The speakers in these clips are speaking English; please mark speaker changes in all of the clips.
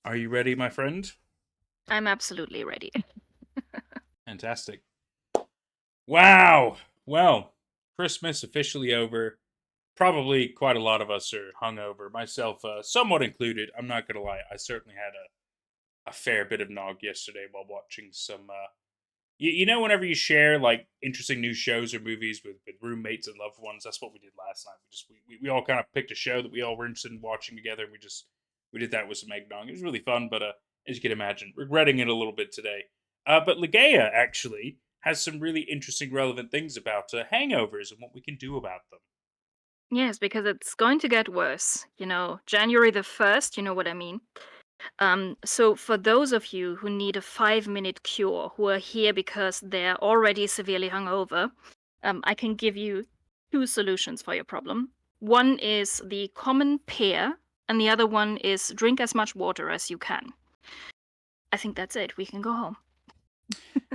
Speaker 1: Are you ready, my friend?
Speaker 2: I'm absolutely ready.
Speaker 1: Fantastic. Wow. Well, Christmas officially over. Probably quite a lot of us are hungover, myself somewhat included. I'm not going to lie. I certainly had a fair bit of nog yesterday while watching some. Whenever you share like interesting new shows or movies with roommates and loved ones, that's what we did last night. We all kind of picked a show that we all were interested in watching together, and we did that with some eggnog. It was really fun, but as you can imagine, regretting it a little bit today. But Ligeia actually has some really interesting, relevant things about hangovers and what we can do about them.
Speaker 2: Yes, because it's going to get worse. January the 1st, you know what I mean? So, for those of you who need a 5-minute cure, who are here because they're already severely hungover, I can give you two solutions for your problem. One is the common pear, and the other one is drink as much water as you can. I think that's it. We can go home.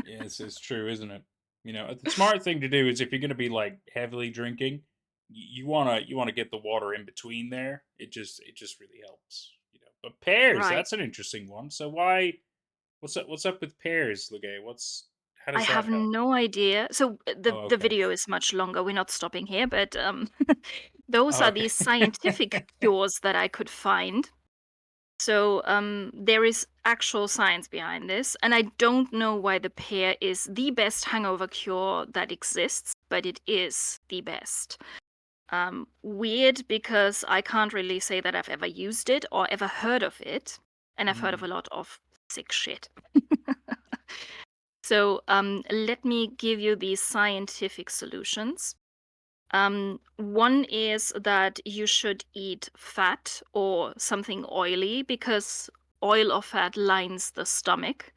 Speaker 1: Yes, it's true, isn't it? The smart thing to do is if you're going to be like heavily drinking, you wanna get the water in between there. It just really helps. But pears,
Speaker 2: Right.
Speaker 1: that's an interesting one. So why? What's up with pears, Legay? How
Speaker 2: I
Speaker 1: does that
Speaker 2: have
Speaker 1: help?
Speaker 2: no idea. So the
Speaker 1: Oh,
Speaker 2: the
Speaker 1: okay.
Speaker 2: video is much longer. We're not stopping here, but those
Speaker 1: Oh,
Speaker 2: are
Speaker 1: okay.
Speaker 2: these scientific cures that I could find. So there is actual science behind this, and I don't know why the pear is the best hangover cure that exists, but it is the best. Weird because I can't really say that I've ever used it or ever heard of it, and I've heard of
Speaker 1: Hmm.
Speaker 2: a lot of sick shit. So let me give you these scientific solutions. One is that you should eat fat or something oily because oil or fat lines the stomach.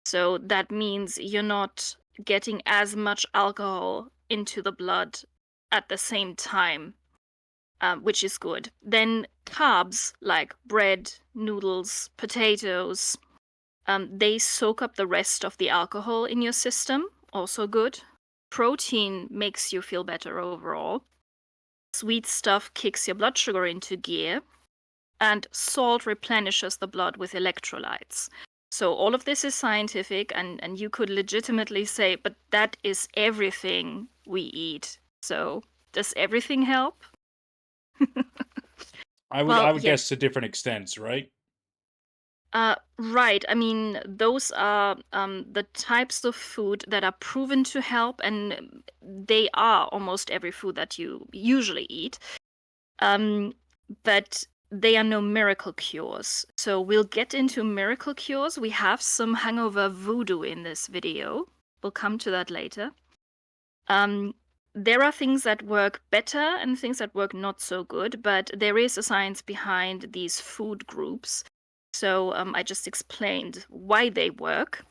Speaker 2: So that means you're not getting as much alcohol into the blood at the same time, which is good. Then carbs like bread, noodles, potatoes, they soak up the rest of the alcohol in your system, also good. Protein makes you feel better overall. Sweet stuff kicks your blood sugar into gear, and salt replenishes the blood with electrolytes. So, all of this is scientific, and you could legitimately say, but that is everything we eat. So, does everything help?
Speaker 1: I would
Speaker 2: Well,
Speaker 1: I would
Speaker 2: yes.
Speaker 1: guess to different extents, right?
Speaker 2: Right. I mean, those are the types of food that are proven to help, and they are almost every food that you usually eat. Um, but they are no miracle cures. So we'll get into miracle cures. We have some hangover voodoo in this video. We'll come to that later. Um, there are things that work better and things that work not so good, but there is a science behind these food groups. So I just explained why they work.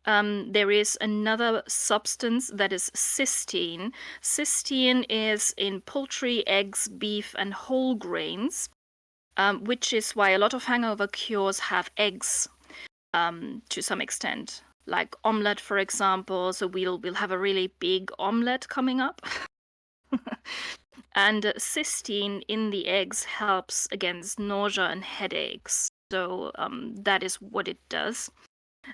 Speaker 2: There is another substance that is cysteine. Cysteine is in poultry, eggs, beef, and whole grains, which is why a lot of hangover cures have eggs to some extent. Like omelette, for example. So we'll have a really big omelette coming up. And cysteine in the eggs helps against nausea and headaches. So that is what it does.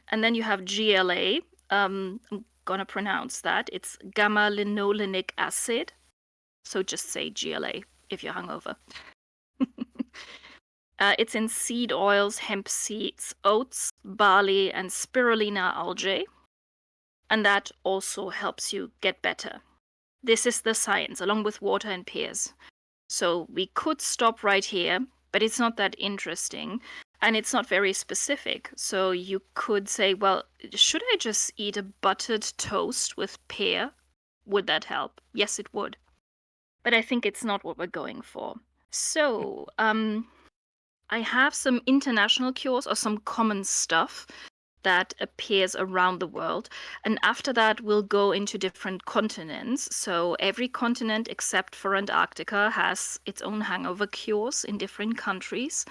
Speaker 2: And then you have GLA. I'm gonna pronounce that. It's gamma linolenic acid. So just say GLA if you're hungover. It's in seed oils, hemp seeds, oats, barley, and spirulina algae. And that also helps you get better. This is the science, along with water and pears. So we could stop right here, but it's not that interesting. And it's not very specific. So you could say, well, should I just eat a buttered toast with pear? Would that help? Yes, it would. But I think it's not what we're going for. So, I have some international cures or some common stuff that appears around the world. And after that, we'll go into different continents. So every continent except for Antarctica has its own hangover cures in different countries.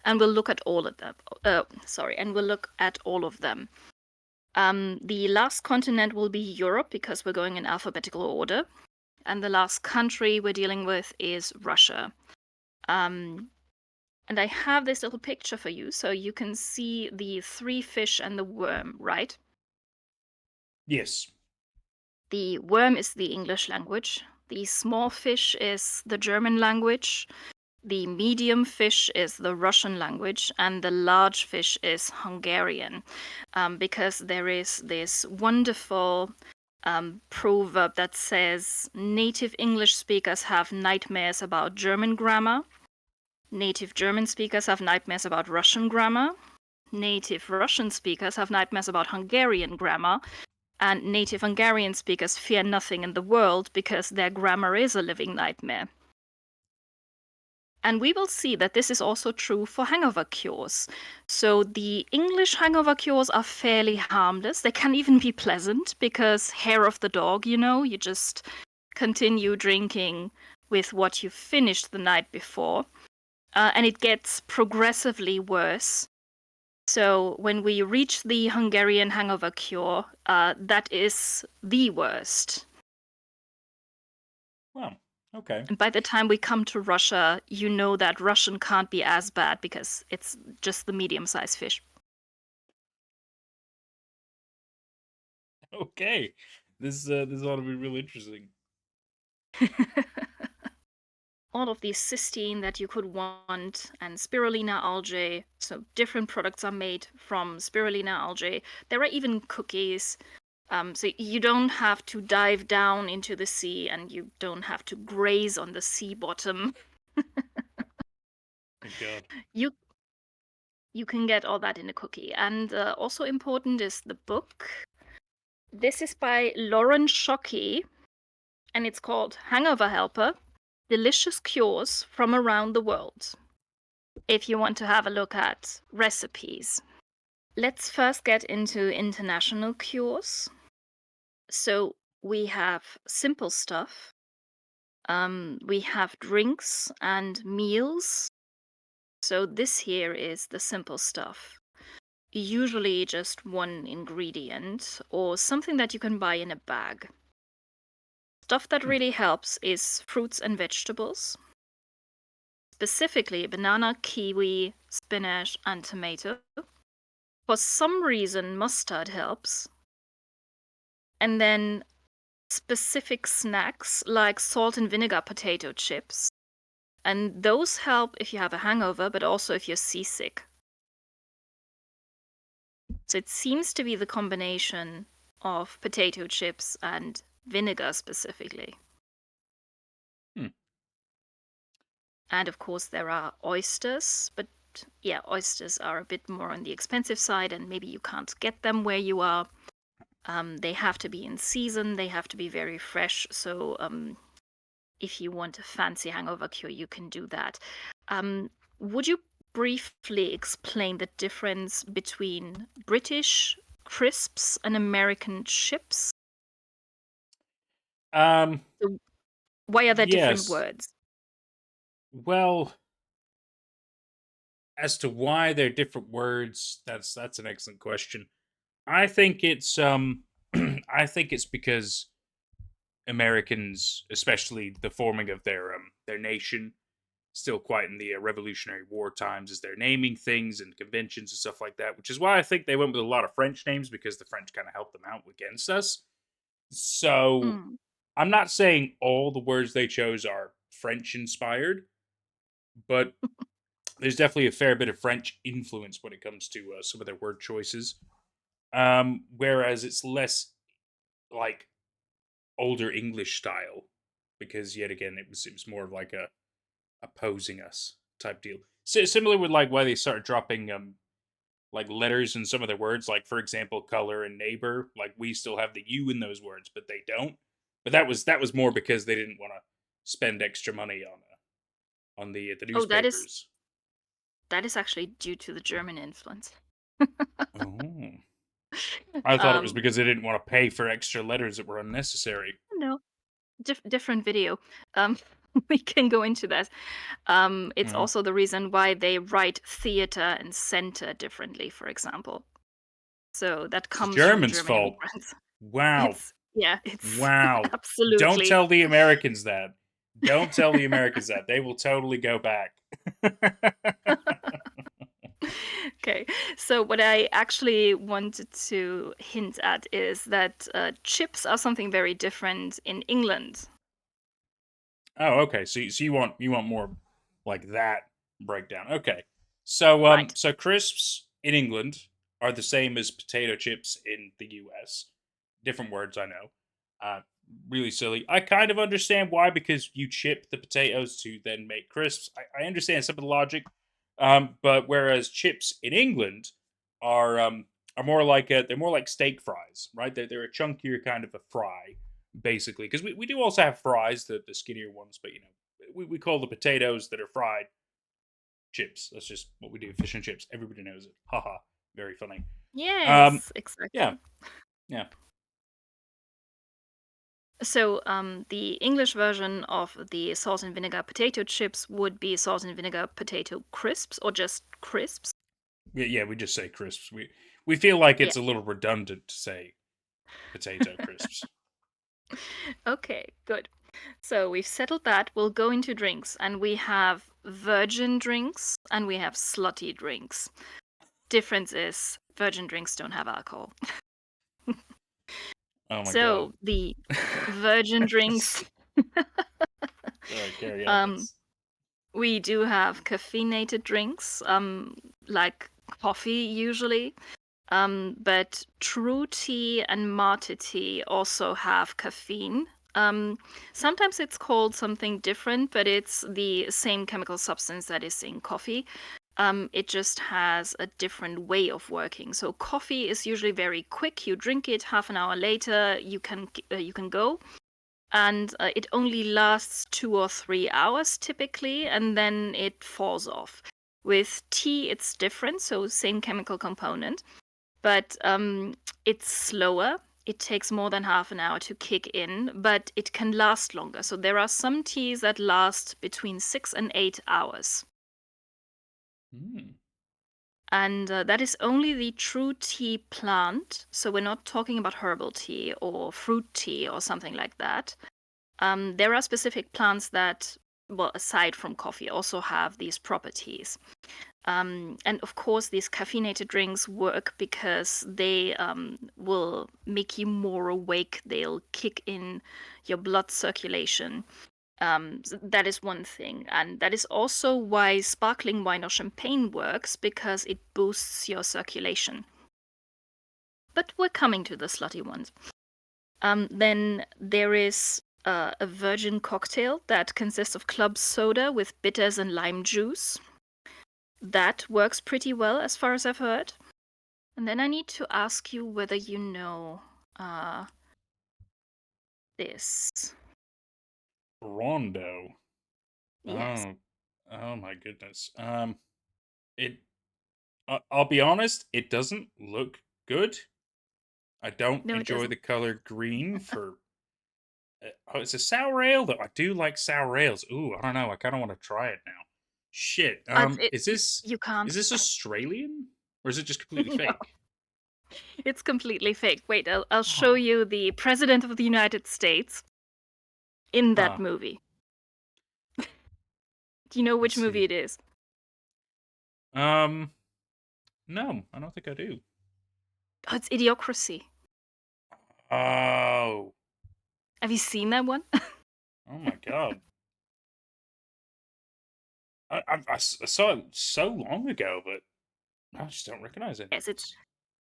Speaker 2: And we'll look at all of them. And we'll look at all of them. The last continent will be Europe because we're going in alphabetical order. And the last country we're dealing with is Russia. Um, And I have this little picture for you so you can see the three fish and the worm, right?
Speaker 1: Yes.
Speaker 2: The worm is the English language, the small fish is the German language, the medium fish is the Russian language, and the large fish is Hungarian. Because there is this wonderful proverb that says native English speakers have nightmares about German grammar, native German speakers have nightmares about Russian grammar, native Russian speakers have nightmares about Hungarian grammar, and native Hungarian speakers fear nothing in the world because their grammar is a living nightmare. And we will see that this is also true for hangover cures. So the English hangover cures are fairly harmless. They can even be pleasant because hair of the dog, you just continue drinking with what you finished the night before. And it gets progressively worse. So when we reach the Hungarian hangover cure, that is the worst.
Speaker 1: Well, okay.
Speaker 2: And by the time we come to Russia, you know that Russian can't be as bad because it's just the medium-sized fish.
Speaker 1: Okay. This ought to be really interesting.
Speaker 2: All of these cysteine that you could want and spirulina algae. So different products are made from spirulina algae. There are even cookies. So you don't have to dive down into the sea and you don't have to graze on the sea bottom.
Speaker 1: Oh God.
Speaker 2: You you can get all that in a cookie. And also important is the book. This is by Lauren Shockey, and it's called Hangover Helper: Delicious Cures from Around the World. If you want to have a look at recipes. Let's first get into international cures. So we have simple stuff. We have drinks and meals. So this here is the simple stuff. Usually just one ingredient or something that you can buy in a bag. Stuff that
Speaker 1: Hmm.
Speaker 2: really helps is fruits and vegetables, specifically banana, kiwi, spinach, and tomato. For some reason, mustard helps. And then specific snacks like salt and vinegar potato chips. And those help if you have a hangover, but also if you're seasick. So it seems to be the combination of potato chips and vinegar specifically.
Speaker 1: Hmm.
Speaker 2: And of course, there are oysters, but yeah, oysters are a bit more on the expensive side, and maybe you can't get them where you are. They have to be in season, they have to be very fresh. So if you want a fancy hangover cure, you can do that. Would you briefly explain the difference between British crisps and American chips?
Speaker 1: Um.
Speaker 2: So why are there different
Speaker 1: Yes.
Speaker 2: words?
Speaker 1: Well, as to why they're different words, that's an excellent question. I think it's I think it's because Americans, especially the forming of their nation, still quite in the Revolutionary War times, as they're naming things and conventions and stuff like that. Which is why I think they went with a lot of French names because the French kind of helped them out against us. So
Speaker 2: Mm.
Speaker 1: I'm not saying all the words they chose are French inspired, but there's definitely a fair bit of French influence when it comes to some of their word choices. Whereas it's less like older English style, because yet again it was more of like a opposing us type deal. So, similar with like why they started dropping like letters in some of their words, like for example, color and neighbor. Like we still have the U in those words, but they don't. But that was more because they didn't want to spend extra money on the
Speaker 2: Oh,
Speaker 1: newspapers.
Speaker 2: that is actually due to the German influence.
Speaker 1: Oh. I thought it was
Speaker 2: um,
Speaker 1: because they didn't want to pay for extra letters that were unnecessary.
Speaker 2: no, different video. Um, we can go into that. It's
Speaker 1: Well,
Speaker 2: also the reason why they write theater and center differently, for example. So that
Speaker 1: it's the
Speaker 2: comes from
Speaker 1: Germans'
Speaker 2: German
Speaker 1: fault.
Speaker 2: immigrants.
Speaker 1: Wow.
Speaker 2: It's
Speaker 1: Wow. Don't
Speaker 2: absolutely.
Speaker 1: tell the Americans that. Don't tell the Americans that. They will totally go back.
Speaker 2: Okay, so what I actually wanted to hint at is that chips are something very different in England.
Speaker 1: Oh, okay. So you want more like that breakdown. Okay. So
Speaker 2: Right.
Speaker 1: so crisps in England are the same as potato chips in the US. Different words, I know. Uh really silly. I kind of understand why, because you chip the potatoes to then make crisps. I understand some of the logic. But whereas chips in England are um are more like they're more like steak fries, right? They're a chunkier kind of a fry basically, because we do also have fries, the skinnier ones, but we call the potatoes that are fried chips. That's just what we do. Fish and chips. Everybody knows it. Haha. Very funny. Um,
Speaker 2: Yes,
Speaker 1: yeah,
Speaker 2: exactly.
Speaker 1: yeah.
Speaker 2: So the English version of the salt and vinegar potato chips would be salt and vinegar potato crisps or just crisps.
Speaker 1: Yeah, we just say crisps. We feel like
Speaker 2: Yeah.
Speaker 1: it's a little redundant to say potato crisps.
Speaker 2: Okay, good. So we've settled that. We'll go into drinks, and we have virgin drinks and we have slutty drinks. Difference is virgin drinks don't have alcohol.
Speaker 1: Oh my god.
Speaker 2: So the virgin drinks,
Speaker 1: Sorry, carry on.
Speaker 2: um,
Speaker 1: That's
Speaker 2: we do have caffeinated drinks, like coffee usually. But true tea and mate tea also have caffeine. Sometimes it's called something different, but it's the same chemical substance that is in coffee. It just has a different way of working. So coffee is usually very quick. You drink it, half an hour later, you can go, and it only lasts 2 or 3 hours typically, and then it falls off. With tea, it's different. So same chemical component, but it's slower. It takes more than half an hour to kick in, but it can last longer. So there are some teas that last between 6 and 8 hours.
Speaker 1: mm.
Speaker 2: And that is only the true tea plant. So we're not talking about herbal tea or fruit tea or something like that. There are specific plants that, well, aside from coffee, also have these properties. And of course, these caffeinated drinks work because they will make you more awake. They'll kick in your blood circulation. That is one thing. And that is also why sparkling wine or champagne works, because it boosts your circulation. But we're coming to the slutty ones. Then there is a virgin cocktail that consists of club soda with bitters and lime juice. That works pretty well as far as I've heard. And then I need to ask you whether you know uh, this.
Speaker 1: Rondo.
Speaker 2: Yes.
Speaker 1: Oh, oh my goodness. It. I'll be honest. It doesn't look good. I don't
Speaker 2: No, it
Speaker 1: enjoy
Speaker 2: doesn't.
Speaker 1: the color green for. Oh, it's a sour ale though. I do like sour ales. Ooh, I don't know. I kind of want to try it now. Shit.
Speaker 2: You
Speaker 1: Is
Speaker 2: can't.
Speaker 1: this Australian or is it just completely
Speaker 2: No,
Speaker 1: fake?
Speaker 2: it's completely fake. Wait, I'll show
Speaker 1: Oh,
Speaker 2: you the President of the United States in that
Speaker 1: huh.
Speaker 2: movie. Do you know
Speaker 1: Let's
Speaker 2: which movie
Speaker 1: see.
Speaker 2: it is?
Speaker 1: Um, no, I don't think I do.
Speaker 2: Oh, it's Idiocracy.
Speaker 1: Oh,
Speaker 2: Have you seen that one?
Speaker 1: oh my god. I saw it so long ago, but I just don't recognize any of
Speaker 2: Yes, it's
Speaker 1: this.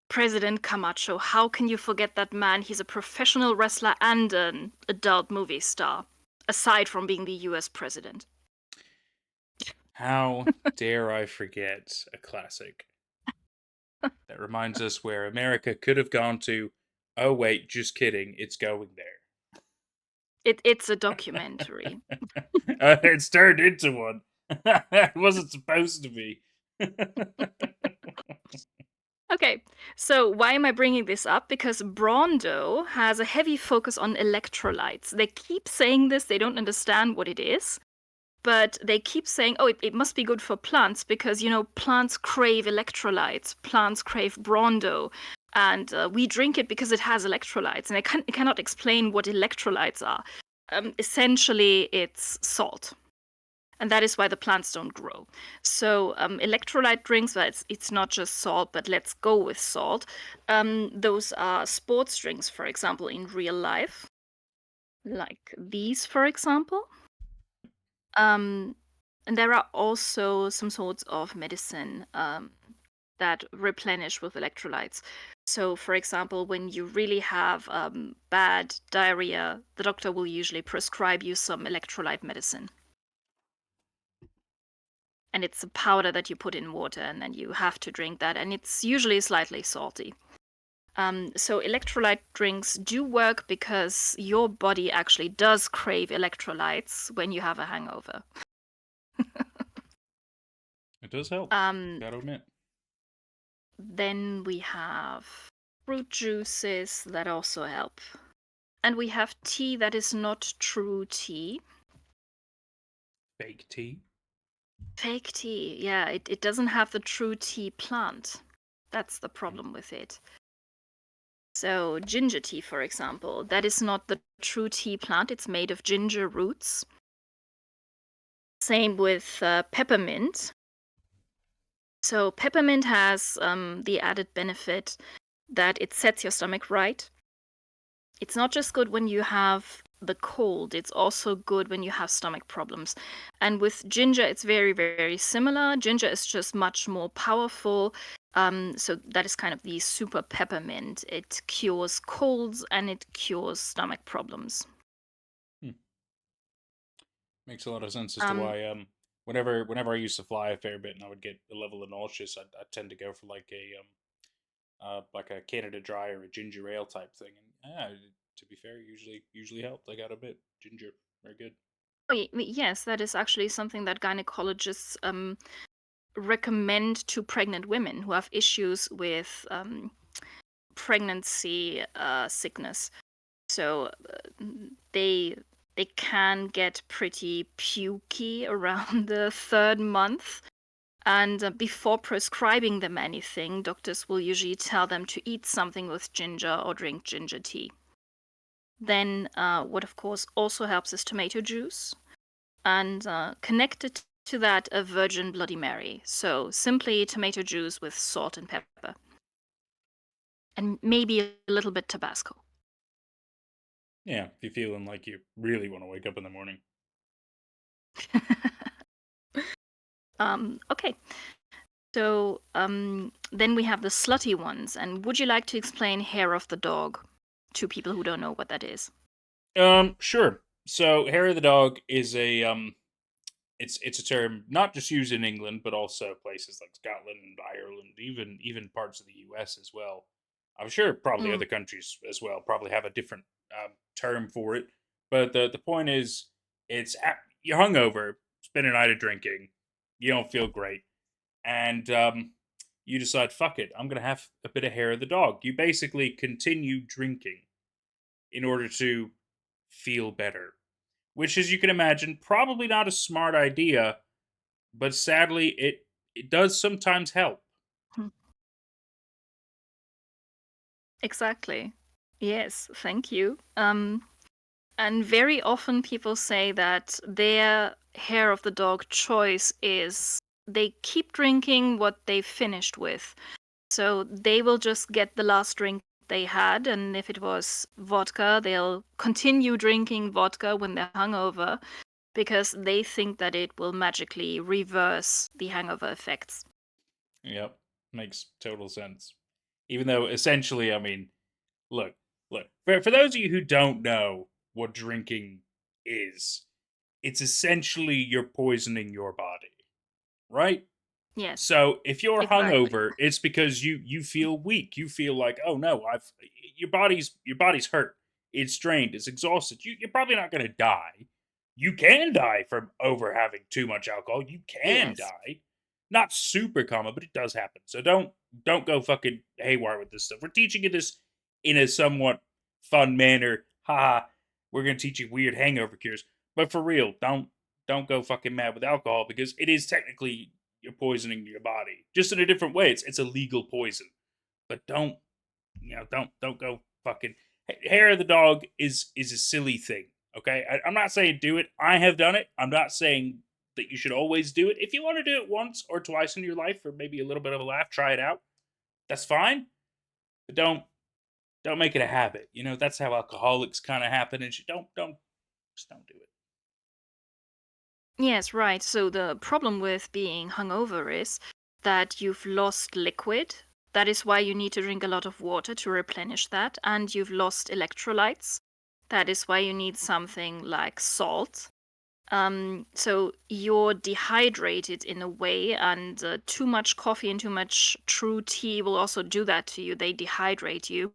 Speaker 2: President Camacho. How can you forget that man? He's a professional wrestler and an adult movie star, aside from being the US president.
Speaker 1: How dare I forget a classic that reminds us where America could have gone to. Oh wait, just kidding. It's going there.
Speaker 2: It's a documentary.
Speaker 1: It's turned into one. It wasn't supposed to be.
Speaker 2: Okay, so why am I bringing this up? Because Brondo has a heavy focus on electrolytes. They keep saying this, they don't understand what it is, but they keep saying, oh, it must be good for plants because, plants crave electrolytes, plants crave Brondo, and we drink it because it has electrolytes. And it cannot explain what electrolytes are. Essentially, it's salt. and that is why the plants don't grow. So electrolyte drinks, well, it's not just salt, but let's go with salt. Those are sports drinks, for example, in real life, like these, for example. Um, and there are also some sorts of medicine that replenish with electrolytes. So, for example, when you really have bad diarrhea, the doctor will usually prescribe you some electrolyte medicine. And it's a powder that you put in water, and then you have to drink that, and it's usually slightly salty. So electrolyte drinks do work because your body actually does crave electrolytes when you have a hangover.
Speaker 1: It does help.
Speaker 2: Um,
Speaker 1: Gotta admit.
Speaker 2: then we have fruit juices that also help. And we have tea that is not true tea.
Speaker 1: Fake tea.
Speaker 2: Fake tea, yeah, it doesn't have the true tea plant. That's the problem with it. So, ginger tea, for example, that is not the true tea plant. It's made of ginger roots. Same with peppermint. So, peppermint has the added benefit that it sets your stomach right. It's not just good when you have the cold, it's also good when you have stomach problems. And with ginger, it's very, very similar. Ginger is just much more powerful. So that is kind of the super peppermint. It cures colds and it cures stomach problems.
Speaker 1: Hmm. Makes a lot of sense as to
Speaker 2: Um,
Speaker 1: why whenever I used to fly a fair bit and I would get a level of nauseous, I tend to go for like a Canada Dry or a ginger ale type thing. And to be fair, usually helped. I got a bit ginger, very good.
Speaker 2: yes, that is actually something that gynecologists recommend to pregnant women who have issues with pregnancy sickness. So they they can get pretty pukey around the third month. And before prescribing them anything, doctors will usually tell them to eat something with ginger or drink ginger tea. Then, what of course also helps is tomato juice, and connected to that, a virgin Bloody Mary. So simply tomato juice with salt and pepper, and maybe a little bit Tabasco.
Speaker 1: Yeah, if you're feeling like you really want to wake up in the morning.
Speaker 2: Okay, so then we have the slutty ones. And would you like to explain hair of the dog to people who don't know what that is?
Speaker 1: Sure. So hair of the dog is a it's a term not just used in England but also places like Scotland and Ireland, even parts of the U.S. as well. I'm sure probably
Speaker 2: Mm.
Speaker 1: other countries as well probably have a different term for it. But the point is, you're hungover, spend a night of drinking, you don't feel great, and you decide, fuck it, I'm gonna have a bit of hair of the dog. You basically continue drinking in order to feel better, which, as you can imagine, probably not a smart idea, but sadly, it does sometimes help.
Speaker 2: Hmm. Exactly. Yes, thank you. And very often people say that their hair of the dog choice is they keep drinking what they finished with. So they will just get the last drink they had, and if it was vodka, they'll continue drinking vodka when they're hungover because they think that it will magically reverse the hangover effects.
Speaker 1: Yep, makes total sense. Even though essentially, I mean, look, look, for those of you who don't know what drinking is, it's essentially you're poisoning your body, right?
Speaker 2: Yes,
Speaker 1: So if you're
Speaker 2: exactly.
Speaker 1: hungover, it's because you feel weak. You feel like, oh no, I've your body's hurt. It's drained. It's exhausted. You're probably not going to die. You can die from over having too much alcohol. You can
Speaker 2: Yes.
Speaker 1: die. Not super common, but it does happen. So don't go fucking haywire with this stuff. We're teaching you this in a somewhat fun manner. Ha! We're gonna teach you weird hangover cures, but for real, don't go fucking mad with alcohol because it is technically you're poisoning your body just in a different way. It's a legal poison, but don't go fucking. Hair of the dog is a silly thing. Okay, I'm not saying do it. I have done it. I'm not saying that you should always do it. If you want to do it once or twice in your life for maybe a little bit of a laugh, try it out. That's fine, but don't make it a habit. You know, that's how alcoholics kind of happen. And you don't just don't do it.
Speaker 2: Yes, right. So the problem with being hungover is that you've lost liquid. That is why you need to drink a lot of water to replenish that. And you've lost electrolytes. That is why you need something like salt. So you're dehydrated in a way, and too much coffee and too much true tea will also do that to you. They dehydrate you.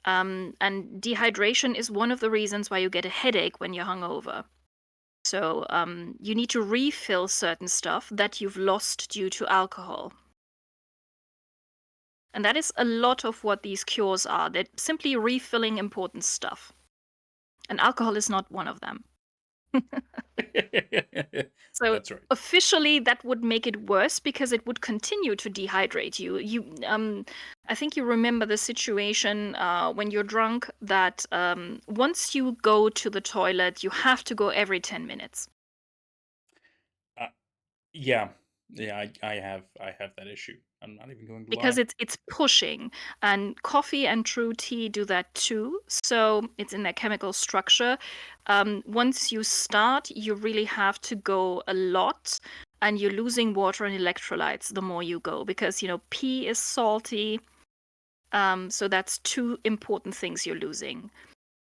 Speaker 2: And dehydration is one of the reasons why you get a headache when you're hungover. So you need to refill certain stuff that you've lost due to alcohol. And that is a lot of what these cures are. They're simply refilling important stuff. And alcohol is not one of them. So
Speaker 1: That's right.
Speaker 2: officially, that would make it worse because it would continue to dehydrate you. I think you remember the situation when you're drunk that once you go to the toilet, you have to go every 10 minutes.
Speaker 1: Uh, yeah, yeah. I have that issue. I'm not even going to
Speaker 2: Because
Speaker 1: lie.
Speaker 2: it's pushing, and coffee and true tea do that too. So it's in their chemical structure. Once you start, you really have to go a lot, and you're losing water and electrolytes the more you go because pee is salty. So that's two important things you're losing.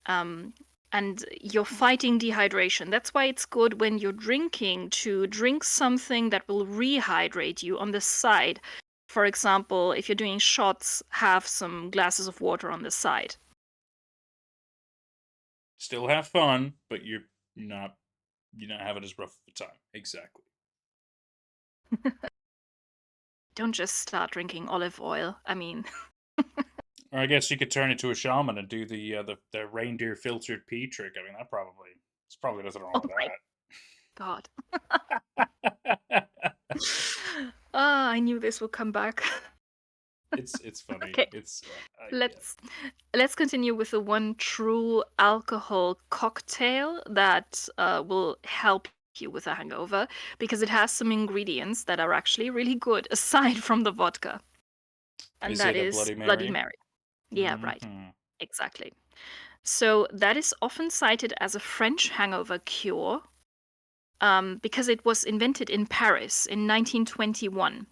Speaker 2: Um, and you're fighting dehydration. That's why it's good when you're drinking to drink something that will rehydrate you on the side. For example, if you're doing shots, have some glasses of water on the side.
Speaker 1: Still have fun, but not you're not having as rough of a time. Exactly.
Speaker 2: Don't just start drinking olive oil. I mean,
Speaker 1: Or I guess you could turn into a shaman and do the reindeer filtered pee trick. I mean, there's probably nothing wrong
Speaker 2: oh
Speaker 1: with
Speaker 2: my God.
Speaker 1: that.
Speaker 2: Ah, I knew this would come back.
Speaker 1: It's funny.
Speaker 2: Okay,
Speaker 1: It's yeah.
Speaker 2: let's let's continue with the one true alcohol cocktail that will help you with a hangover because it has some ingredients that are actually really good aside from the vodka, and
Speaker 1: Is
Speaker 2: that
Speaker 1: it a
Speaker 2: is
Speaker 1: Bloody
Speaker 2: Bloody
Speaker 1: Mary?
Speaker 2: Mary. Yeah, right.
Speaker 1: Hmm.
Speaker 2: Exactly. So that is often cited as a French hangover cure because it was invented in Paris in 1921.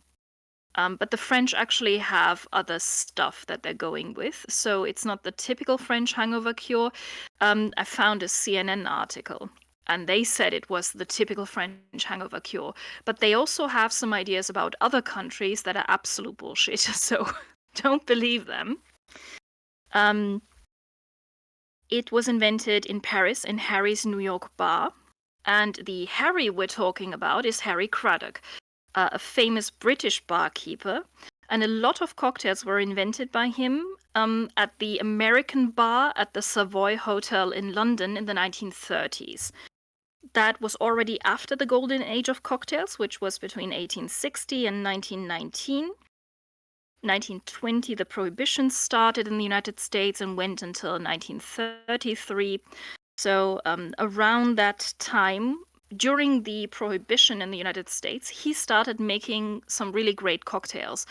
Speaker 2: But the French actually have other stuff that they're going with. So it's not the typical French hangover cure. I found a CNN article and they said it was the typical French hangover cure. But they also have some ideas about other countries that are absolute bullshit. So don't believe them. Um, it was invented in Paris in Harry's New York bar. And the Harry we're talking about is Harry Craddock, a famous British barkeeper, and a lot of cocktails were invented by him at the American bar at the Savoy Hotel in London in the 1930s. That was already after the golden age of cocktails, which was between 1860 and 1919. 1920, the prohibition started in the United States and went until 1933. So, around that time, during the prohibition in the United States, he started making some really great cocktails.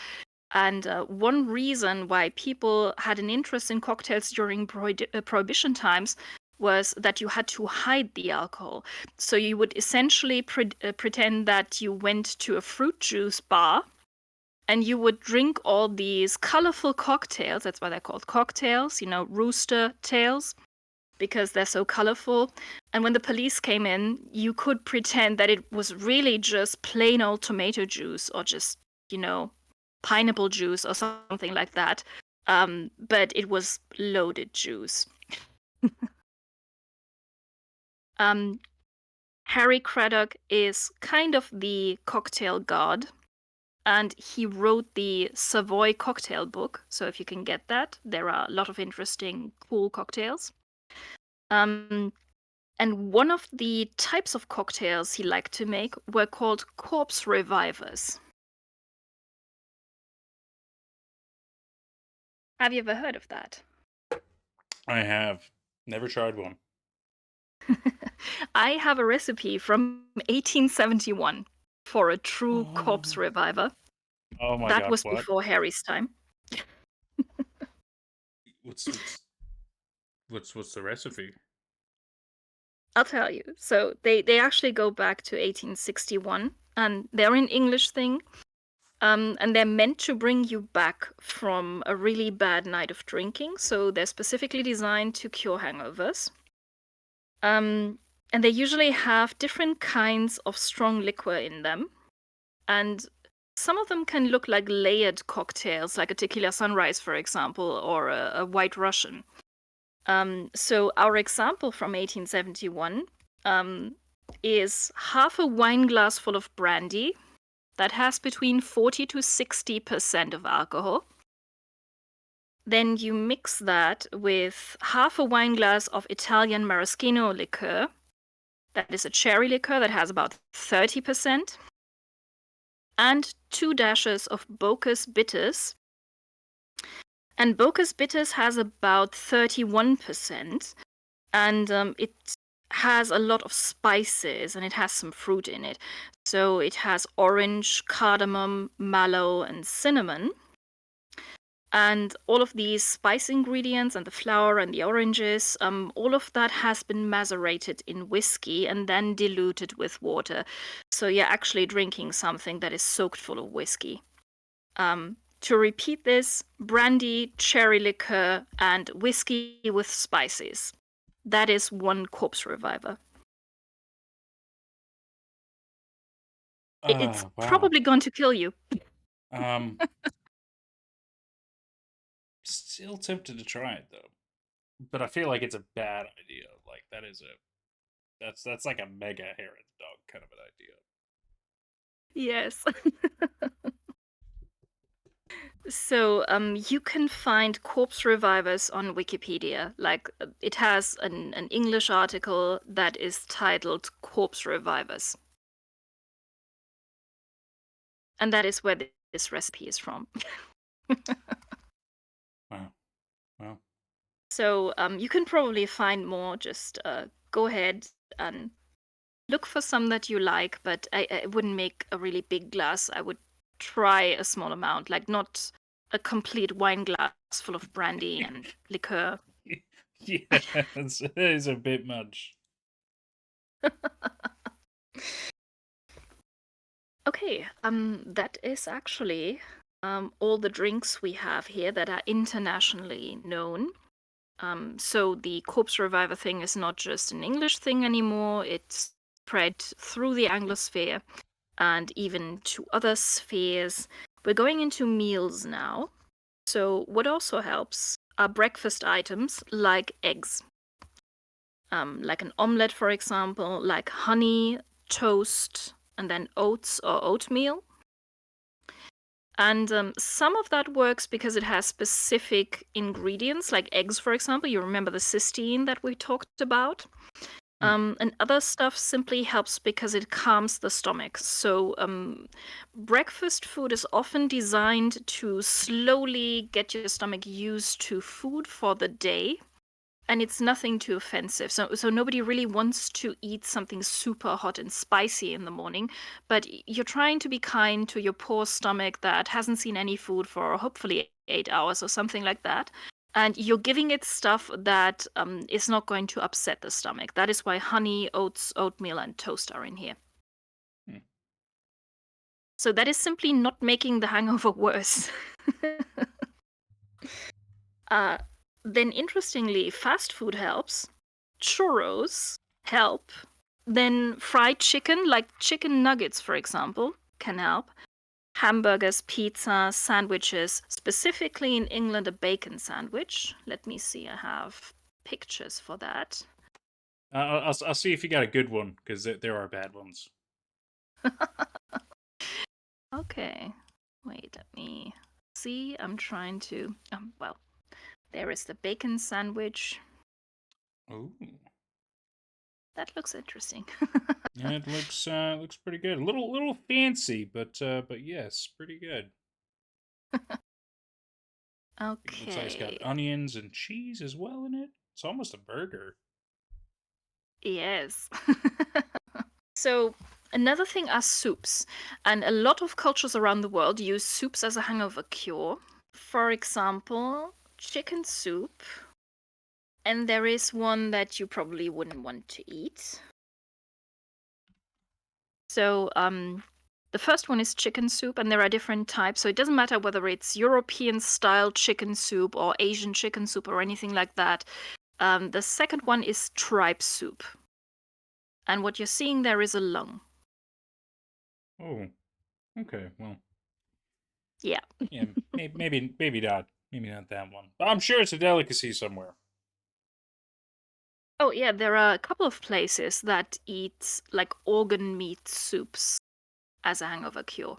Speaker 2: And one reason why people had an interest in cocktails during prohibition times was that you had to hide the alcohol. So you would essentially pretend that you went to a fruit juice bar and you would drink all these colorful cocktails. That's why they're called cocktails, rooster tails, because they're so colorful. And when the police came in, you could pretend that it was really just plain old tomato juice or just, pineapple juice or something like that. But it was loaded juice. um, Harry Craddock is kind of the cocktail god, and he wrote the Savoy cocktail book. So if you can get that, there are a lot of interesting, cool cocktails. Um, And one of the types of cocktails he liked to make were called corpse revivers. Have you ever heard of that?
Speaker 1: I have never tried one.
Speaker 2: I have a recipe from 1871 for a true corpse
Speaker 1: Oh,
Speaker 2: reviver.
Speaker 1: oh my
Speaker 2: That
Speaker 1: god,
Speaker 2: was
Speaker 1: what?
Speaker 2: before Harry's time.
Speaker 1: What's what's what's the recipe?
Speaker 2: I'll tell you. So they actually go back to 1861, and they're an English thing. And they're meant to bring you back from a really bad night of drinking. So they're specifically designed to cure hangovers. Um, and they usually have different kinds of strong liquor in them. And some of them can look like layered cocktails, like a tequila sunrise, for example, or a white Russian. So our example from 1871 um, is half a wine glass full of brandy that has between 40 to 60% of alcohol. Then you mix that with half a wine glass of Italian maraschino liqueur. That is a cherry liqueur that has about 30%. And 2 dashes of Bocas bitters. And Bocas bitters has about 31%. And it has a lot of spices and it has some fruit in it. So it has orange, cardamom, mallow, and cinnamon. And all of these spice ingredients and the flour and the oranges, all of that has been macerated in whiskey and then diluted with water. So you're actually drinking something that is soaked full of whiskey. To repeat this, brandy, cherry liqueur, and whiskey with spices. That is one corpse reviver. It's
Speaker 1: Wow.
Speaker 2: probably going to kill you.
Speaker 1: Um, Still tempted to try it though, but I feel like it's a bad idea. Like that's like a mega hair in the dog kind of an idea.
Speaker 2: Yes. So, you can find corpse revivers on Wikipedia. Like, it has an English article that is titled Corpse Revivers. And that is where this recipe is from.
Speaker 1: Wow. Well,
Speaker 2: So, you can probably find more. Just go ahead and look for some that you like, but I wouldn't make a really big glass. I would try a small amount, like not a complete wine glass full of brandy and liqueur.
Speaker 1: yes, it is a bit much.
Speaker 2: Okay, that is actually all the drinks we have here that are internationally known. So the corpse reviver thing is not just an English thing anymore. It's spread through the Anglosphere and even to other spheres. We're going into meals now. So what also helps are breakfast items like eggs, like an omelette, for example, like honey, toast, and then oats or oatmeal. And some of that works because it has specific ingredients, like eggs, for example. You remember the cysteine that we talked about?
Speaker 1: Hmm.
Speaker 2: And other stuff simply helps because it calms the stomach. So, breakfast food is often designed to slowly get your stomach used to food for the day, and it's nothing too offensive. So nobody really wants to eat something super hot and spicy in the morning, but you're trying to be kind to your poor stomach that hasn't seen any food for hopefully 8 hours or something like that. And you're giving it stuff that is not going to upset the stomach. That is why honey, oats, oatmeal, and toast are in here.
Speaker 1: Hmm.
Speaker 2: So that is simply not making the hangover worse. Uh, then, interestingly, fast food helps. Churros help. Then, fried chicken, like chicken nuggets, for example, can help. Hamburgers, pizza, sandwiches, specifically in England, a bacon sandwich. Let me see, I have pictures for that.
Speaker 1: I'll see if you got a good one because there are bad ones.
Speaker 2: Okay, wait, let me see. I'm trying to. Well, there is the bacon sandwich.
Speaker 1: Ooh,
Speaker 2: That looks interesting.
Speaker 1: yeah, it looks pretty good. A little fancy, but yes, pretty good. It looks like it's got
Speaker 2: Okay.
Speaker 1: onions and cheese as well in it. It's almost a burger.
Speaker 2: Yes. So, another thing are soups. And a lot of cultures around the world use soups as a hangover cure. For example, chicken soup. And there is one that you probably wouldn't want to eat. So, the first one is chicken soup, and there are different types. So it doesn't matter whether it's European style chicken soup or Asian chicken soup or anything like that. The second one is tripe soup. And what you're seeing there is a lung.
Speaker 1: Oh, okay. Well,
Speaker 2: Yeah.
Speaker 1: yeah, maybe not that one. But I'm sure it's a delicacy somewhere.
Speaker 2: Oh, yeah, there are a couple of places that eat like organ meat soups as a hangover cure.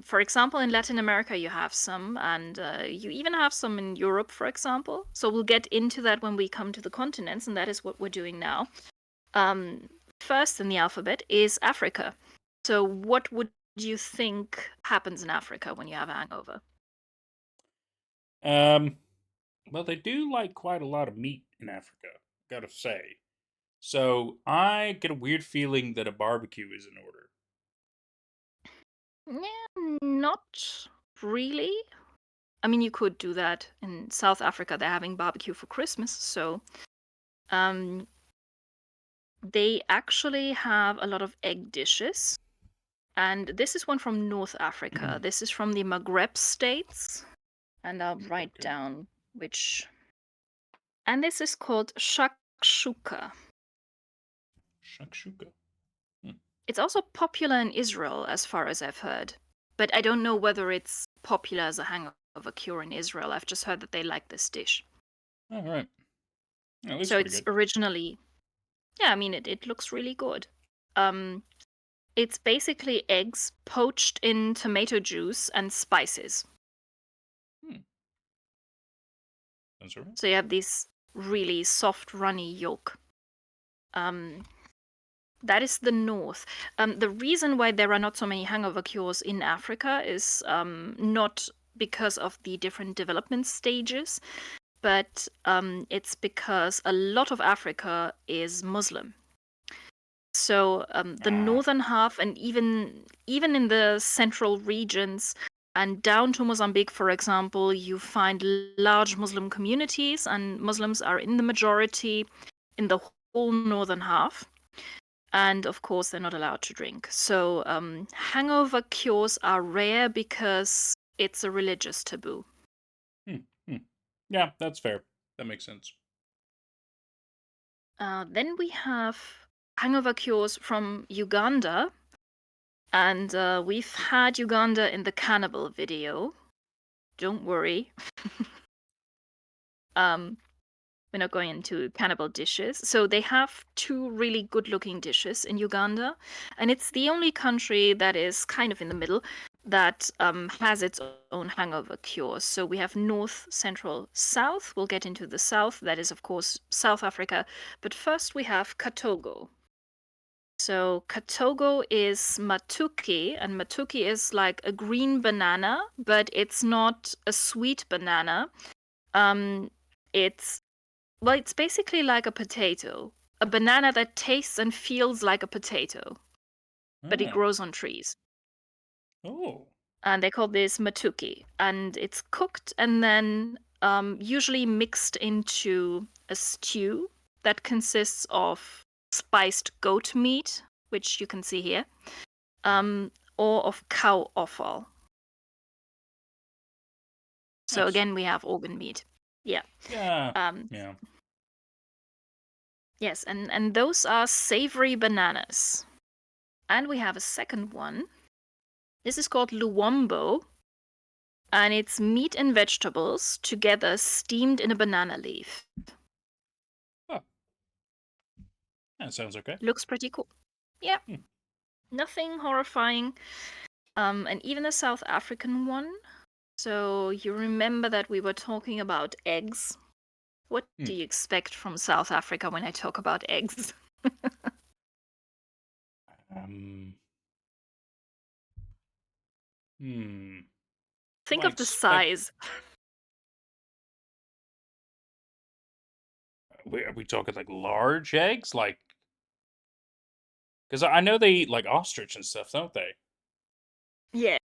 Speaker 2: For example, in Latin America, you have some, and you even have some in Europe, for example. So we'll get into that when we come to the continents, and that is what we're doing now. Um, First in the alphabet is Africa. So, what would you think happens in Africa when you have a hangover?
Speaker 1: Um, well, they do like quite a lot of meat in Africa, gotta say. So I get a weird feeling that a barbecue is in order.
Speaker 2: Yeah, not really. I mean, you could do that in South Africa. They're having barbecue for Christmas, so um, they actually have a lot of egg dishes. And this is one from North Africa. This is from the Maghreb states. And I'll write
Speaker 1: Okay.
Speaker 2: down which. And this is called shakshuka.
Speaker 1: Shakshuka. Hmm.
Speaker 2: It's also popular in Israel, as far as I've heard. But I don't know whether it's popular as a hangover cure in Israel. I've just heard that they like this dish.
Speaker 1: All right. Yeah, it looks
Speaker 2: So
Speaker 1: pretty
Speaker 2: it's
Speaker 1: good.
Speaker 2: originally, yeah, I mean, it looks really good. Um, it's basically eggs poached in tomato juice and spices.
Speaker 1: Hmm. That's all right.
Speaker 2: So you have this really soft, runny yolk. Um, that is the north. The reason why there are not so many hangover cures in Africa is not because of the different development stages, but it's because a lot of Africa is Muslim. So the
Speaker 1: Ah.
Speaker 2: northern half, and even in the central regions and down to Mozambique, for example, you find large Muslim communities, and Muslims are in the majority in the whole northern half. And of course, they're not allowed to drink. So hangover cures are rare because it's a religious taboo.
Speaker 1: Hmm. Hmm. Yeah, that's fair. That makes sense.
Speaker 2: Then we have hangover cures from Uganda. And we've had Uganda in the cannibal video. Don't worry. um, we're not going into cannibal dishes. So they have two really good looking dishes in Uganda. And it's the only country that is kind of in the middle that has its own hangover cure. So we have North, Central, South. We'll get into the South. That is, of course, South Africa. But first we have Katogo. So Katogo is matuki, and matuki is like a green banana, but it's not a sweet banana. Um, it's it's basically like a potato, a banana that tastes and feels like a potato, but it
Speaker 1: Ah.
Speaker 2: grows on trees.
Speaker 1: Oh.
Speaker 2: And they call this matuki, and it's cooked and then usually mixed into a stew that consists of spiced goat meat, which you can see here, or of cow offal. So
Speaker 1: Nice.
Speaker 2: again, we have organ meat. Yeah.
Speaker 1: Yeah.
Speaker 2: Um,
Speaker 1: Yeah.
Speaker 2: yes, and those are savory bananas. And we have a second one. This is called luwambo, and it's meat and vegetables together steamed in a banana leaf.
Speaker 1: Oh, that sounds okay.
Speaker 2: Looks pretty cool. Yeah,
Speaker 1: Hmm.
Speaker 2: nothing horrifying. And even the South African one. So you remember that we were talking about eggs. What
Speaker 1: Hmm.
Speaker 2: do you expect from South Africa when I talk about eggs?
Speaker 1: Um. Hmm. What do
Speaker 2: Think
Speaker 1: I
Speaker 2: of the
Speaker 1: expect?
Speaker 2: size.
Speaker 1: Are we talking like large eggs? Like, because I know they eat like ostrich and stuff, don't they?
Speaker 2: Yeah.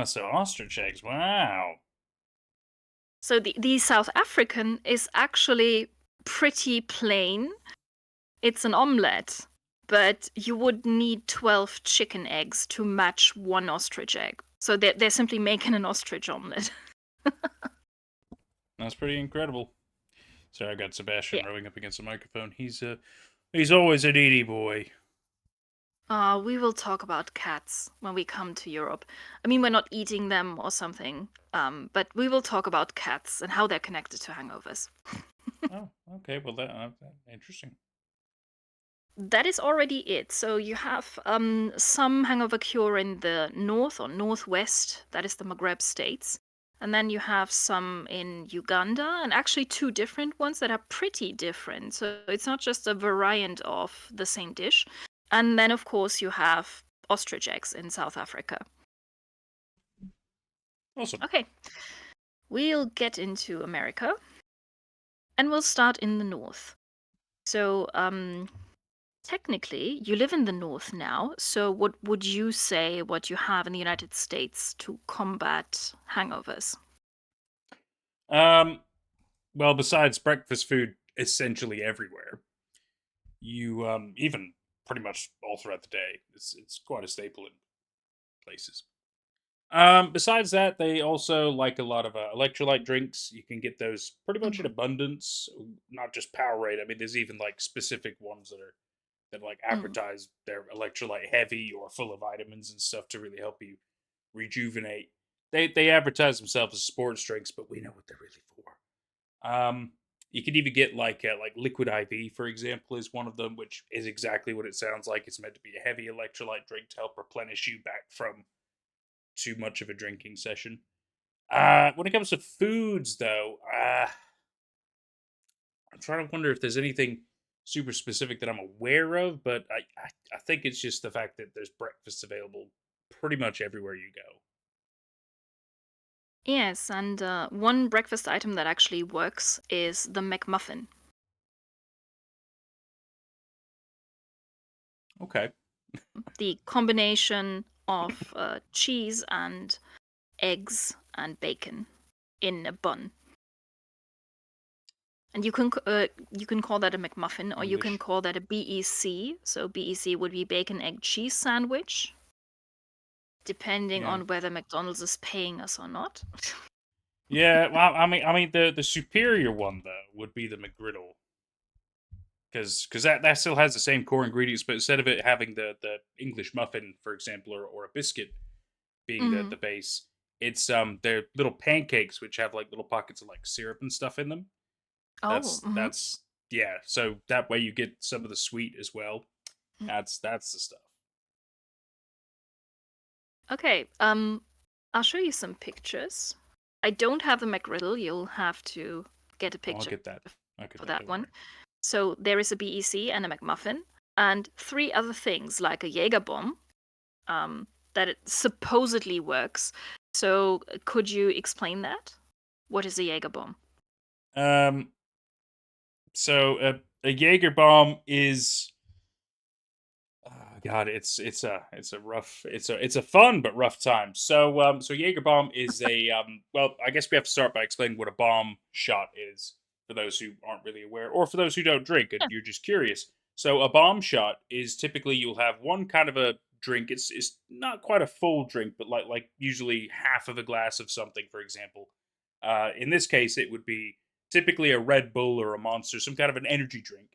Speaker 1: So ostrich eggs. Wow.
Speaker 2: So the South African is actually pretty plain. It's an omelette, but you would need 12 chicken eggs to match one ostrich egg. So they're simply making an ostrich omelette.
Speaker 1: That's pretty incredible. Sorry, I got Sebastian
Speaker 2: Yeah.
Speaker 1: rubbing up against the microphone. He's always a needy boy.
Speaker 2: We will talk about cats when we come to Europe. I mean, we're not eating them or something, but we will talk about cats and how they're connected to hangovers.
Speaker 1: Oh, okay. Well, interesting.
Speaker 2: That is already it. So you have some hangover cure in the north or northwest, that is the Maghreb states. And then you have some in Uganda, and actually two different ones that are pretty different. So it's not just a variant of the same dish. And then, of course, you have ostrich eggs in South Africa.
Speaker 1: Awesome.
Speaker 2: Okay, we'll get into America, and we'll start in the north. So, technically, you live in the north now. So, what would you say what you have in the United States to combat hangovers?
Speaker 1: Um, well, besides breakfast food essentially everywhere, you even pretty much all throughout the day, it's quite a staple in places. Besides that, they also like a lot of electrolyte drinks. You can get those pretty much in
Speaker 2: Hmm.
Speaker 1: abundance. Not just Powerade. I mean, there's even like specific ones that like
Speaker 2: Mm.
Speaker 1: advertise they're electrolyte heavy or full of vitamins and stuff to really help you rejuvenate. They advertise themselves as sports drinks, but we know what they're really for. You can even get like liquid IV, for example, is one of them, which is exactly what it sounds like. It's meant to be a heavy electrolyte drink to help replenish you back from too much of a drinking session. When it comes to foods, though, I'm trying to wonder if there's anything super specific that I'm aware of, but I think it's just the fact that there's breakfast available pretty much everywhere you go.
Speaker 2: Yes, and one breakfast item that actually works is the McMuffin.
Speaker 1: Okay.
Speaker 2: The combination of cheese and eggs and bacon in a bun. And you can call that a McMuffin, or you can
Speaker 1: English.
Speaker 2: call that a BEC. So BEC would be bacon egg cheese sandwich, depending
Speaker 1: Yeah.
Speaker 2: on whether McDonald's is paying us or not.
Speaker 1: Yeah. Well, I mean, the superior one though would be the McGriddle, because that still has the same core ingredients, but instead of it having the English muffin, for example, or a biscuit being the
Speaker 2: Mhm.
Speaker 1: base, it's they're little pancakes which have like little pockets of like syrup and stuff in them.
Speaker 2: Oh, mhm.
Speaker 1: That's yeah. So that way you get some of the sweet as well. That's the stuff.
Speaker 2: Okay. I'll show you some pictures. I don't have the McGriddle. You'll have to get a
Speaker 1: Oh, I'll
Speaker 2: picture
Speaker 1: get that. I'll get
Speaker 2: for
Speaker 1: that.
Speaker 2: that
Speaker 1: Don't
Speaker 2: one.
Speaker 1: worry.
Speaker 2: So there is a BEC and a McMuffin, and three other things like a Jaeger bomb that it supposedly works. So could you explain that? What is a Jaeger bomb?
Speaker 1: Um. So a Jaeger bomb is. Oh God, it's a fun but rough time. So Jaeger bomb is a well, I guess we have to start by explaining what a bomb shot is for those who aren't really aware, or for those who don't drink and
Speaker 2: Yeah.
Speaker 1: you're just curious. So a bomb shot is typically you'll have one kind of a drink. It's not quite a full drink, but like usually half of a glass of something, for example. In this case, it would be typically a Red Bull or a Monster, some kind of an energy drink,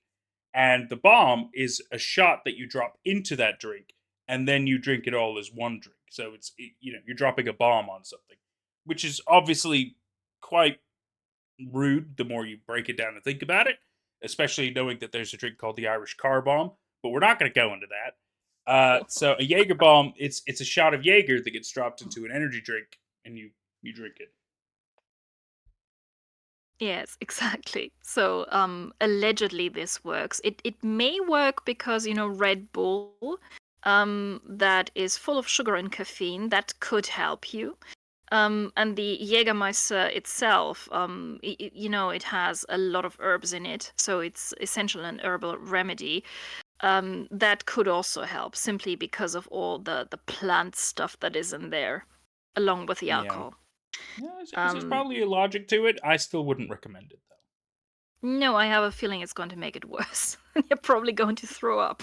Speaker 1: and the bomb is a shot that you drop into that drink, and then you drink it all as one drink. So you're dropping a bomb on something, which is obviously quite rude the more you break it down and think about it, especially knowing that there's a drink called the Irish Car Bomb. But we're not going to go into that. So a Jaeger bomb, it's a shot of Jaeger that gets dropped into an energy drink, and you drink it.
Speaker 2: Yes, exactly. So, allegedly this works. It may work because, Red Bull, that is full of sugar and caffeine, that could help you. And the Jägermeister itself, it has a lot of herbs in it, so it's essential an herbal remedy. That could also help simply because of all the plant stuff that is in there, along with the
Speaker 1: Yeah.
Speaker 2: alcohol.
Speaker 1: Yeah, there's
Speaker 2: Um,
Speaker 1: probably a logic to it. I still wouldn't recommend it, though.
Speaker 2: no, I have a feeling it's going to make it worse. You're probably going to throw up.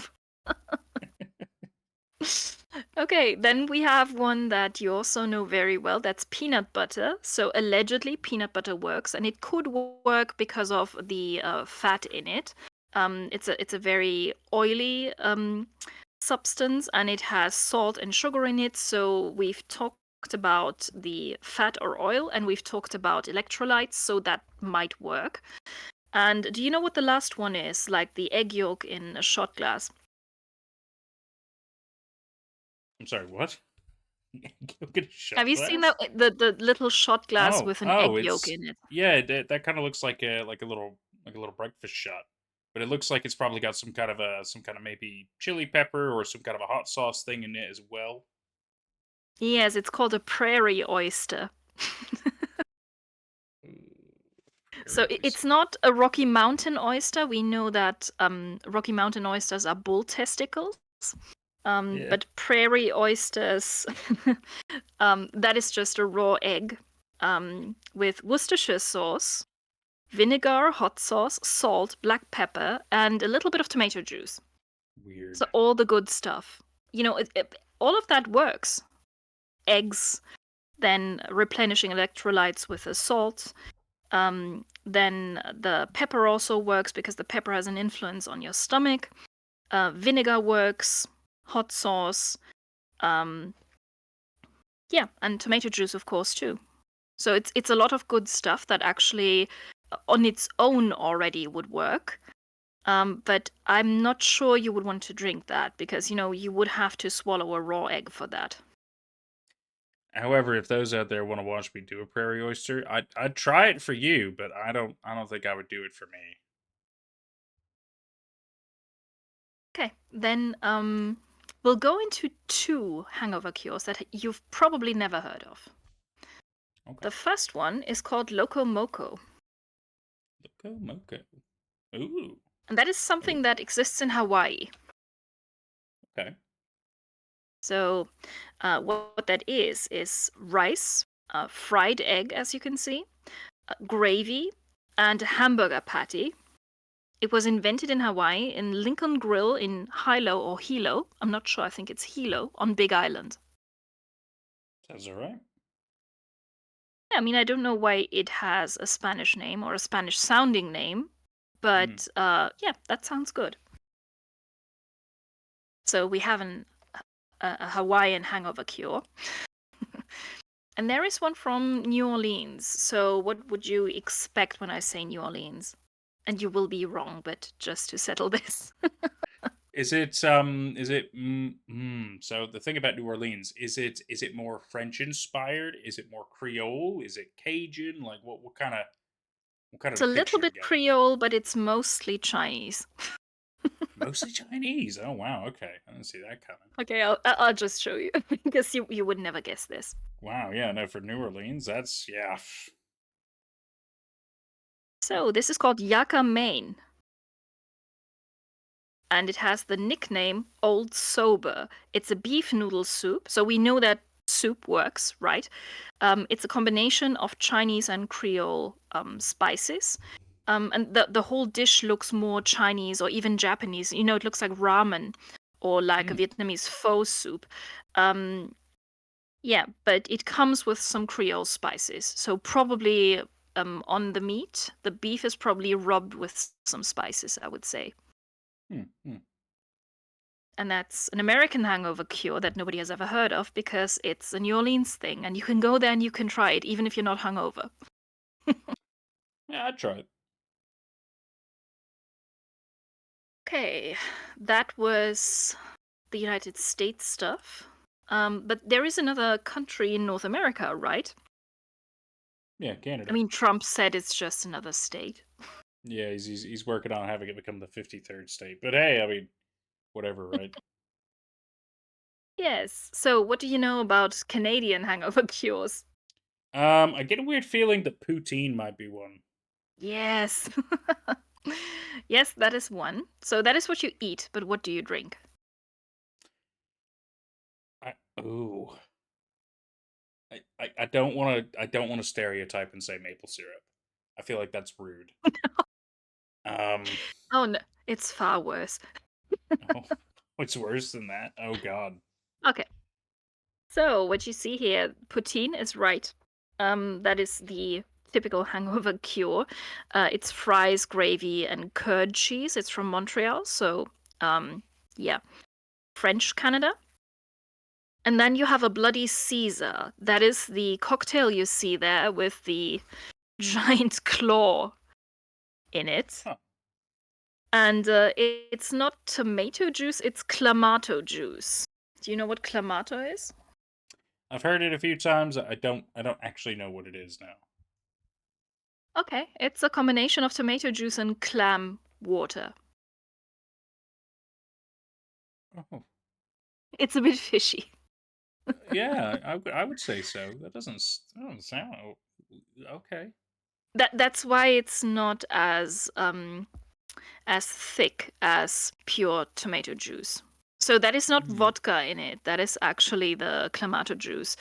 Speaker 2: Okay, then we have one that you also know very well. That's peanut butter. So allegedly, peanut butter works, and it could work because of the fat in it. It's a very oily substance, and it has salt and sugar in it. So we've talked about the fat or oil, and we've talked about electrolytes. So that might work. And do you know what the last one is? Like the egg yolk in a shot glass.
Speaker 1: I'm sorry, what? Go get a shot
Speaker 2: Have you seen
Speaker 1: glass?
Speaker 2: that the little shot glass
Speaker 1: Oh,
Speaker 2: with an egg
Speaker 1: oh,
Speaker 2: yolk
Speaker 1: it's
Speaker 2: in it?
Speaker 1: yeah. That kind of looks like a little breakfast shot, but it looks like it's probably got some kind of maybe chili pepper or some kind of a hot sauce thing in it as well.
Speaker 2: Yes, it's called a prairie oyster.
Speaker 1: Ooh,
Speaker 2: So
Speaker 1: very
Speaker 2: it's
Speaker 1: oyster.
Speaker 2: not a Rocky Mountain oyster. We know that Rocky Mountain oysters are bull testicles.
Speaker 1: Yeah,
Speaker 2: But prairie oysters, that is just a raw egg with Worcestershire sauce, vinegar, hot sauce, salt, black pepper, and a little bit of tomato juice. So
Speaker 1: weird.
Speaker 2: all the good stuff. All of that works. Eggs, then replenishing electrolytes with the salt. Then the pepper also works because the pepper has an influence on your stomach. Vinegar works, hot sauce, um, yeah, and tomato juice, of course, too. So it's a lot of good stuff that actually, on its own, already would work. But I'm not sure you would want to drink that because you would have to swallow a raw egg for that.
Speaker 1: However, if those out there want to watch me do a prairie oyster, I'd try it for you, but I don't think I would do it for me.
Speaker 2: Okay, then we'll go into two hangover cures that you've probably never heard of.
Speaker 1: Okay,
Speaker 2: The first one is called Loco Moco,
Speaker 1: loco moco. Ooh,
Speaker 2: and that is
Speaker 1: ooh,
Speaker 2: something that exists in Hawaii.
Speaker 1: okay.
Speaker 2: So, what that is rice, fried egg, as you can see, gravy, and a hamburger patty. It was invented in Hawaii in Lincoln Grill in Hilo or Hilo. I'm not sure. I think it's Hilo on Big Island.
Speaker 1: Sounds alright.
Speaker 2: Yeah, I mean, I don't know why it has a Spanish name or a Spanish sounding name,
Speaker 1: Mm.
Speaker 2: but yeah, that sounds good. So we have a Hawaiian hangover cure. And there is one from New Orleans. So what would you expect when I say New Orleans? And you will be wrong, but just to settle this.
Speaker 1: So the thing about New Orleans, is it more French inspired? Is it more Creole? Is it Cajun? Like what kind of
Speaker 2: It's
Speaker 1: a
Speaker 2: a little
Speaker 1: picture I'm
Speaker 2: bit
Speaker 1: getting?
Speaker 2: Creole, but it's mostly Chinese.
Speaker 1: Mostly Chinese. Oh wow, okay. I didn't see that coming.
Speaker 2: Okay, I'll just show you because you would never guess this.
Speaker 1: Wow, yeah, no, for New Orleans, that's yeah.
Speaker 2: So this is called Yucca Maine, and it has the nickname Old Sober. It's a beef noodle soup, so we know that soup works, right? It's a combination of Chinese and Creole spices. And the whole dish looks more Chinese or even Japanese. It looks like ramen or like a
Speaker 1: Hmm.
Speaker 2: Vietnamese pho soup. Um, yeah, but it comes with some Creole spices. So probably on the meat, the beef is probably rubbed with some spices, I would say.
Speaker 1: Hmm. Hmm.
Speaker 2: And that's an American hangover cure that nobody has ever heard of because it's a New Orleans thing, and you can go there and you can try it even if you're not hungover.
Speaker 1: Yeah, I'd try it.
Speaker 2: Okay, that was the United States stuff. But there is another country in North America, right?
Speaker 1: Yeah,
Speaker 2: I
Speaker 1: Canada.
Speaker 2: mean, Trump said it's just another state.
Speaker 1: Yeah, he's working on having it become the 53rd state. But hey, I mean, whatever, right?
Speaker 2: Yes. So, what do you know about Canadian hangover cures?
Speaker 1: I get a weird feeling that poutine might be one.
Speaker 2: Yes. Yes, that is one. So that is what you eat, but what do you drink?
Speaker 1: I ooh. I don't wanna stereotype and say maple syrup. I feel like that's rude. Um,
Speaker 2: Oh, no, it's far worse.
Speaker 1: oh, what's worse than that? Oh god.
Speaker 2: Okay. So what you see here, poutine is right. That is the typical hangover cure. It's fries, gravy, and curd cheese. It's from Montreal, so yeah, French Canada. And then you have a bloody Caesar. That is the cocktail you see there with the giant claw in it.
Speaker 1: Huh.
Speaker 2: And it's not tomato juice, it's clamato juice. Do you know what clamato is?
Speaker 1: I've heard it a few times. I don't actually know what it is now.
Speaker 2: Okay, it's a combination of tomato juice and clam water.
Speaker 1: Oh.
Speaker 2: It's a bit fishy.
Speaker 1: Yeah, I would say so. That doesn't sound okay.
Speaker 2: That's why it's not as thick as pure tomato juice. So that is not
Speaker 1: Hmm.
Speaker 2: vodka in it. That is actually the clamato juice.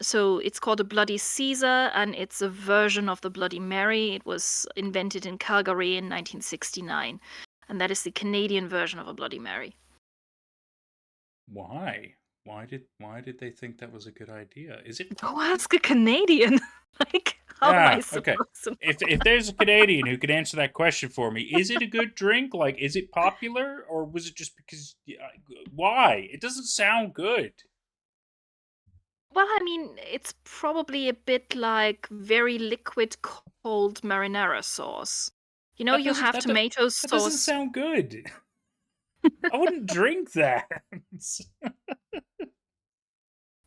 Speaker 2: So it's called a Bloody Caesar, and it's a version of the Bloody Mary. It was invented in Calgary in 1969, and that is the Canadian version of a Bloody Mary.
Speaker 1: Why? Why did they think that was a good idea? Is it
Speaker 2: Go ask a Canadian. Like, how am I
Speaker 1: okay.
Speaker 2: supposed to
Speaker 1: If there's a Canadian who could answer that question for me, is it a good drink? Like, is it popular, or was it just because? Why? It doesn't sound good.
Speaker 2: Well, I mean, it's probably a bit like very liquid cold marinara sauce. You know,
Speaker 1: That
Speaker 2: you
Speaker 1: doesn't
Speaker 2: have
Speaker 1: that do-
Speaker 2: tomato
Speaker 1: that doesn't
Speaker 2: sauce.
Speaker 1: sound good. I wouldn't drink that.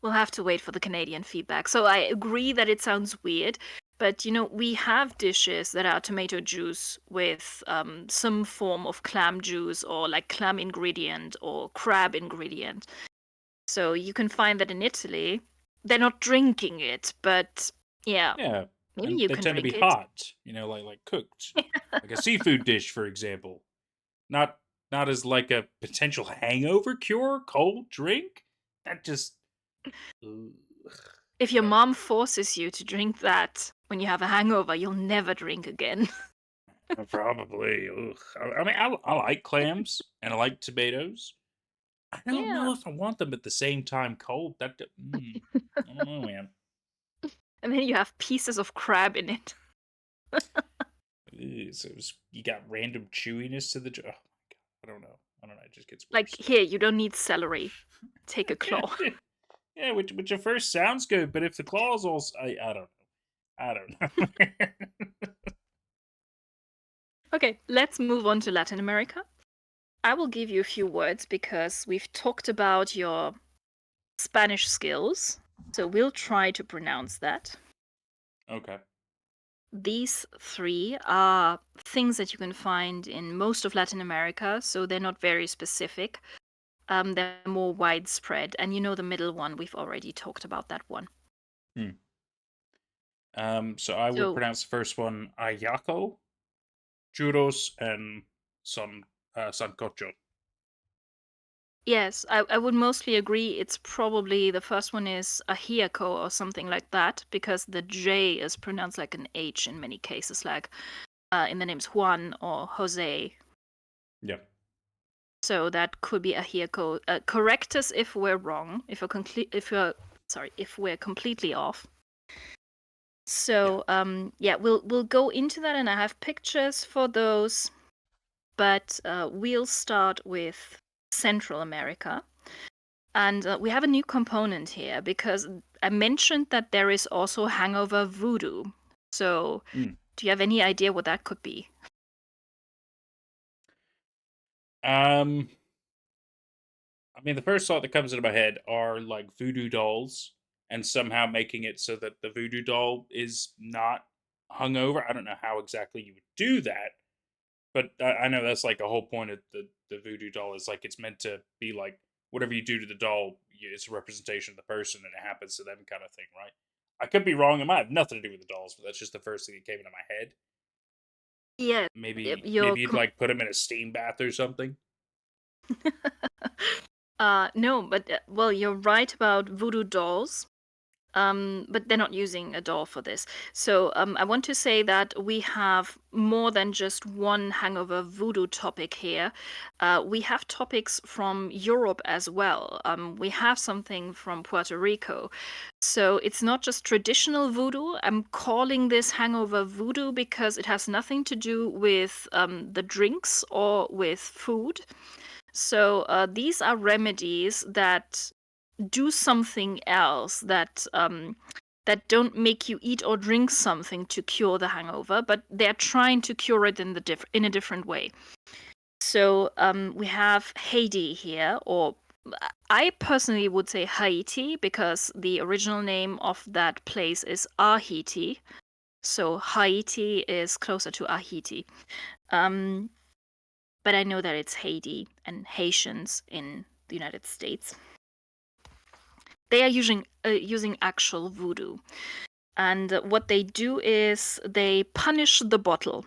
Speaker 2: We'll have to wait for the Canadian feedback. So I agree that it sounds weird, but you know, we have dishes that are tomato juice with some form of clam juice or like clam ingredient or crab ingredient. So you can find that in Italy. They're not drinking it, but yeah,
Speaker 1: Yeah,
Speaker 2: maybe
Speaker 1: and
Speaker 2: you
Speaker 1: they
Speaker 2: can
Speaker 1: tend to be
Speaker 2: drink it.
Speaker 1: hot. Like cooked, like a seafood dish, for example. Not not as like a potential hangover cure, cold drink. That just ugh,
Speaker 2: If your
Speaker 1: no.
Speaker 2: mom forces you to drink that when you have a hangover, you'll never drink again.
Speaker 1: Probably. Ugh. I mean, I like clams and I like tomatoes. I don't
Speaker 2: Yeah.
Speaker 1: know if I want them at the same time cold. I don't know, man.
Speaker 2: And then you have pieces of crab in it.
Speaker 1: So you got random chewiness to the. Oh my god, I don't know. I don't know. It just gets
Speaker 2: Like,
Speaker 1: worse.
Speaker 2: here, you don't need celery. Take a
Speaker 1: Yeah,
Speaker 2: claw.
Speaker 1: yeah. Which at first sounds good, but if the claws also, I don't know. I don't know.
Speaker 2: Okay, let's move on to Latin America. I will give you a few words because we've talked about your Spanish skills. So we'll try to pronounce that.
Speaker 1: Okay.
Speaker 2: These three are things that you can find in most of Latin America, so they're not very specific. They're more widespread. And you know the middle one, we've already talked about that one.
Speaker 1: Hmm. So I would
Speaker 2: So,
Speaker 1: pronounce the first one Ayako, churros, and sancocho.
Speaker 2: yes, I would mostly agree. It's probably the first one is ahiako or something like that, because the J is pronounced like an H in many cases, like in the names Juan or Jose.
Speaker 1: Yeah.
Speaker 2: So that could be ahiako. Correct us if we're wrong, if we're completely off.
Speaker 1: Yeah.
Speaker 2: So yeah, we'll go into that, and I have pictures for those. But we'll start with Central America. And we have a new component here because I mentioned that there is also hangover voodoo. So,
Speaker 1: Mm.
Speaker 2: do you have any idea what that could be?
Speaker 1: Um. I mean, the first thought that comes into my head are like voodoo dolls, and somehow making it so that the voodoo doll is not hungover. I don't know how exactly you would do that, but I know that's like a whole point of the voodoo doll is like it's meant to be like whatever you do to the doll, it's a representation of the person, and it happens to them, kind of thing, right? I could be wrong. It might have nothing to do with the dolls, but that's just the first thing that came into my head.
Speaker 2: Yeah,
Speaker 1: Maybe
Speaker 2: you're
Speaker 1: you'd like put him in a steam bath or something.
Speaker 2: no, but well, you're right about voodoo dolls. But they're not using a doll for this. So I want to say that we have more than just one hangover voodoo topic here. We have topics from Europe as well. We have something from Puerto Rico. So it's not just traditional voodoo. I'm calling this hangover voodoo because it has nothing to do with the drinks or with food. So these are remedies that do something else that don't make you eat or drink something to cure the hangover, but they're trying to cure it in a different way. So we have Haiti here, or I personally would say Haiti because the original name of that place is Ahiti. So Haiti is closer to Ahiti. Um, but I know that it's Haiti and Haitians in the United States. They are using actual voodoo. And what they do is they punish the bottle,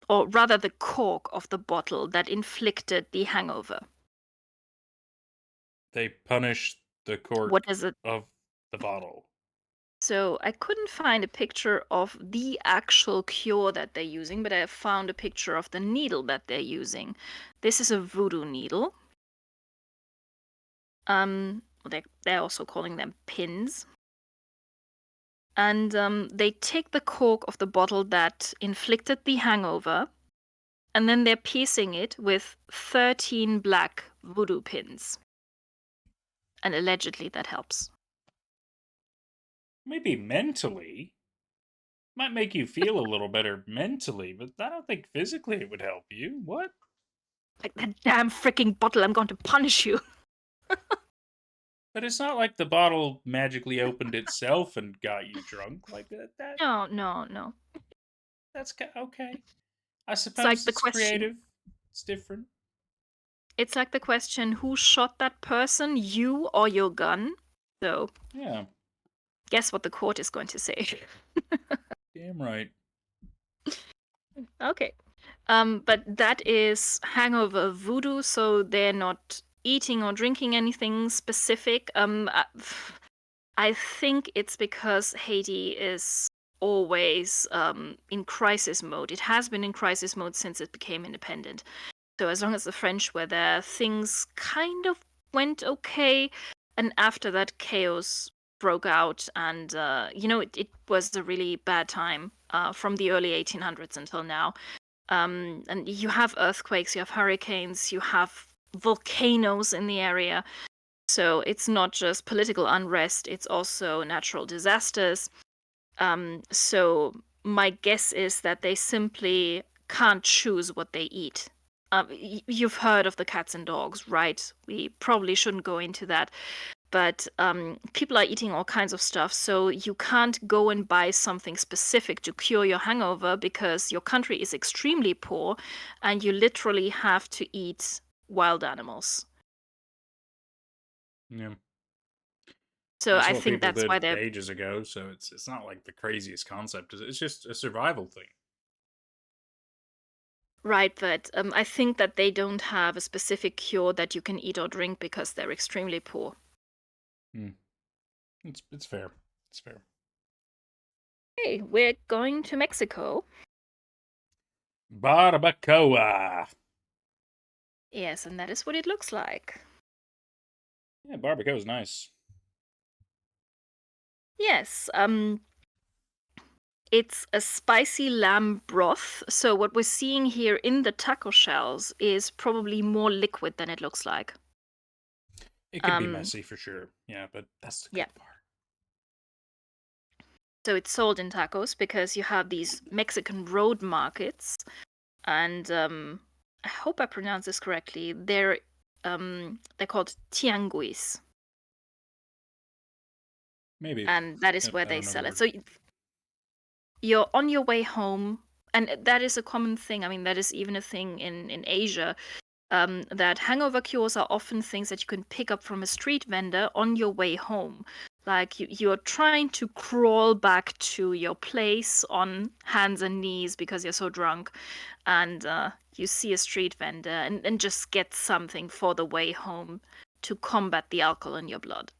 Speaker 2: or rather the cork of the bottle that inflicted the hangover.
Speaker 1: They punish the
Speaker 2: What
Speaker 1: cork
Speaker 2: is it?
Speaker 1: of the bottle.
Speaker 2: So I couldn't find a picture of the actual cure that they're using, but I found a picture of the needle that they're using. This is a voodoo needle. They're also calling them pins. And they take the cork of the bottle that inflicted the hangover, and then they're piecing it with 13 black voodoo pins. And allegedly that helps.
Speaker 1: Maybe mentally. Might make you feel a little better mentally, but I don't think physically it would help you. What?
Speaker 2: Like that damn freaking bottle, I'm going to punish you.
Speaker 1: But it's not like the bottle magically opened itself and got you drunk like that.
Speaker 2: No.
Speaker 1: Okay. I
Speaker 2: It's like
Speaker 1: suppose
Speaker 2: the
Speaker 1: it's
Speaker 2: question.
Speaker 1: creative. It's different.
Speaker 2: It's like the question, who shot that person, you or your gun? So,
Speaker 1: Yeah,
Speaker 2: guess what the court is going to say.
Speaker 1: damn right.
Speaker 2: Okay. But that is hangover voodoo, so they're not eating or drinking anything specific. I think it's because Haiti is always in crisis mode. It has been in crisis mode since it became independent. So as long as the French were there, things kind of went okay. And after that, chaos broke out, and it was a really bad time from the early 1800s until now. And you have earthquakes, you have hurricanes, you have volcanoes in the area. So it's not just political unrest, it's also natural disasters. So my guess is that they simply can't choose what they eat. You've heard of the cats and dogs, right? We probably shouldn't go into that. But people are eating all kinds of stuff, so you can't go and buy something specific to cure your hangover because your country is extremely poor and you literally have to eat wild animals.
Speaker 1: Yeah,
Speaker 2: So
Speaker 1: that's
Speaker 2: I
Speaker 1: what
Speaker 2: think
Speaker 1: people
Speaker 2: that's
Speaker 1: did
Speaker 2: why they're
Speaker 1: ages ago. So it's not like the craziest concept. It's just a survival thing.
Speaker 2: right. But I think that they don't have a specific cure that you can eat or drink because they're extremely poor.
Speaker 1: Hmm. It's fair. It's fair.
Speaker 2: Hey, we're going to Mexico.
Speaker 1: Barbacoa.
Speaker 2: Yes, and that is what it looks like.
Speaker 1: Yeah, barbacoa is nice.
Speaker 2: Yes, it's a spicy lamb broth. So what we're seeing here in the taco shells is probably more liquid than it looks like.
Speaker 1: It could be
Speaker 2: Um,
Speaker 1: messy for sure. Yeah, but that's the
Speaker 2: yeah.
Speaker 1: good part.
Speaker 2: So it's sold in tacos because you have these Mexican road markets, and I hope I pronounce this correctly. They're called tianguis,
Speaker 1: Maybe.
Speaker 2: and that is
Speaker 1: I
Speaker 2: where they
Speaker 1: don't know the
Speaker 2: sell it.
Speaker 1: word.
Speaker 2: So you're on your way home, and that is a common thing. I mean, that is even a thing in Asia. That hangover cures are often things that you can pick up from a street vendor on your way home. Like you're trying to crawl back to your place on hands and knees because you're so drunk, and you see a street vendor and just get something for the way home to combat the alcohol in your blood.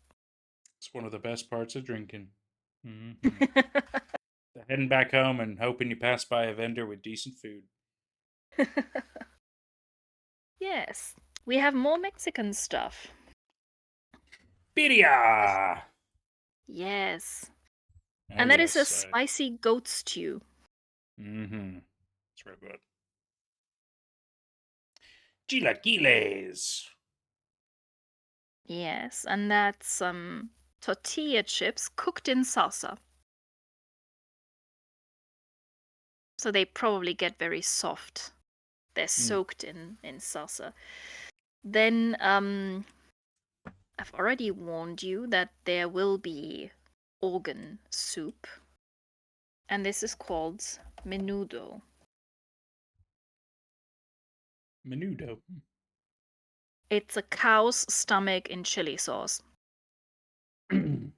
Speaker 1: It's one of the best parts of drinking. Mm-hmm. Heading back home and hoping you pass by a vendor with decent food.
Speaker 2: Yes, we have more Mexican stuff.
Speaker 1: Birria!
Speaker 2: Yes,
Speaker 1: Oh,
Speaker 2: and that is a
Speaker 1: yes.
Speaker 2: spicy goat stew.
Speaker 1: Mm-hmm. It's real good. Chilaquiles!
Speaker 2: Yes, and that's tortilla chips cooked in salsa. So they probably get very soft. They're
Speaker 1: Mm.
Speaker 2: soaked in salsa. Then I've already warned you that there will be organ soup, and this is called menudo.
Speaker 1: Menudo.
Speaker 2: It's a cow's stomach in chili sauce. And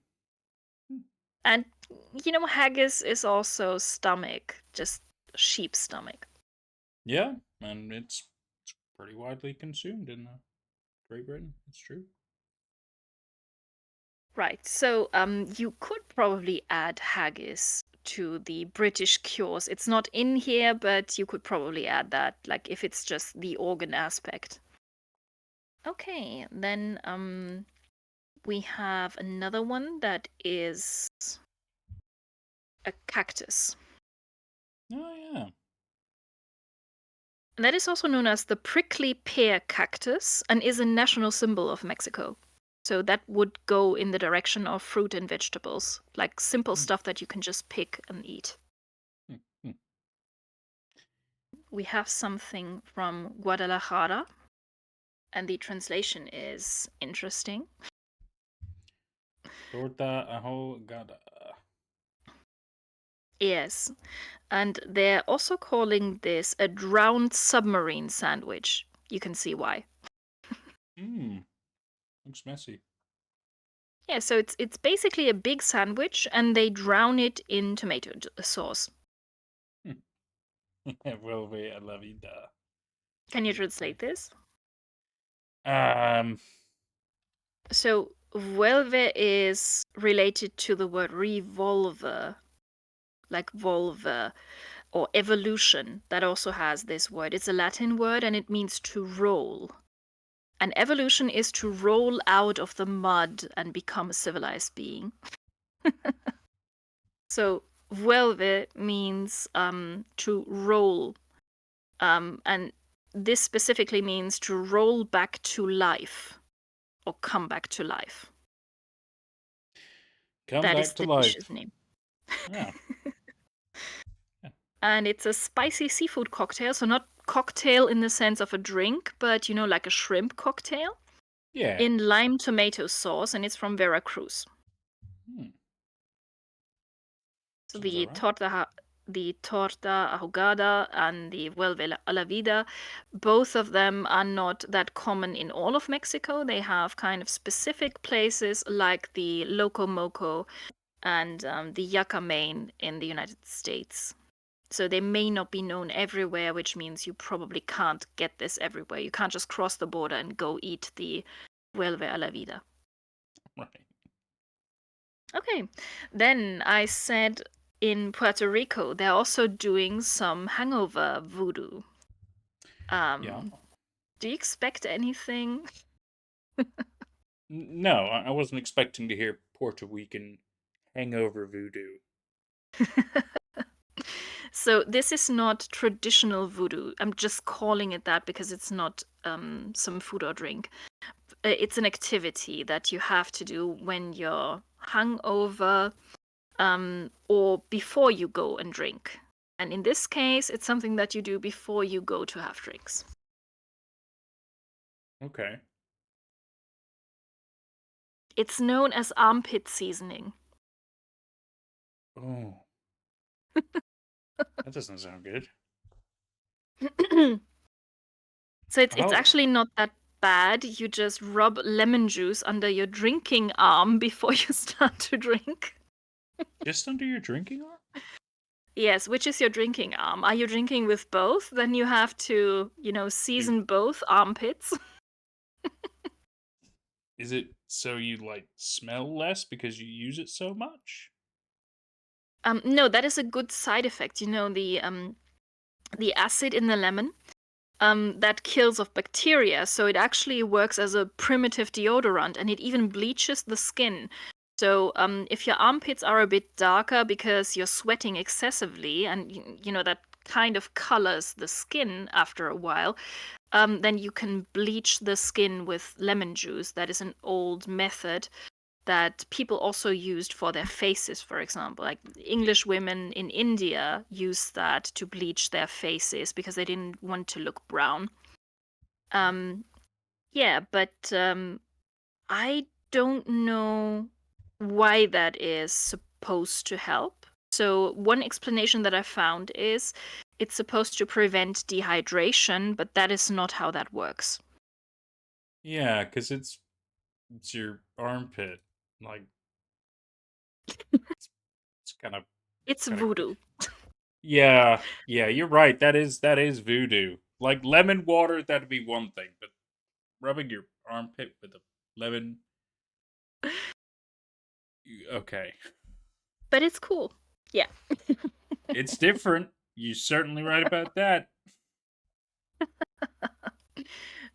Speaker 2: haggis is also stomach, just sheep stomach.
Speaker 1: Yeah, and it's pretty widely consumed in Great Britain. It's true.
Speaker 2: Right. So you could probably add haggis to the British cures. It's not in here, but you could probably add that, like if it's just the organ aspect. Okay, then we have another one that is a cactus.
Speaker 1: Oh, yeah.
Speaker 2: And that is also known as the prickly pear cactus and is a national symbol of Mexico. So that would go in the direction of fruit and vegetables, like simple
Speaker 1: Mm,
Speaker 2: stuff that you can just pick and eat.
Speaker 1: mm, mm.
Speaker 2: We have something from Guadalajara, and the translation is interesting.
Speaker 1: Torta ahogada.
Speaker 2: Yes, and they're also calling this a drowned submarine sandwich. You can see why.
Speaker 1: Mmm. Looks messy.
Speaker 2: Yeah, so it's basically a big sandwich, and they drown it in tomato sauce.
Speaker 1: Vuelve a la vida.
Speaker 2: Can you
Speaker 1: As they say.
Speaker 2: translate this?
Speaker 1: Um.
Speaker 2: So vuelve is related to the word revolver, like volve or evolution. That also has this word. It's a Latin word and it means to roll. And evolution is to roll out of the mud and become a civilized being. So vuelve means to roll, and this specifically means to roll back to life or come back to life.
Speaker 1: Come
Speaker 2: That is
Speaker 1: back to
Speaker 2: the
Speaker 1: life.
Speaker 2: dish's name.
Speaker 1: Yeah. Yeah.
Speaker 2: And it's a spicy seafood cocktail, so not cocktail in the sense of a drink, but like a shrimp cocktail
Speaker 1: Yeah.
Speaker 2: in lime tomato sauce, and it's from Veracruz.
Speaker 1: Hmm.
Speaker 2: So
Speaker 1: Sounds
Speaker 2: the
Speaker 1: alright.
Speaker 2: torta ahogada and the vuelve a la vida, both of them are not that common in all of Mexico. They have kind of specific places like the Loco Moco and the Yucca Main in the United States. So they may not be known everywhere, which means you probably can't get this everywhere. You can't just cross the border and go eat the vuelve a la vida.
Speaker 1: Right.
Speaker 2: Okay, then I said in Puerto Rico, they're also doing some hangover voodoo.
Speaker 1: Yeah.
Speaker 2: Do you expect anything?
Speaker 1: No, I wasn't expecting to hear Puerto Rican hangover voodoo.
Speaker 2: So this is not traditional voodoo. I'm just calling it that because it's not some food or drink. It's an activity that you have to do when you're hungover or before you go and drink. And in this case, it's something that you do before you go to have drinks.
Speaker 1: Okay.
Speaker 2: It's known as armpit seasoning.
Speaker 1: Oh, that doesn't sound good.
Speaker 2: So it's
Speaker 1: How?
Speaker 2: actually not that. bad, you just rub lemon juice under your drinking arm before you start to drink.
Speaker 1: Just under your drinking arm?
Speaker 2: Yes, which is your drinking arm? Are you drinking with both? Then you have to,
Speaker 1: Dude,
Speaker 2: season both armpits.
Speaker 1: is it so you like smell less because you use it so much?
Speaker 2: No, that is a good side effect. The acid in the lemon, that kills off bacteria, so it actually works as a primitive deodorant, and it even bleaches the skin. So if your armpits are a bit darker because you're sweating excessively, and that kind of colors the skin after a while, then you can bleach the skin with lemon juice. That is an old method that people also used for their faces, for example. Like English women in India used that to bleach their faces because they didn't want to look brown. Um, yeah, but I don't know why that is supposed to help. So, one explanation that I found is it's supposed to prevent dehydration, but that is not how that works.
Speaker 1: Yeah, because it's your armpit. Like it's kind of
Speaker 2: It's
Speaker 1: kind of.
Speaker 2: voodoo.
Speaker 1: Yeah, yeah, you're right. That is voodoo. Like lemon water, that'd be one thing, but rubbing your armpit with a lemon. Okay,
Speaker 2: But it's cool. Yeah.
Speaker 1: it's different. You're certainly right about that.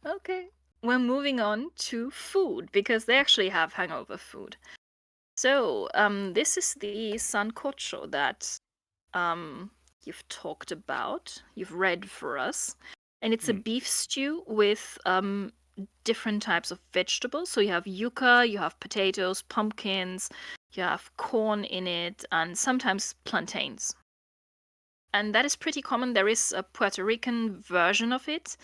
Speaker 2: Okay. We're moving on to food because they actually have hangover food. So, this is the sancocho that um, you've talked about, you've read for us. And it's a
Speaker 1: Hmm.
Speaker 2: beef stew with different types of vegetables. So you have yuca, you have potatoes, pumpkins, you have corn in it, and sometimes plantains. And that is pretty common. There is a Puerto Rican version of it,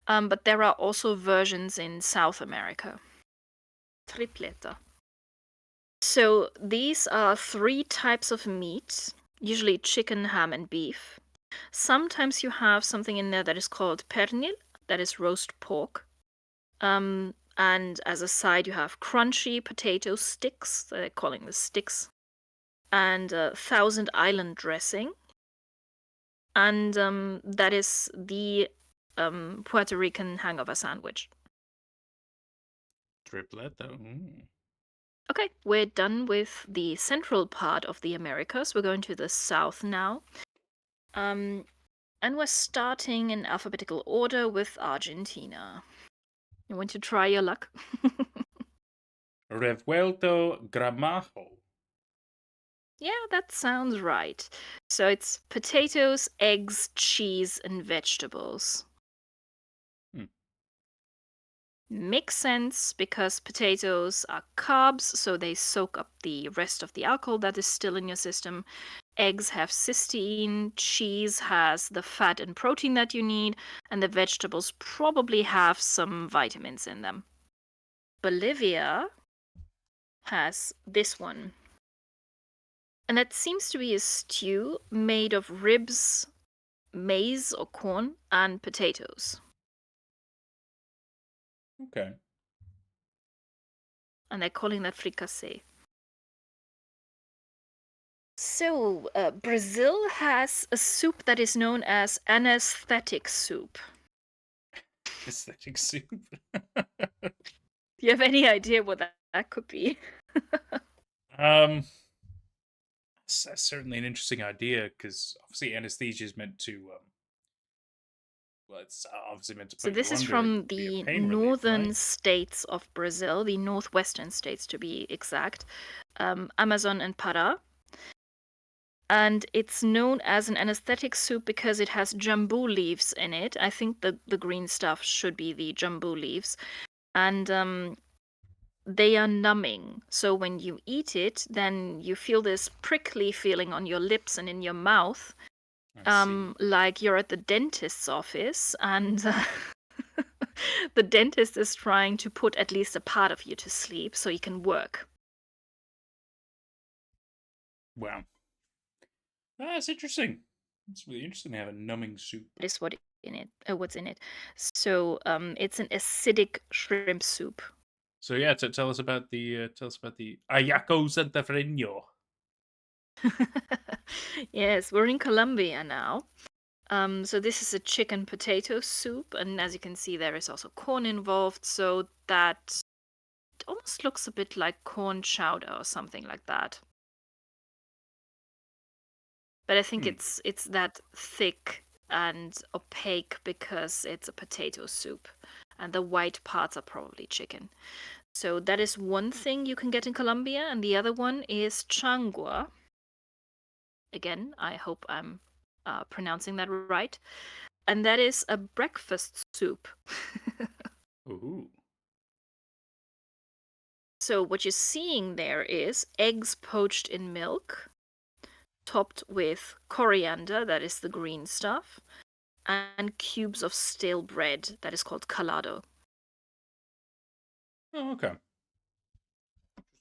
Speaker 2: but there are also versions in South America. Tripleta. So these are three types of meat, usually chicken, ham, and beef. Sometimes you have something in there that is called pernil, that is roast pork. And as a side, you have crunchy potato sticks, they're calling the sticks, and Thousand Island dressing. And that is the Puerto Rican hangover sandwich.
Speaker 1: Tripleta. Mm.
Speaker 2: Okay, we're done with the central part of the Americas. We're going to the south now. Um, and we're starting in alphabetical order with Argentina. You want to try your luck?
Speaker 1: Revuelto gramajo.
Speaker 2: Yeah, that sounds right. So it's potatoes, eggs, cheese, and vegetables.
Speaker 1: Hmm.
Speaker 2: Makes sense because potatoes are carbs, so they soak up the rest of the alcohol that is still in your system. Eggs have cysteine, cheese has the fat and protein that you need, and the vegetables probably have some vitamins in them. Bolivia has this one. And that seems to be a stew made of ribs, maize or corn, and potatoes.
Speaker 1: Okay.
Speaker 2: And they're calling that fricassee. So, Brazil has a soup that is known as anesthetic soup.
Speaker 1: Aesthetic soup.
Speaker 2: Do you have any idea what that could be?
Speaker 1: um, that's certainly an interesting idea because obviously anesthesia is meant to well, it's obviously meant to
Speaker 2: So,
Speaker 1: put you
Speaker 2: this is
Speaker 1: under and
Speaker 2: from
Speaker 1: be a
Speaker 2: the
Speaker 1: pain relief,
Speaker 2: northern
Speaker 1: right?
Speaker 2: states of Brazil, the northwestern states to be exact, Amazon and Pará. And it's known as an anesthetic soup because it has jambu leaves in it. I think the green stuff should be the jambu leaves. And they are numbing. So when you eat it, then you feel this prickly feeling on your lips and in your mouth,
Speaker 1: I see.
Speaker 2: like you're at the dentist's office, and the dentist is trying to put at least a part of you to sleep so you can work.
Speaker 1: Wow. That's interesting. It's really interesting to have a numbing soup.
Speaker 2: That is what in it. What's in it? So it's an acidic shrimp soup.
Speaker 1: So yeah, tell us about the Ayako Santafreño.
Speaker 2: Yes, we're in Colombia now. So this is a chicken potato soup, and as you can see, there is also corn involved. So that almost looks a bit like corn chowder or something like that. But I think
Speaker 1: Hmm.
Speaker 2: it's that thick and opaque because it's a potato soup, and the white parts are probably chicken. So that is one thing you can get in Colombia, and the other one is changua. Again, I hope I'm pronouncing that right. And that is a breakfast soup.
Speaker 1: Ooh.
Speaker 2: So what you're seeing there is eggs poached in milk, topped with coriander, that is the green stuff, and cubes of stale bread, that is called calado.
Speaker 1: Oh, okay.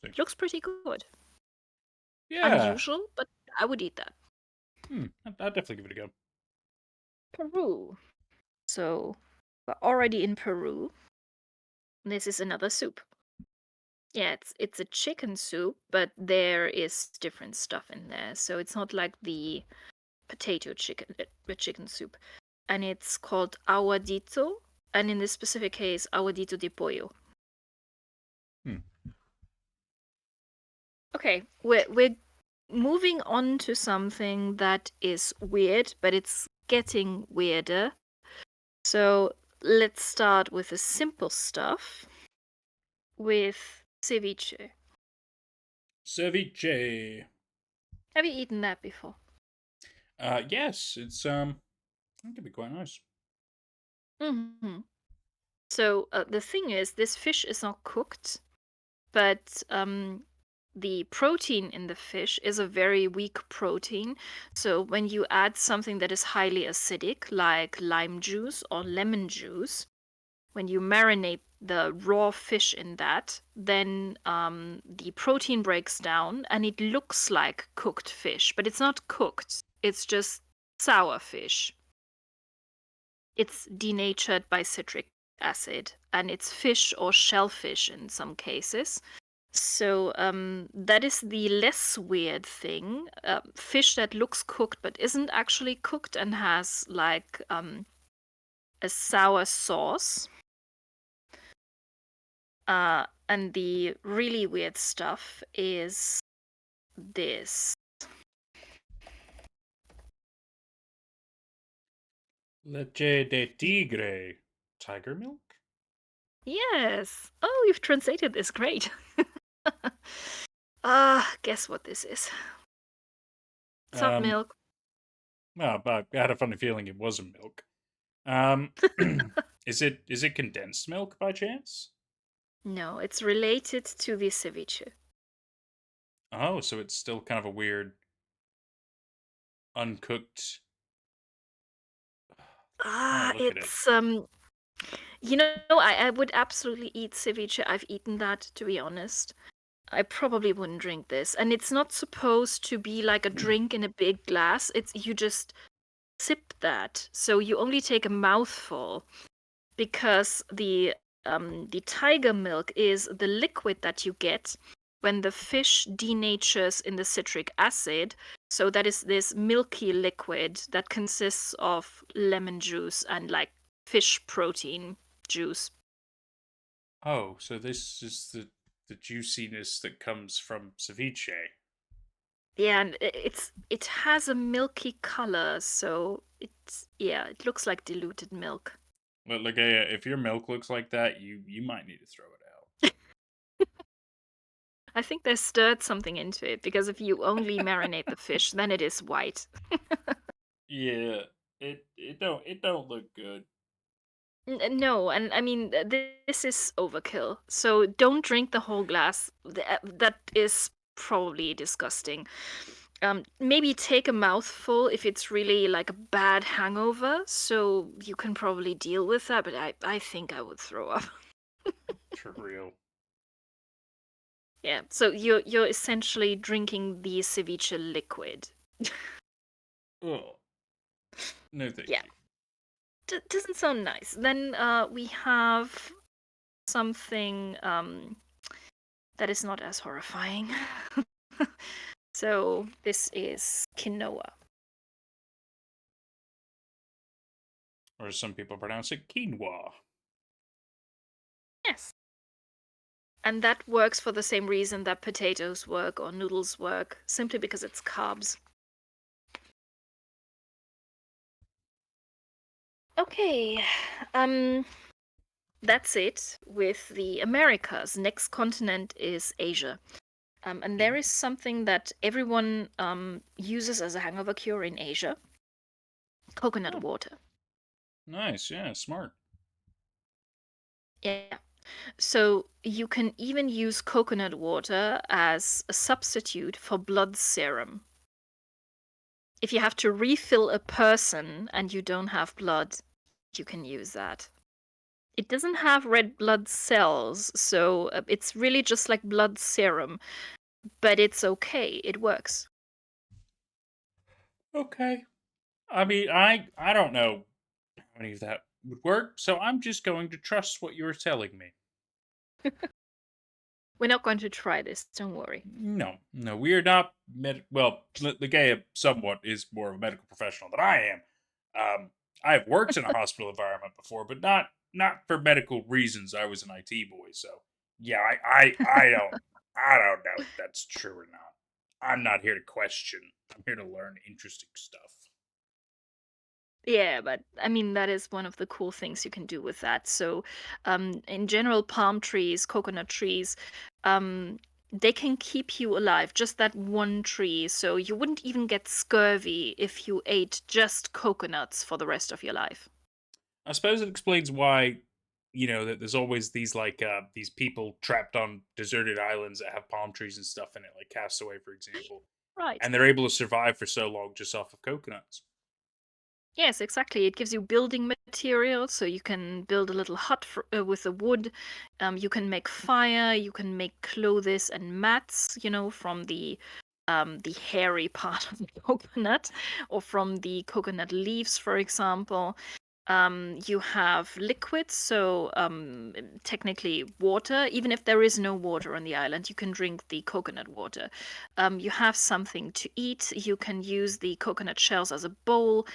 Speaker 1: Interesting.
Speaker 2: Looks pretty good.
Speaker 1: Yeah.
Speaker 2: Unusual, but I would eat that.
Speaker 1: I'd definitely give it a go.
Speaker 2: Peru. So we're already in Peru. This is another soup. Yeah, it's a chicken soup, but there is different stuff in there. So it's not like the potato chicken soup. And it's called aguadito, and in this specific case, aguadito de pollo.
Speaker 1: Hmm.
Speaker 2: Okay, we're moving on to something that is weird, but it's getting weirder. So let's start with the simple stuff with ceviche.
Speaker 1: Ceviche.
Speaker 2: Have you eaten that before?
Speaker 1: Yes, it could be quite nice.
Speaker 2: Hmm. So the thing is, this fish is not cooked, but the protein in the fish is a very weak protein. So when you add something that is highly acidic, like lime juice or lemon juice, when you marinate the raw fish in that, then the protein breaks down and it looks like cooked fish, but it's not cooked. It's just sour fish. It's denatured by citric acid, and it's fish or shellfish in some cases. So that is the less weird thing. Fish that looks cooked but isn't actually cooked and has like a sour sauce. And the really weird stuff is this.
Speaker 1: Leche de tigre. Tiger milk?
Speaker 2: Yes. Oh, you've translated this. Great. Guess what this is? It's not
Speaker 1: Um,
Speaker 2: milk.
Speaker 1: but I had a funny feeling it wasn't milk. Um, is it condensed milk by chance?
Speaker 2: No, it's related to the ceviche.
Speaker 1: Oh, so it's still kind of a weird, uncooked. Oh, look at it.
Speaker 2: It's I would absolutely eat ceviche. I've eaten that, to be honest. I probably wouldn't drink this. And it's not supposed to be like a drink in a big glass. It's you just sip that. So you only take a mouthful because the tiger milk is the liquid that you get when the fish denatures in the citric acid. So that is this milky liquid that consists of lemon juice and like fish protein juice.
Speaker 1: Oh, so this is the juiciness that comes from ceviche.
Speaker 2: Yeah, and it has a milky color, so it looks like diluted milk.
Speaker 1: But Ligeia, if your milk looks like that, you might need to throw it out.
Speaker 2: I think they stirred something into it because if you only marinate the fish, then it is white.
Speaker 1: Yeah, it don't look good.
Speaker 2: No, and I mean this is overkill. So don't drink the whole glass. That is probably disgusting. Maybe take a mouthful if it's really like a bad hangover, so you can probably deal with that. But I think I would throw up.
Speaker 1: For real.
Speaker 2: Yeah. So you're essentially drinking the ceviche liquid.
Speaker 1: Oh, no, thank
Speaker 2: Yeah.
Speaker 1: you.
Speaker 2: doesn't sound nice. Then we have something that is not as horrifying. So this is quinoa.
Speaker 1: Or as some people pronounce it, quinoa.
Speaker 2: Yes. And that works for the same reason that potatoes work or noodles work, simply because it's carbs. Okay, that's it with the Americas. Next continent is Asia. And there is something that everyone uses as a hangover cure in Asia: coconut
Speaker 1: Oh,
Speaker 2: water.
Speaker 1: nice. Yeah, smart.
Speaker 2: Yeah. So you can even use coconut water as a substitute for blood serum. If you have to refill a person and you don't have blood, you can use that. It doesn't have red blood cells, so it's really just like blood serum, but it's okay. It works.
Speaker 1: Okay. I mean, I don't know how any of that would work, so I'm just going to trust what you're telling me.
Speaker 2: We're not going to try this, don't worry.
Speaker 1: No, no, we are not well, Ligeia somewhat is more of a medical professional than I am. Um, I have worked in a hospital environment before, but not for medical reasons. I was an IT boy, so yeah, I don't know if that's true or not. I'm not here to question. I'm here to learn interesting stuff.
Speaker 2: Yeah, but I mean, that is one of the cool things you can do with that. So, in general, palm trees, coconut trees, um, they can keep you alive, just that one tree. So, you wouldn't even get scurvy if you ate just coconuts for the rest of your life.
Speaker 1: I suppose it explains why, that there's always these people trapped on deserted islands that have palm trees and stuff in it, like Castaway, for example,
Speaker 2: Right.
Speaker 1: and they're able to survive for so long just off of coconuts.
Speaker 2: Yes, exactly. It gives you building materials, so you can build a little hut with the wood. You can make fire. You can make clothes and mats, from the hairy part of the coconut, or from the coconut leaves, for example. You have liquids, so technically water. Even if there is no water on the island, you can drink the coconut water. You have something to eat. You can use the coconut shells as a bowl.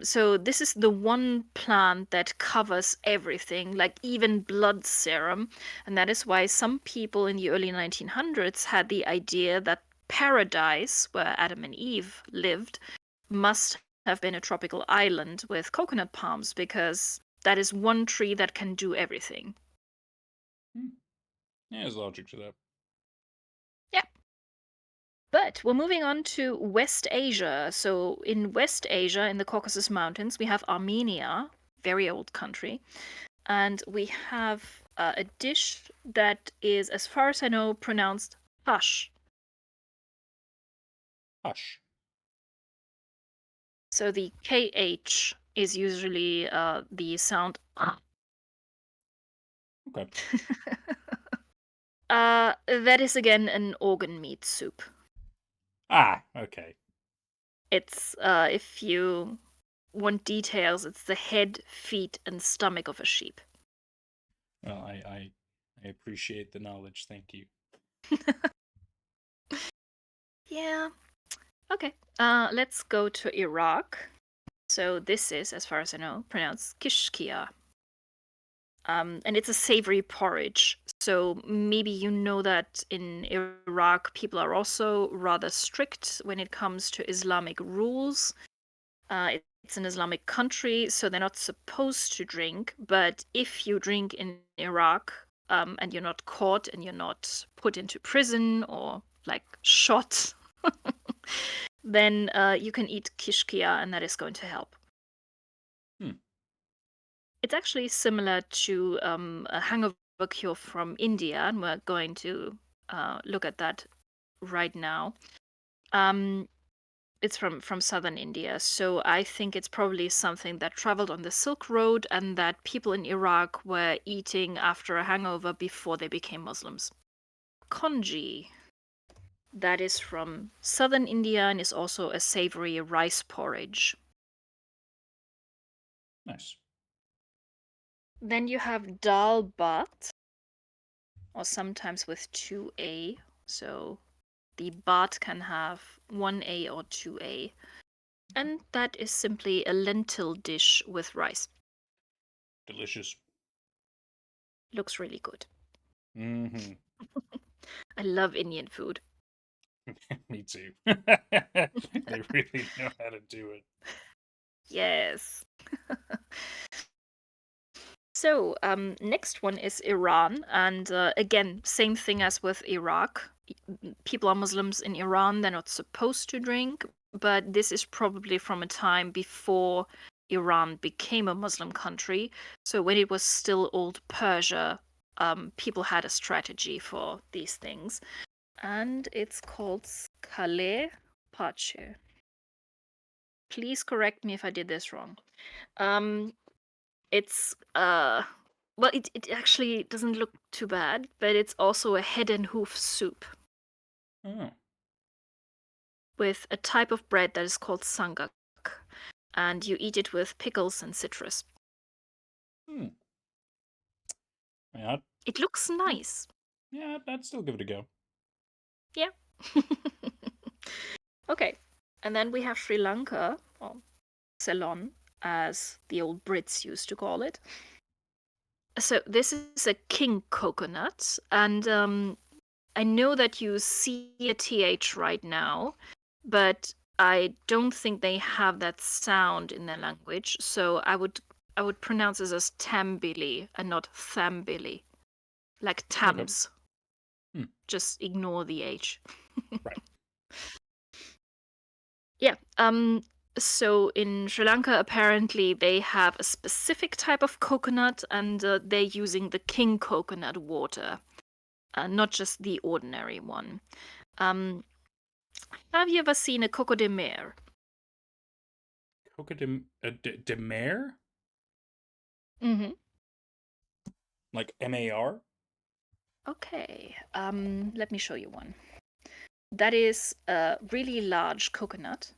Speaker 2: So this is the one plant that covers everything, like even blood serum. And that is why some people in the early 1900s had the idea that paradise, where Adam and Eve lived, must have been a tropical island with coconut palms, because that is one tree that can do everything.
Speaker 1: Hmm. Yeah, there's logic to that.
Speaker 2: Yeah. But we're moving on to West Asia. So in West Asia, in the Caucasus Mountains, we have Armenia, very old country, and we have a dish that is, as far as I know, pronounced hash.
Speaker 1: Hush.
Speaker 2: So the KH is usually the sound.
Speaker 1: Okay.
Speaker 2: That is again an organ meat soup.
Speaker 1: Ah, okay.
Speaker 2: It's if you want details, it's the head, feet, and stomach of a sheep.
Speaker 1: Well, I appreciate the knowledge. Thank you.
Speaker 2: Yeah. Okay. Let's go to Iraq. So this is, as far as I know, pronounced kishkia. And it's a savory porridge. So maybe you know that in Iraq, people are also rather strict when it comes to Islamic rules. It's an Islamic country, so they're not supposed to drink. But if you drink in Iraq, and you're not caught and you're not put into prison or like shot, then you can eat kishkia, and that is going to help.
Speaker 1: Hmm.
Speaker 2: It's actually similar to a hangover cure from India, and we're going to look at that right now. Um, it's from southern India, so I think it's probably something that traveled on the Silk Road and that people in Iraq were eating after a hangover before they became Muslims. Congee. That is from southern India and is also a savory rice porridge.
Speaker 1: Nice.
Speaker 2: Then you have dal bat, or sometimes with 2A. So the bat can have 1A or 2A. And that is simply a lentil dish with rice.
Speaker 1: Delicious.
Speaker 2: Looks really good.
Speaker 1: Mm-hmm.
Speaker 2: I love Indian food.
Speaker 1: Me too. They really know how to do it.
Speaker 2: Yes. So, next one is Iran, and again, same thing as with Iraq. People are Muslims in Iran, they're not supposed to drink, but this is probably from a time before Iran became a Muslim country. So, when it was still old Persia, people had a strategy for these things, and it's called Skale Pache. Please correct me if I did this wrong. Um, it's well, it actually doesn't look too bad, but it's also a head and hoof soup
Speaker 1: Oh.
Speaker 2: with a type of bread that is called sangak, and you eat it with pickles and citrus.
Speaker 1: Hmm. Yeah,
Speaker 2: It looks nice.
Speaker 1: yeah, I'd still give it a go.
Speaker 2: Yeah. Okay. And then we have Sri Lanka, or Ceylon, as the old Brits used to call it. So this is a king coconut, and I know that you see a th right now, but I don't think they have that sound in their language. So I would pronounce this as tambili and not thambili, like
Speaker 1: Okay.
Speaker 2: Thames.
Speaker 1: Hmm.
Speaker 2: Just ignore the H.
Speaker 1: Right.
Speaker 2: Yeah. So in Sri Lanka, apparently they have a specific type of coconut, and they're using the king coconut water, not just the ordinary one. Um, have you ever seen a coco de mer?
Speaker 1: Coca de Mer?
Speaker 2: Mm-hmm.
Speaker 1: Like MAR?
Speaker 2: Okay. Let me show you one. That is a really large coconut,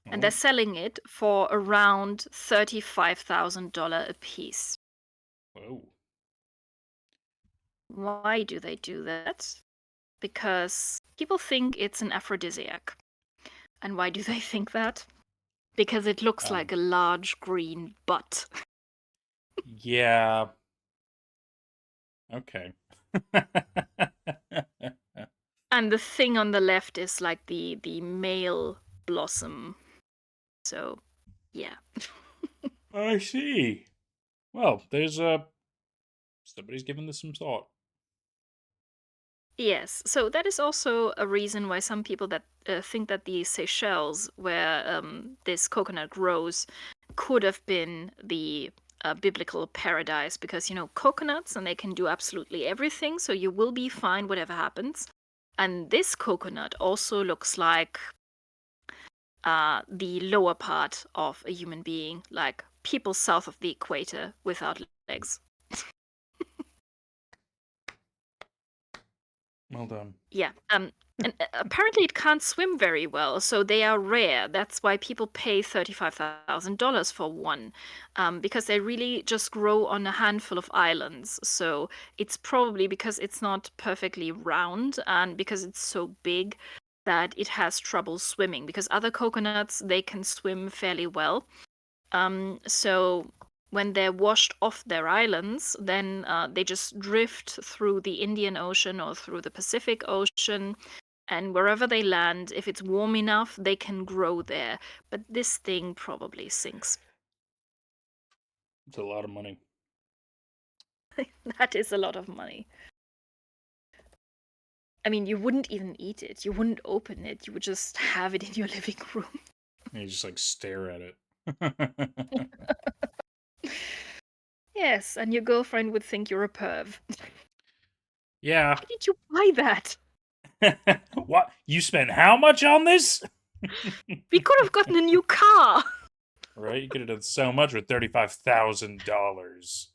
Speaker 2: and they're
Speaker 1: Oh.
Speaker 2: selling it for around $35,000 a piece.
Speaker 1: Whoa.
Speaker 2: Why do they do that? Because people think it's an aphrodisiac. And why do they think that? Because it looks
Speaker 1: Um,
Speaker 2: like a large green butt.
Speaker 1: yeah. Okay.
Speaker 2: And the thing on the left is like the male blossom. So, yeah.
Speaker 1: I see. Well, there's somebody's given this some thought.
Speaker 2: Yes, so that is also a reason why some people that think that the Seychelles, where this coconut grows, could have been the biblical paradise because coconuts and they can do absolutely everything, so you will be fine whatever happens. And this coconut also looks like the lower part of a human being, like people south of the equator without legs.
Speaker 1: Well done.
Speaker 2: Yeah. And apparently it can't swim very well, so they are rare. That's why people pay $35,000 for one, because they really just grow on a handful of islands. So it's probably because it's not perfectly round and because it's so big that it has trouble swimming. Because other coconuts, they can swim fairly well. So when they're washed off their islands, then they just drift through the Indian Ocean or through the Pacific Ocean. And wherever they land, if it's warm enough, they can grow there. But this thing probably sinks.
Speaker 1: It's a lot of money.
Speaker 2: That is a lot of money. I mean, you wouldn't even eat it. You wouldn't open it. You would just have it in your living room.
Speaker 1: And you just like stare at it.
Speaker 2: Yes, and your girlfriend would think you're a perv.
Speaker 1: Yeah.
Speaker 2: Why did you buy that?
Speaker 1: What? You spent how much on this?
Speaker 2: We could have gotten a new car.
Speaker 1: Right? You could have done so much with $35,000.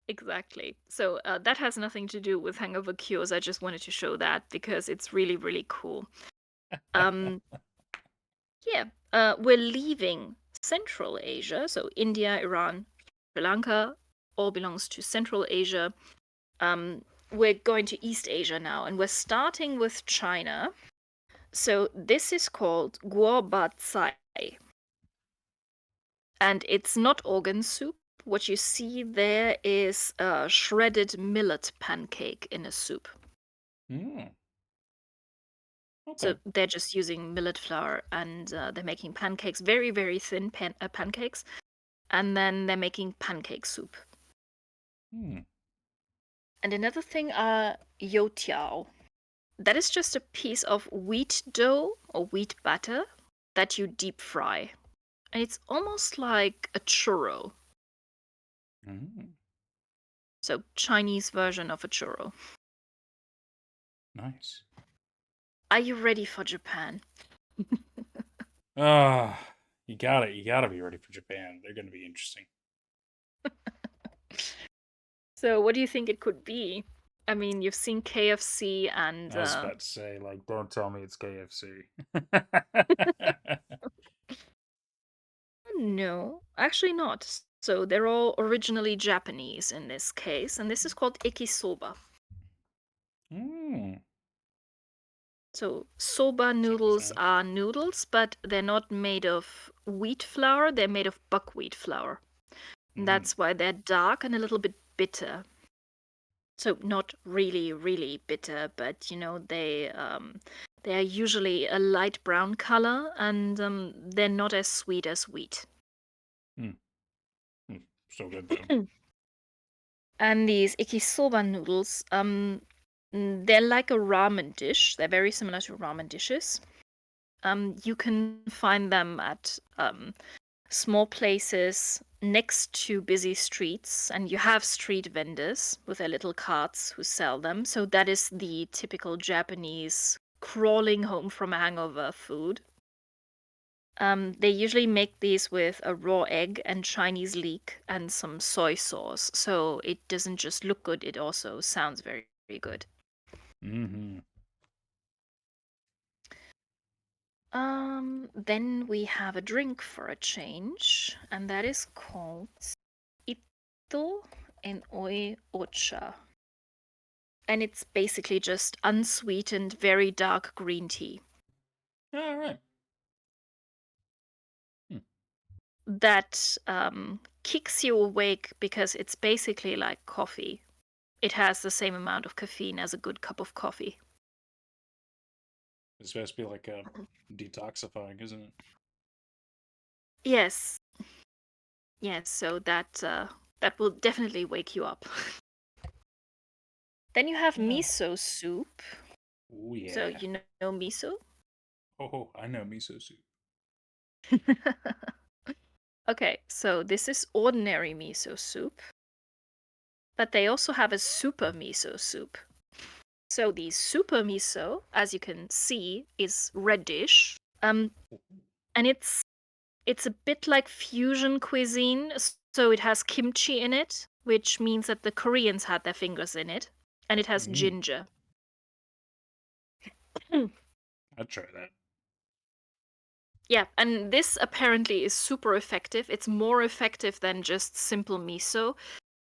Speaker 2: Exactly. So that has nothing to do with Hangover Cures. I just wanted to show that because it's really, really cool. Um, Yeah, we're leaving Central Asia, so India, Iran, Sri Lanka, all belongs to Central Asia. We're going to East Asia now, and we're starting with China. So this is called guo ba cai, and it's not organ soup. What you see there is a shredded millet pancake in a soup.
Speaker 1: Mm,
Speaker 2: So
Speaker 1: okay.
Speaker 2: they're just using millet flour, and they're making pancakes, very, very thin pancakes, and then they're making pancake soup.
Speaker 1: Mm,
Speaker 2: And another thing are youtiao. That is just a piece of wheat dough or wheat batter that you deep fry. And it's almost like a churro.
Speaker 1: mm,
Speaker 2: So Chinese version of a churro.
Speaker 1: nice.
Speaker 2: Are you ready for Japan?
Speaker 1: Ah, you got it. You got to be ready for Japan. They're going to be interesting.
Speaker 2: So what do you think it could be? I mean, you've seen KFC and
Speaker 1: I was about to say, like, don't tell me it's KFC.
Speaker 2: no, actually not. So they're all originally Japanese in this case, and this is called ikisoba.
Speaker 1: mm,
Speaker 2: So soba
Speaker 1: check this
Speaker 2: noodles
Speaker 1: out.
Speaker 2: are noodles, but they're not made of wheat flour, they're made of buckwheat flour. And
Speaker 1: Mm,
Speaker 2: that's why they're dark and a little bit bitter. So not really, really bitter, but they are usually a light brown color, and they're not as sweet as wheat.
Speaker 1: mm, mm. So good, though.
Speaker 2: And these ikisoba noodles, they're like a ramen dish. They're very similar to ramen dishes. You can find them at small places next to busy streets, and you have street vendors with their little carts who sell them. So that is the typical Japanese crawling home from a hangover food. They usually make these with a raw egg and Chinese leek and some soy sauce. So it doesn't just look good, it also sounds very, very good.
Speaker 1: Mm-hmm.
Speaker 2: Then we have a drink for a change, and that is called Ito and Oi Ocha. And it's basically just unsweetened, very dark green tea
Speaker 1: All right. Hmm.
Speaker 2: that kicks you awake because it's basically like coffee. It has the same amount of caffeine as a good cup of coffee.
Speaker 1: It's supposed to be like a detoxifying, isn't it?
Speaker 2: Yes, yes, so that will definitely wake you up. Then you have
Speaker 1: Yeah.
Speaker 2: miso soup.
Speaker 1: Oh
Speaker 2: So
Speaker 1: yeah.
Speaker 2: you know miso?
Speaker 1: Oh, I know miso soup.
Speaker 2: Okay, so this is ordinary miso soup, but they also have a super miso soup. So the super miso, as you can see, is reddish. And it's a bit like fusion cuisine, so it has kimchi in it, which means that the Koreans had their fingers in it, and it has
Speaker 1: Mm,
Speaker 2: ginger.
Speaker 1: I'd try that.
Speaker 2: Yeah, and this apparently is super effective. It's more effective than just simple miso.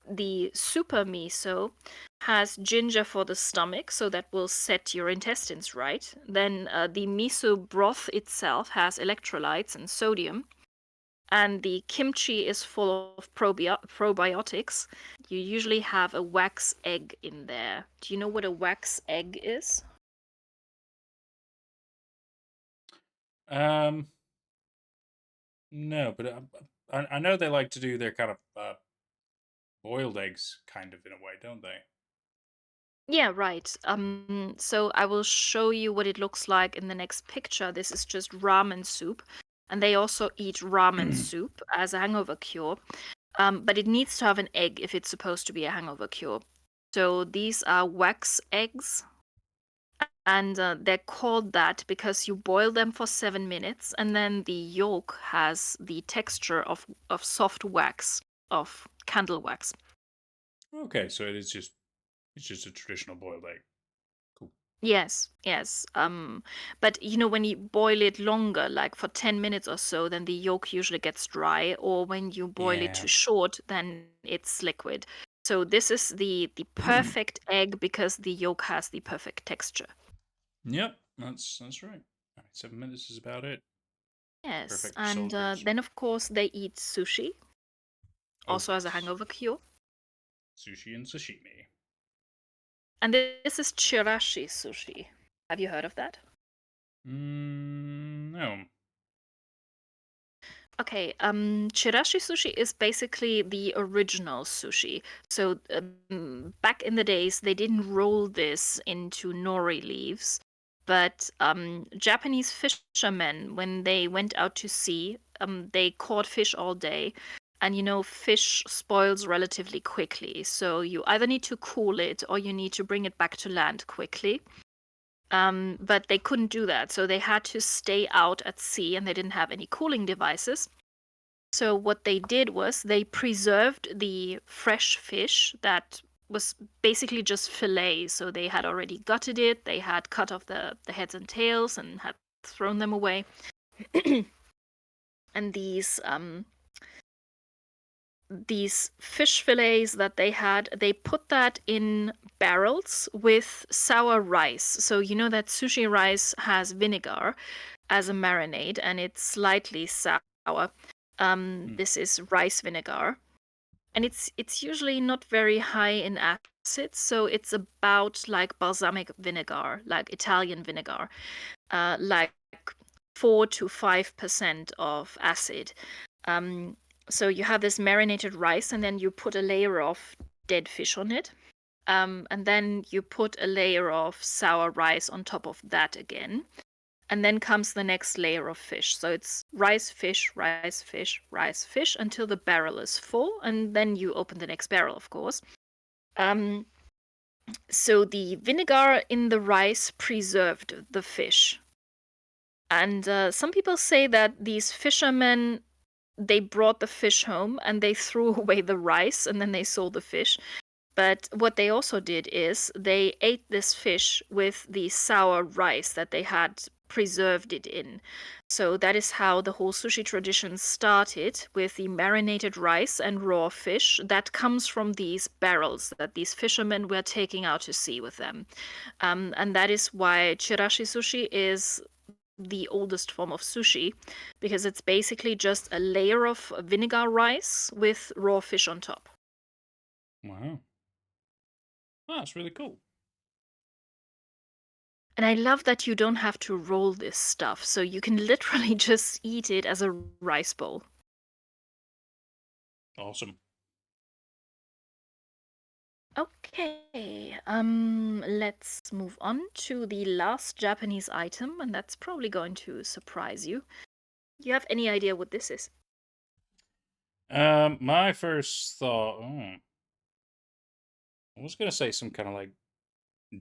Speaker 2: The super miso has ginger for the stomach, so that will set your intestines right. Then the miso broth itself has electrolytes and sodium. And the kimchi is full of probiotics. You usually have a wax egg in there. Do you know what a wax egg is?
Speaker 1: Um, no, but I know they like to do their kind of boiled eggs, kind of in a way, don't they?
Speaker 2: Yeah, right. So I will show you what it looks like in the next picture. This is just ramen soup, and they also eat ramen soup as a hangover cure. But it needs to have an egg if it's supposed to be a hangover cure. So these are wax eggs, and they're called that because you boil them for 7 minutes, and then the yolk has the texture of soft wax, of candle wax.
Speaker 1: Okay, so it's just a traditional boiled egg. Cool.
Speaker 2: Yes, yes. But when you boil it longer, like for 10 minutes or so, then the yolk usually gets dry, or when you boil it
Speaker 1: Yeah.
Speaker 2: too short, then it's liquid. So this is the perfect egg because the yolk has the perfect texture.
Speaker 1: Yep, that's right. All right, 7 minutes is about it.
Speaker 2: Yes,
Speaker 1: Perfect
Speaker 2: and
Speaker 1: soldiers.
Speaker 2: then of course they eat sushi,
Speaker 1: Oh
Speaker 2: also as a
Speaker 1: yes,
Speaker 2: hangover cure.
Speaker 1: sushi and sashimi.
Speaker 2: And this is chirashi sushi. Have you heard of that?
Speaker 1: No.
Speaker 2: Okay, chirashi sushi is basically the original sushi. So back in the days, they didn't roll this into nori leaves, but Japanese fishermen, when they went out to sea, they caught fish all day. And fish spoils relatively quickly. So you either need to cool it or you need to bring it back to land quickly. But they couldn't do that. So they had to stay out at sea and they didn't have any cooling devices. So what they did was they preserved the fresh fish that was basically just fillet. So they had already gutted it, they had cut off the heads and tails and had thrown them away. And these fish fillets that they had, they put that in barrels with sour rice. So you know that sushi rice has vinegar as a marinade and it's slightly sour.
Speaker 1: Hmm.
Speaker 2: This is rice vinegar. And it's usually not very high in acid, so it's about like balsamic vinegar, like Italian vinegar, like 4 to 5% of acid. Um, so you have this marinated rice, and then you put a layer of dead fish on it. And then you put a layer of sour rice on top of that again. And then comes the next layer of fish. So it's rice, fish, rice, fish, rice, fish until the barrel is full. And then you open the next barrel, of course. Um, so the vinegar in the rice preserved the fish. And some people say that these fishermen, they brought the fish home and they threw away the rice and then they sold the fish. But what they also did is they ate this fish with the sour rice that they had preserved it in. So that is how the whole sushi tradition started, with the marinated rice and raw fish that comes from these barrels that these fishermen were taking out to sea with them. And that is why chirashi sushi is the oldest form of sushi, because it's basically just a layer of vinegar rice with raw fish on top.
Speaker 1: Wow. Oh, that's really cool.
Speaker 2: And I love that you don't have to roll this stuff, so you can literally just eat it as a rice bowl.
Speaker 1: Awesome.
Speaker 2: Okay, let's move on to the last Japanese item, and that's probably going to surprise you. Do you have any idea what this is?
Speaker 1: My first thought. I was gonna say some kind of like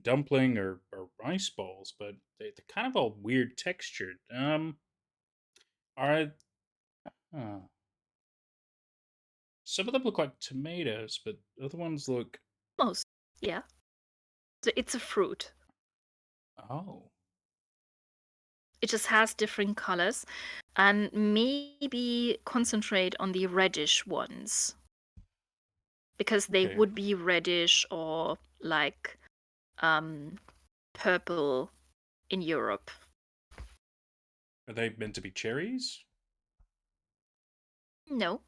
Speaker 1: dumpling or rice balls, but they're kind of all weird textured. Are some of them look like tomatoes, but other ones look.
Speaker 2: Most, yeah. So it's a fruit.
Speaker 1: Oh,
Speaker 2: It just has different colors, and maybe concentrate on the reddish ones because they
Speaker 1: okay.
Speaker 2: would be reddish or like um, purple in Europe.
Speaker 1: Are they meant to be cherries?
Speaker 2: No,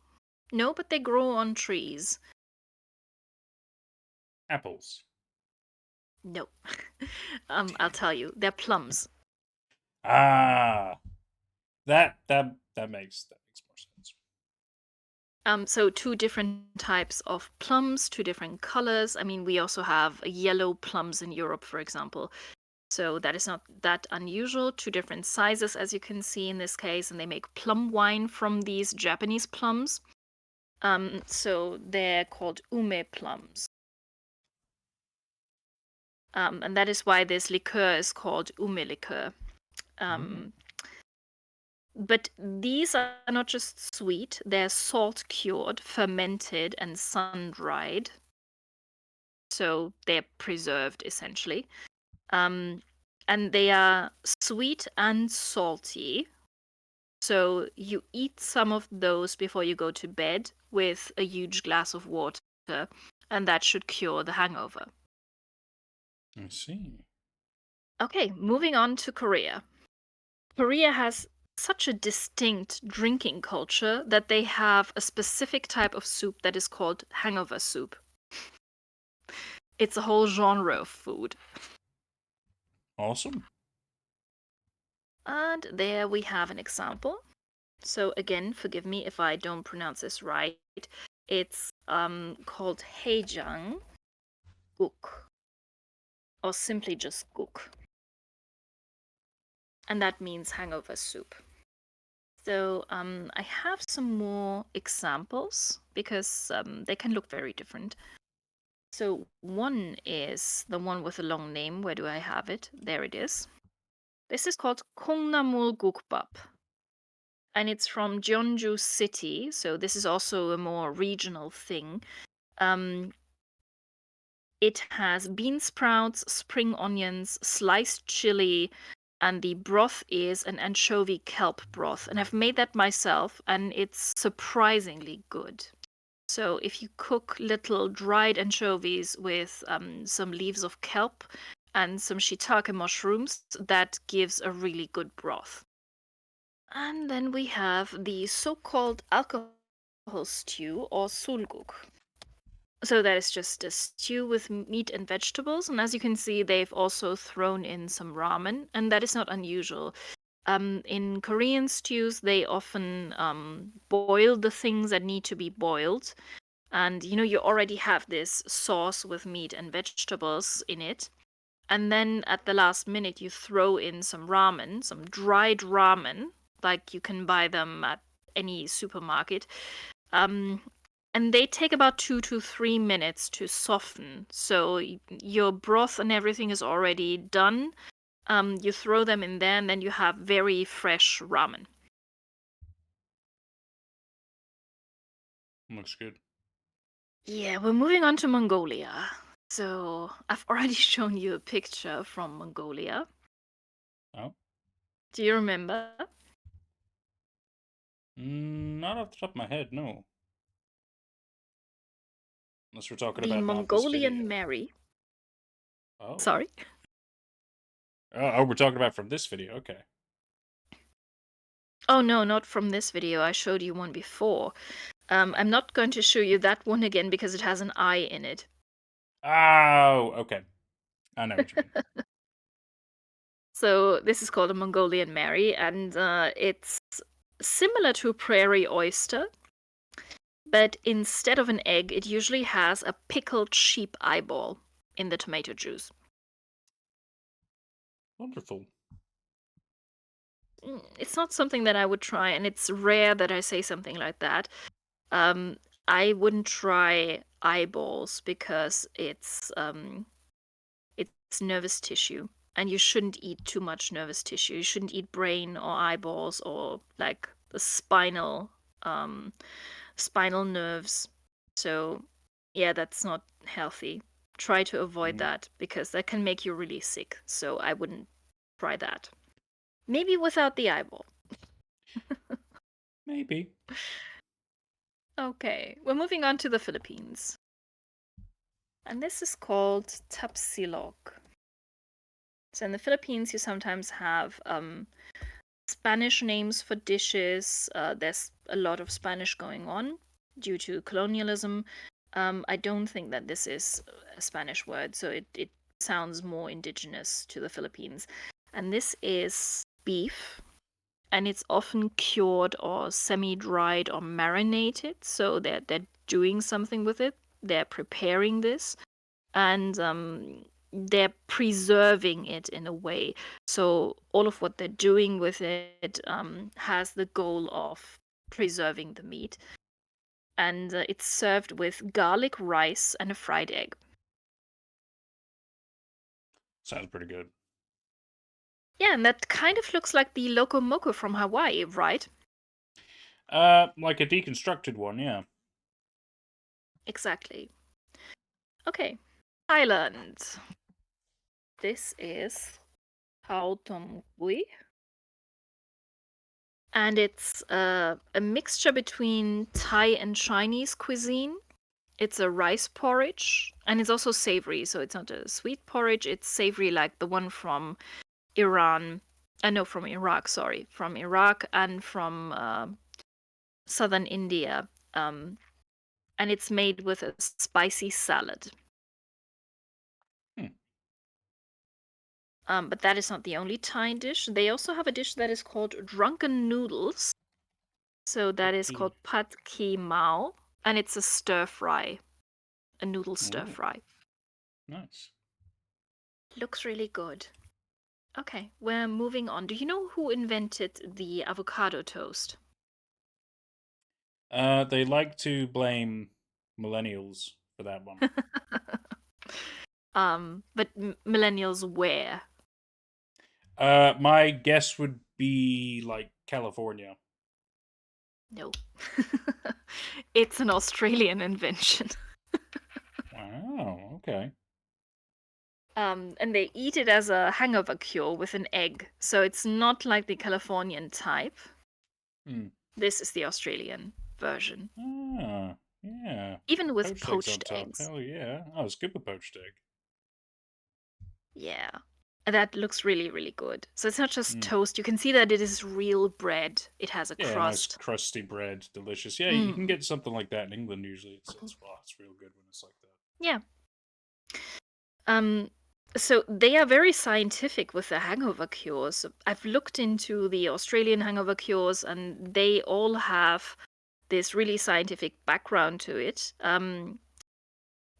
Speaker 2: no, but they grow on trees.
Speaker 1: Apples.
Speaker 2: No. I'll tell you, they're plums.
Speaker 1: Ah, that makes more sense.
Speaker 2: So two different types of plums, two different colors. I mean, we also have yellow plums in Europe, for example. So that is not that unusual. Two different sizes, as you can see in this case, and they make plum wine from these Japanese plums. So they're called ume plums. And that is why this liqueur is called ume liqueur.
Speaker 1: Mm.
Speaker 2: Um, but these are not just sweet, they're salt cured, fermented, and sun dried. So they're preserved essentially. And they are sweet and salty. So you eat some of those before you go to bed with a huge glass of water, and that should cure the hangover.
Speaker 1: I see.
Speaker 2: Okay, moving on to Korea. Korea has such a distinct drinking culture that they have a specific type of soup that is called hangover soup. It's a whole genre of food.
Speaker 1: Awesome.
Speaker 2: And there we have an example. So again, forgive me if I don't pronounce this right. It's called Haejang Guk, or simply just Guk. And that means hangover soup. So I have some more examples because they can look very different. So one is the one with a long name. Where do I have it? There it is. This is called Kongnamul Gukbap. And it's from Jeonju City. So this is also a more regional thing. It has bean sprouts, spring onions, sliced chili, and the broth is an anchovy kelp broth. And I've made that myself, and it's surprisingly good. So if you cook little dried anchovies with some leaves of kelp and some shiitake mushrooms, that gives a really good broth. And then we have the so-called alcohol stew or sulguk. So that is just a stew with meat and vegetables, and as you can see, they've also thrown in some ramen, and that is not unusual. In Korean stews, they often boil the things that need to be boiled, and you already have this sauce with meat and vegetables in it, and then at the last minute you throw in some ramen, some dried ramen, like you can buy them at any supermarket. Um, and they take about 2 to 3 minutes to soften. So your broth and everything is already done. You throw them in there, and then you have very fresh ramen.
Speaker 1: Looks good.
Speaker 2: Yeah, we're moving on to Mongolia. So I've already shown you a picture from Mongolia.
Speaker 1: Oh.
Speaker 2: Do you remember?
Speaker 1: Not off the top of my head, no. Unless we're talking
Speaker 2: The
Speaker 1: about not this
Speaker 2: Mongolian
Speaker 1: video.
Speaker 2: Mary.
Speaker 1: Oh.
Speaker 2: Sorry?
Speaker 1: Oh, we're talking about from this video. Okay.
Speaker 2: Oh, no, not from this video. I showed you one before. I'm not going to show you that one again because it has an eye in it.
Speaker 1: Oh, okay. I know what you mean.
Speaker 2: So this is called a Mongolian Mary, and it's similar to a prairie oyster, but instead of an egg, it usually has a pickled sheep eyeball in the tomato juice.
Speaker 1: Wonderful.
Speaker 2: It's not something that I would try, and it's rare that I say something like that. Um, I wouldn't try eyeballs because it's nervous tissue, and you shouldn't eat too much nervous tissue. You shouldn't eat brain or eyeballs or like the spinal nerves. So, yeah, that's not healthy. Try to avoid
Speaker 1: Mm,
Speaker 2: that because that can make you really sick. So I wouldn't try that. Maybe without the eyeball.
Speaker 1: maybe.
Speaker 2: Okay, we're moving on to the Philippines. And this is called tapsilog. So in the Philippines, you sometimes have Spanish names for dishes. There's a lot of Spanish going on due to colonialism. I don't think that this is a Spanish word, so it sounds more indigenous to the Philippines. And this is beef, and it's often cured or semi-dried or marinated. So they're doing something with it. They're preparing this, and they're preserving it in a way. So all of what they're doing with it has the goal of preserving the meat. And it's served with garlic rice and a fried egg.
Speaker 1: Sounds pretty good.
Speaker 2: Yeah, and that kind of looks like the loco moco from Hawaii, right?
Speaker 1: Like a deconstructed one, yeah.
Speaker 2: Exactly. Okay, Thailand. This is Haotomgui. And it's a mixture between Thai and Chinese cuisine. It's a rice porridge, and it's also savory. So it's not a sweet porridge. It's savory like the one from Iran. No, from Iraq, sorry. From Iraq and from southern India. And it's made with a spicy salad.
Speaker 1: Hmm.
Speaker 2: But that is not the only Thai dish. They also have a dish that is called drunken noodles. So that is
Speaker 1: Pretty.
Speaker 2: called pad ki mao, and it's a stir fry, a noodle stir
Speaker 1: Ooh,
Speaker 2: fry.
Speaker 1: nice.
Speaker 2: Looks really good. Okay, we're moving on. Do you know who invented the avocado toast?
Speaker 1: They like to blame millennials for that one.
Speaker 2: But millennials where?
Speaker 1: My guess would be like California.
Speaker 2: No. It's an Australian invention.
Speaker 1: Wow. Okay.
Speaker 2: And they eat it as a hangover cure with an egg. So it's not like the Californian type.
Speaker 1: Hmm.
Speaker 2: This is the Australian version.
Speaker 1: Ah. Yeah.
Speaker 2: Even with
Speaker 1: Poached eggs on
Speaker 2: poached
Speaker 1: top.
Speaker 2: eggs.
Speaker 1: Hell yeah. Oh, scoop a poached egg.
Speaker 2: Yeah. That looks really, really good. So it's not just
Speaker 1: Hmm.
Speaker 2: toast. You can see that it is real bread. It has a
Speaker 1: Yeah, nice
Speaker 2: crust.
Speaker 1: crusty bread, delicious. Yeah, you can
Speaker 2: Mm.
Speaker 1: get something like that in England usually. It's real good when it's like that.
Speaker 2: Yeah. Um, so they are very scientific with the hangover cures. I've looked into the Australian hangover cures, and they all have this really scientific background to it.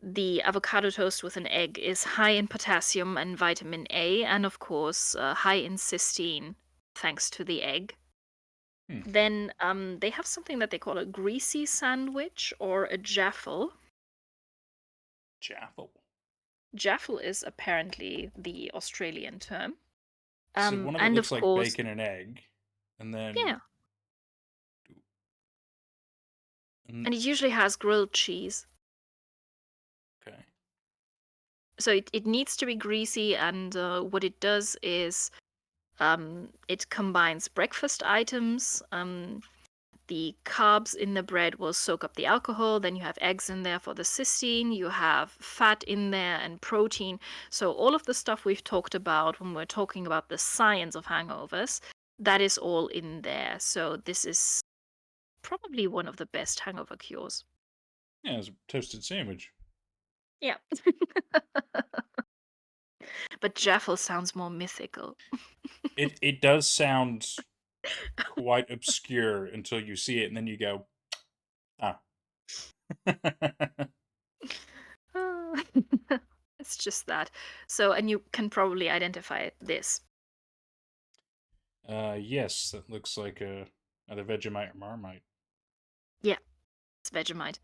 Speaker 2: The avocado toast with an egg is high in potassium and vitamin A, and of course, high in cysteine, thanks to the egg.
Speaker 1: Hmm.
Speaker 2: Then they have something that they call a greasy sandwich or a jaffle.
Speaker 1: Jaffle.
Speaker 2: Jaffle is apparently the Australian term.
Speaker 1: So one of it
Speaker 2: And
Speaker 1: looks
Speaker 2: of
Speaker 1: like
Speaker 2: course,
Speaker 1: bacon and egg, and then
Speaker 2: yeah,
Speaker 1: mm,
Speaker 2: and it usually has grilled cheese.
Speaker 1: okay.
Speaker 2: So it needs to be greasy, and what it does is it combines breakfast items. The carbs in the bread will soak up the alcohol. Then you have eggs in there for the cysteine. You have fat in there and protein. So all of the stuff we've talked about when we're talking about the science of hangovers, that is all in there. So this is probably one of the best hangover cures.
Speaker 1: Yeah, it's a toasted sandwich.
Speaker 2: Yeah. But Jaffle sounds more mythical.
Speaker 1: It does sound quite obscure until you see it, and then you go, ah.
Speaker 2: Ah. It's just that. So, and you can probably identify this.
Speaker 1: Yes, that looks like either Vegemite or Marmite.
Speaker 2: Yeah, it's Vegemite.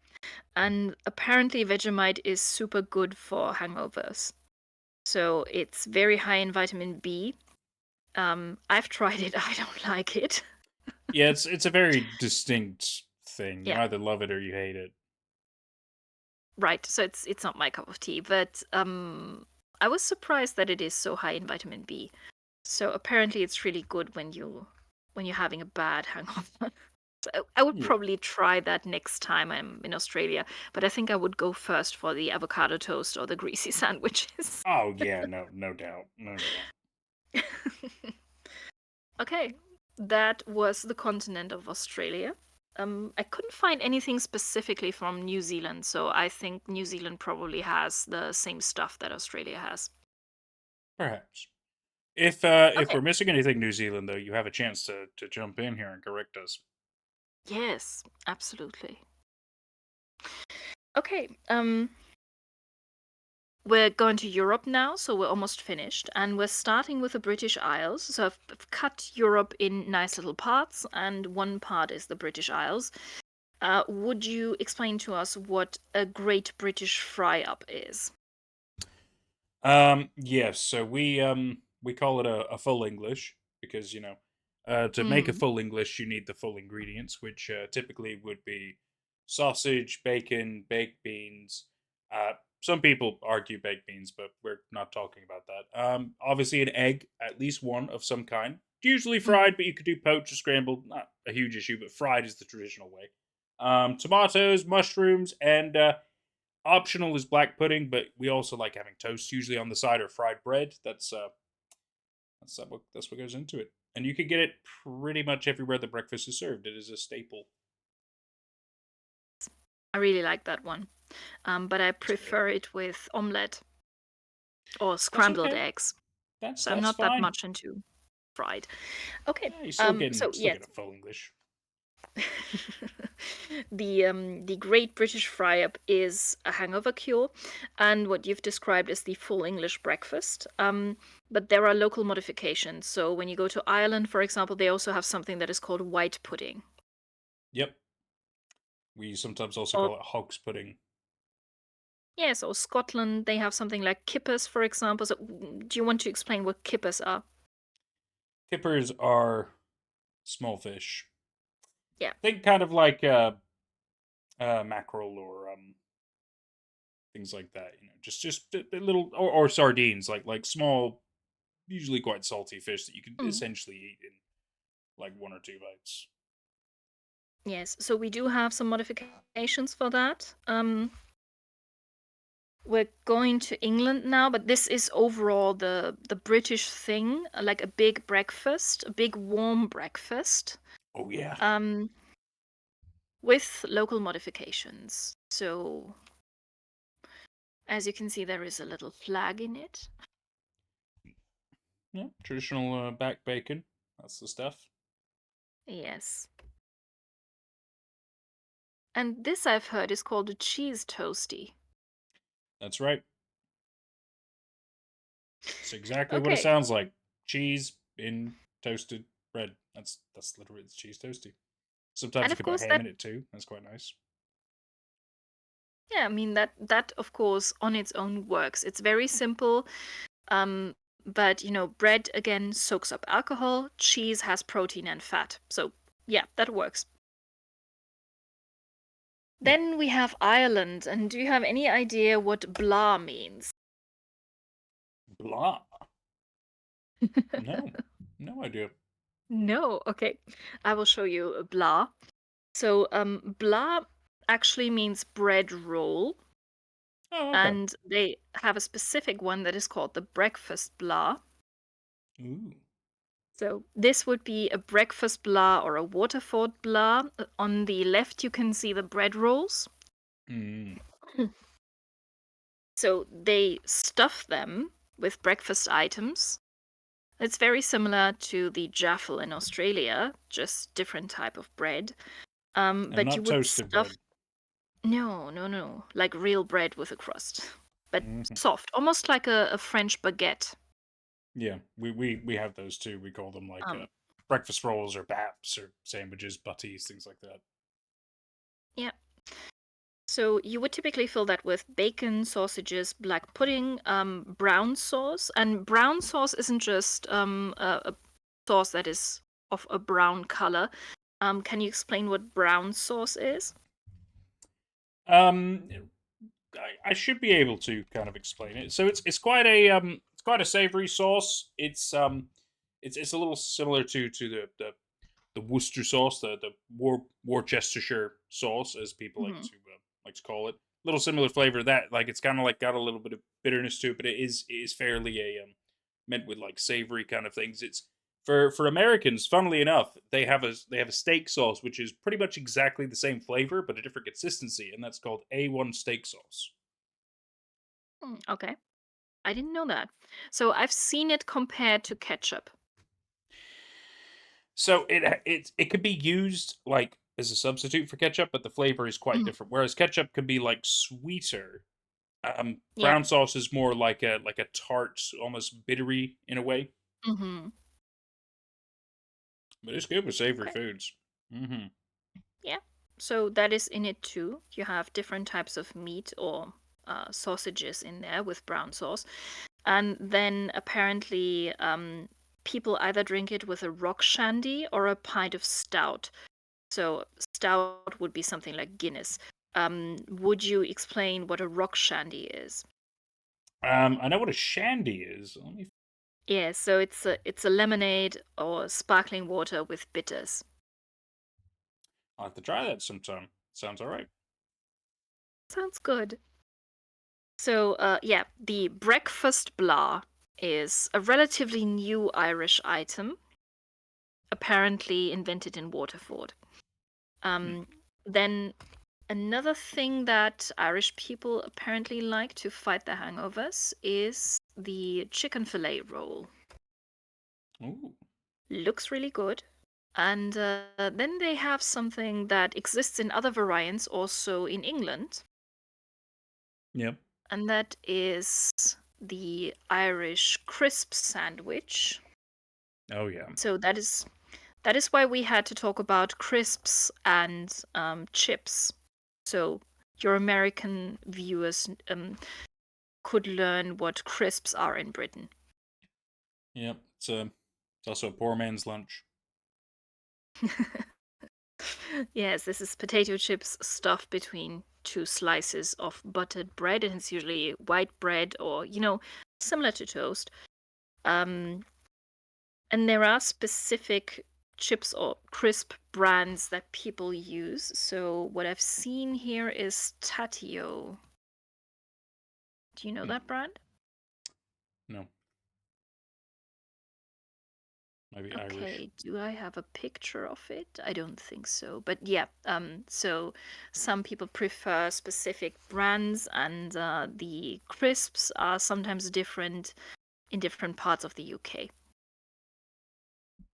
Speaker 2: And apparently, Vegemite is super good for hangovers. So, it's very high in vitamin B. I've tried it, I don't like it.
Speaker 1: Yeah, it's a very distinct thing. You
Speaker 2: Yeah,
Speaker 1: either love it or you hate it.
Speaker 2: right. So, it's not my cup of tea. But I was surprised that it is so high in vitamin B. So, apparently, it's really good when you're having a bad hangover. So I would
Speaker 1: Yeah.
Speaker 2: probably try that next time I'm in Australia, but I think I would go first for the avocado toast or the greasy sandwiches.
Speaker 1: Oh yeah, no doubt, no doubt.
Speaker 2: Okay, that was the continent of Australia. I couldn't find anything specifically from New Zealand, so I think New Zealand probably has the same stuff that Australia has.
Speaker 1: Perhaps. If
Speaker 2: Okay.
Speaker 1: we're missing anything, New Zealand, though, you have a chance to jump in here and correct us.
Speaker 2: Yes, absolutely. Okay, we're going to Europe now, so we're almost finished. And we're starting with the British Isles. So I've cut Europe in nice little parts, and one part is the British Isles. Would you explain to us what a Great British Fry Up is?
Speaker 1: Yes. So we call it a full English because to make a
Speaker 2: Mm.
Speaker 1: full English you need the full ingredients, which typically would be sausage, bacon, baked beans, some people argue baked beans, but we're not talking about that. Obviously, an egg, at least one of some kind. Usually
Speaker 2: Mm.
Speaker 1: fried, but you could do poached or scrambled. Not a huge issue, but fried is the traditional way. Tomatoes, mushrooms, and optional is black pudding, but we also like having toast usually on the side or fried bread. That's what goes into it. And you can get it pretty much everywhere the breakfast is served. It is a staple.
Speaker 2: I really like that one. But I
Speaker 1: It's good.
Speaker 2: prefer it with omelette or
Speaker 1: That's
Speaker 2: scrambled
Speaker 1: okay.
Speaker 2: eggs.
Speaker 1: That's
Speaker 2: So I'm
Speaker 1: that's
Speaker 2: not that
Speaker 1: fine.
Speaker 2: much into fried. Okay.
Speaker 1: Yeah, you're still getting
Speaker 2: So
Speaker 1: still
Speaker 2: yes.
Speaker 1: getting full English.
Speaker 2: The Great British Fry Up is a hangover cure, and what you've described is the full English breakfast. But there are local modifications. So when you go to Ireland, for example, they also have something that is called white pudding.
Speaker 1: Yep. We sometimes also
Speaker 2: Or
Speaker 1: call it hog's pudding.
Speaker 2: yes, or Scotland, they have something like kippers, for example. So do you want to explain what kippers are?
Speaker 1: Kippers are small fish.
Speaker 2: Yeah.
Speaker 1: Think kind of like mackerel or things like that. Just a little or sardines, like small, usually quite salty fish that you can
Speaker 2: Mm.
Speaker 1: essentially eat in like one or two bites.
Speaker 2: Yes, so we do have some modifications for that. We're going to England now, but this is overall the British thing, like a big breakfast, a big warm breakfast,
Speaker 1: Oh yeah.
Speaker 2: um, with local modifications. So, as you can see, there is a little flag in it.
Speaker 1: Yeah, traditional back bacon. That's the stuff.
Speaker 2: Yes. And this I've heard is called a cheese toasty.
Speaker 1: That's right. It's exactly what it
Speaker 2: Okay.
Speaker 1: sounds like. Cheese in toasted bread. That's literally it's cheese toasty. Sometimes
Speaker 2: And
Speaker 1: you
Speaker 2: of
Speaker 1: could put
Speaker 2: course
Speaker 1: ham
Speaker 2: that
Speaker 1: in it too. That's quite nice.
Speaker 2: yeah, I mean that of course on its own works. It's very simple. Um, but bread again soaks up alcohol, cheese has protein and fat. So yeah, that works.
Speaker 1: Yeah.
Speaker 2: Then we have Ireland, and do you have any idea what blah means?
Speaker 1: Blah. No. No idea.
Speaker 2: No, okay. I will show you blah. So blah actually means bread roll,
Speaker 1: Oh, okay.
Speaker 2: and they have a specific one that is called the breakfast blah.
Speaker 1: Ooh.
Speaker 2: So this would be a breakfast blah or a Waterford blah. On the left, you can see the bread rolls.
Speaker 1: Mm.
Speaker 2: So they stuff them with breakfast items. It's very similar to the jaffle in Australia, just different type of bread.
Speaker 1: And
Speaker 2: But you
Speaker 1: not
Speaker 2: would
Speaker 1: toasted
Speaker 2: stuff
Speaker 1: bread.
Speaker 2: no, no, no, like real bread with a crust, but
Speaker 1: Hmm.
Speaker 2: soft, almost like a French baguette.
Speaker 1: Yeah, we have those too. We call them like
Speaker 2: Um,
Speaker 1: breakfast rolls or baps or sandwiches, butties, things like that.
Speaker 2: yeah. So you would typically fill that with bacon, sausages, black pudding, brown sauce. And brown sauce isn't just a sauce that is of a brown color. Can you explain what brown sauce is?
Speaker 1: Um, I should be able to kind of explain it. So it's quite a savory sauce. It's a little similar to the Worcester sauce, the Worcestershire sauce, as people
Speaker 2: Hmm.
Speaker 1: like to call it. Little similar flavor. That like it's kind of like got a little bit of bitterness to it, but it is fairly a meant with like savory kind of things. It's for Americans. Funnily enough, they have a steak sauce which is pretty much exactly the same flavor but a different consistency, and that's called A1 steak sauce.
Speaker 2: Okay, I didn't know that. So I've seen it compared to ketchup.
Speaker 1: So it could be used like as a substitute for ketchup, but the flavor is quite
Speaker 2: Mm.
Speaker 1: different. Whereas ketchup can be like sweeter.
Speaker 2: Yeah.
Speaker 1: Brown sauce is more like a tart, almost bittery in a way,
Speaker 2: Hmm.
Speaker 1: but it's good with savory
Speaker 2: Okay.
Speaker 1: foods. Hmm.
Speaker 2: Yeah. So that is in it too. You have different types of meat or sausages in there with brown sauce. And then apparently, people either drink it with a rock shandy or a pint of stout. So stout would be something like Guinness. Would you explain what a rock shandy is?
Speaker 1: I know what a shandy is. Let me.
Speaker 2: Yeah, so it's a lemonade or sparkling water with bitters.
Speaker 1: I'll have to try that sometime. Sounds all right.
Speaker 2: Sounds good. So, yeah, the breakfast blah is a relatively new Irish item, apparently invented in Waterford.
Speaker 1: Hmm.
Speaker 2: Um, then another thing that Irish people apparently like to fight their hangovers is the chicken fillet roll.
Speaker 1: Ooh.
Speaker 2: Looks really good. And then they have something that exists in other variants also in England,
Speaker 1: Yep.
Speaker 2: and that is the Irish crisp sandwich.
Speaker 1: Oh yeah.
Speaker 2: So that is why we had to talk about crisps and chips. So your American viewers could learn what crisps are in Britain.
Speaker 1: Yep. It's also a poor man's lunch.
Speaker 2: Yes, this is potato chips stuffed between two slices of buttered bread, and it's usually white bread or, similar to toast. Um, and there are specific chips or crisp brands that people use. So what I've seen here is Tatio. Do you know
Speaker 1: Hmm.
Speaker 2: that brand?
Speaker 1: No, maybe Irish.
Speaker 2: Okay, do I have a picture of it? I don't think so. But yeah, so some people prefer specific brands, and the crisps are sometimes different in different parts of the UK.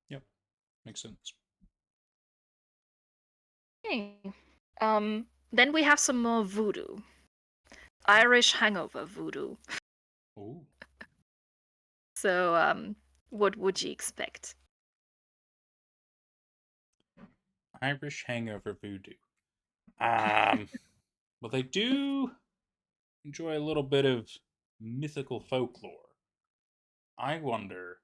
Speaker 1: Yep. Makes sense.
Speaker 2: Okay. Then we have some more voodoo. Irish hangover voodoo.
Speaker 1: Ooh.
Speaker 2: So, what would you expect?
Speaker 1: Irish hangover voodoo. Um. Well, they do enjoy a little bit of mythical folklore. I wonder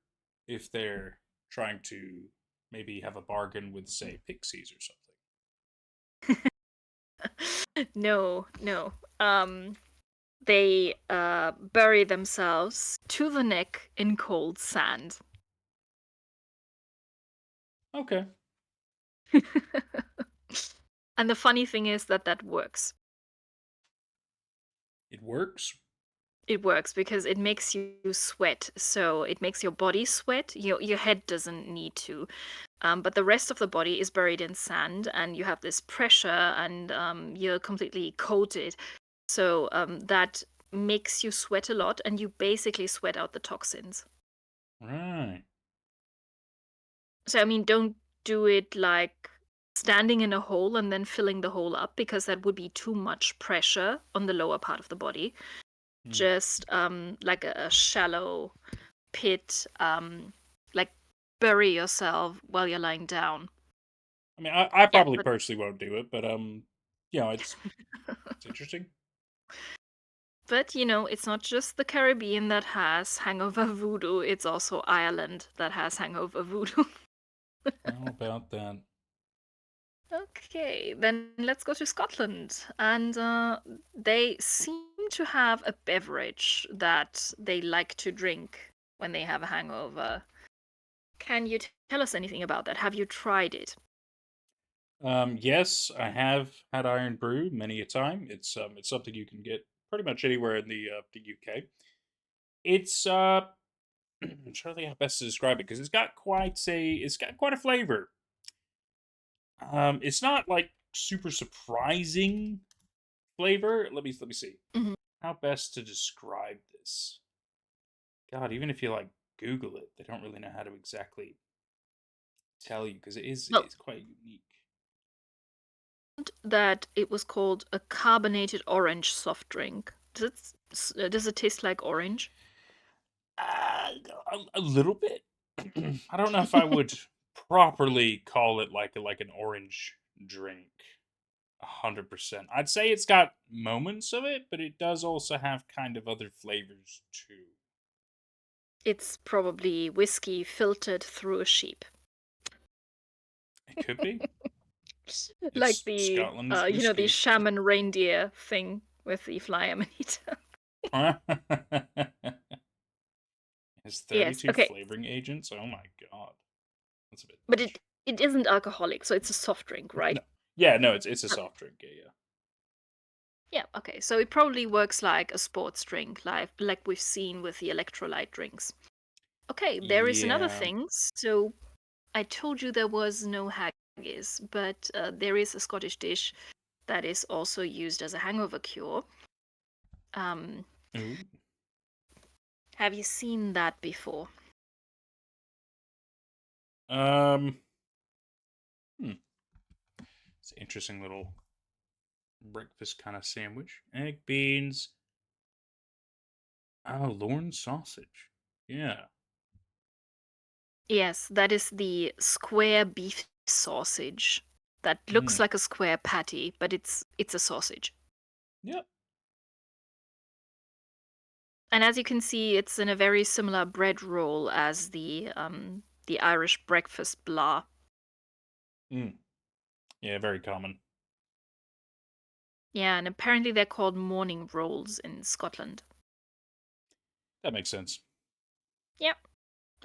Speaker 1: if they're trying to maybe have a bargain with, say, pixies or something.
Speaker 2: No, no. They bury themselves to the neck in cold sand.
Speaker 1: Okay.
Speaker 2: And the funny thing is that that works.
Speaker 1: It works.
Speaker 2: It works because it makes you sweat. So it makes your body sweat. Your head doesn't need to. But the rest of the body is buried in sand, and you have this pressure, and you're completely coated. So that makes you sweat a lot, and you basically sweat out the toxins.
Speaker 1: Right.
Speaker 2: So, I mean, don't do it like standing in a hole and then filling the hole up, because that would be too much pressure on the lower part of the body.
Speaker 1: Hmm.
Speaker 2: Just like a shallow pit, like bury yourself while you're lying down.
Speaker 1: I mean, I
Speaker 2: Yeah,
Speaker 1: probably
Speaker 2: but
Speaker 1: personally won't do it, but it's interesting.
Speaker 2: it's not just the Caribbean that has hangover voodoo, it's also Ireland that has hangover voodoo.
Speaker 1: How about that?
Speaker 2: Okay, then let's go to Scotland. And they seem to have a beverage that they like to drink when they have a hangover. Can you tell us anything about that? Have you tried it?
Speaker 1: Yes, I have had Iron Brew many a time. It's something you can get pretty much anywhere in the UK. It's I'm trying to think how best to describe it because it's got quite a flavor. It's not like super surprising flavor. Let me see
Speaker 2: Mhm.
Speaker 1: how best to describe this. God, even if you like Google it, they don't really know how to exactly tell you because
Speaker 2: Well,
Speaker 1: it's quite unique.
Speaker 2: that it was called a carbonated orange soft drink. Does it taste like orange?
Speaker 1: Uh, a little bit. I don't know if I would properly call it like an orange drink. 100%. I'd say it's got moments of it, but it does also have kind of other flavors too.
Speaker 2: It's probably whiskey filtered through a sheep.
Speaker 1: It could be.
Speaker 2: Like
Speaker 1: It's
Speaker 2: the
Speaker 1: Scotland's
Speaker 2: the
Speaker 1: whiskey.
Speaker 2: shaman reindeer thing with the fly amanita.
Speaker 1: Has
Speaker 2: Yes,
Speaker 1: 32
Speaker 2: okay.
Speaker 1: flavoring agents? Oh my god. That's a bit
Speaker 2: But
Speaker 1: much.
Speaker 2: it isn't alcoholic, so it's a soft drink, right?
Speaker 1: No. Yeah, no, it's a
Speaker 2: Uh,
Speaker 1: soft drink. Yeah,
Speaker 2: Yeah, okay. So it probably works like a sports drink, like we've seen with the electrolyte drinks. Okay, there is another
Speaker 1: yeah.
Speaker 2: thing. So I told you there was no haggis, but there is a Scottish dish that is also used as a hangover cure. Um,
Speaker 1: Yeah. Ooh.
Speaker 2: have you seen that before?
Speaker 1: Um. Hmm. It's an interesting little breakfast kind of sandwich. Egg, beans. Oh, Lorne sausage. Yeah.
Speaker 2: Yes, that is the square beef sausage that looks
Speaker 1: Hmm.
Speaker 2: like a square patty, but it's a sausage.
Speaker 1: Yep.
Speaker 2: And as you can see, it's in a very similar bread roll as the Irish breakfast blah.
Speaker 1: Mm. Yeah, very common.
Speaker 2: Yeah, and apparently they're called morning rolls in Scotland.
Speaker 1: That makes sense.
Speaker 2: Yeah.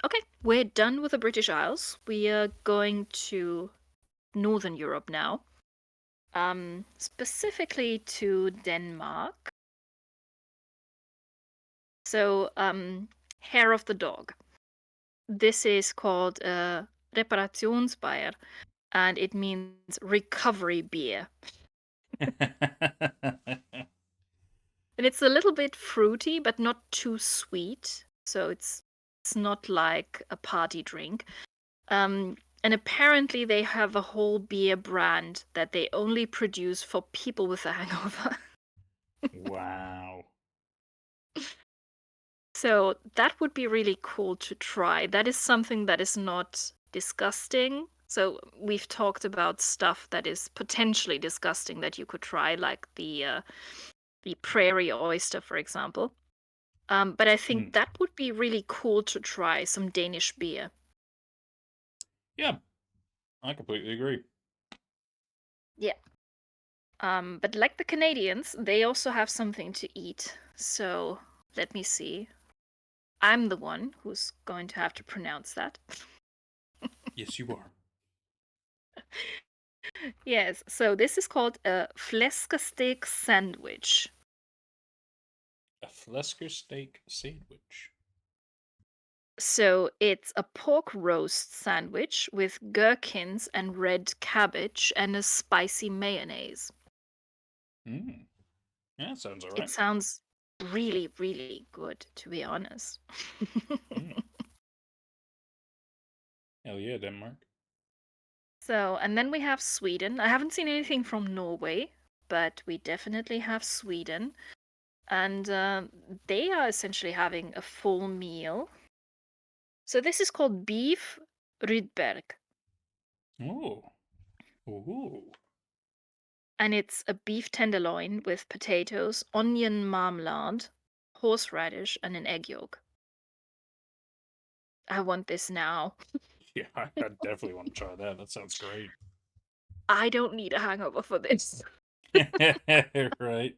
Speaker 2: Okay, we're done with the British Isles. We are going to Northern Europe now. Specifically to Denmark. So, hair of the dog. This is called reparationsbier, and it means recovery beer. And it's a little bit fruity, but not too sweet. So it's not like a party drink. And apparently they have a whole beer brand that they only produce for people with a hangover.
Speaker 1: Wow.
Speaker 2: So that would be really cool to try. That is something that is not disgusting. So we've talked about stuff that is potentially disgusting that you could try, like the prairie oyster, for example. But I think
Speaker 1: Mm.
Speaker 2: that would be really cool to try some Danish beer.
Speaker 1: Yeah, I completely agree.
Speaker 2: Yeah. But like the Canadians, they also have something to eat. So let me see. I'm the one who's going to have to pronounce that.
Speaker 1: Yes, you are.
Speaker 2: Yes, so this is called a fläskesteak sandwich.
Speaker 1: A Flesker steak sandwich.
Speaker 2: So it's a pork roast sandwich with gherkins and red cabbage and a spicy mayonnaise.
Speaker 1: Mm. Yeah, sounds
Speaker 2: It
Speaker 1: alright.
Speaker 2: sounds really, really good, to be honest.
Speaker 1: Mm. Hell yeah, Denmark.
Speaker 2: So, and then we have Sweden. I haven't seen anything from Norway, but we definitely have Sweden. And they are essentially having a full meal. So this is called beef rydberg,
Speaker 1: Oh. Ooh.
Speaker 2: and it's a beef tenderloin with potatoes, onion marmalade, horseradish, and an egg yolk. I want this now.
Speaker 1: Yeah, I definitely want to try that. That sounds great.
Speaker 2: I don't need a hangover for this.
Speaker 1: Right.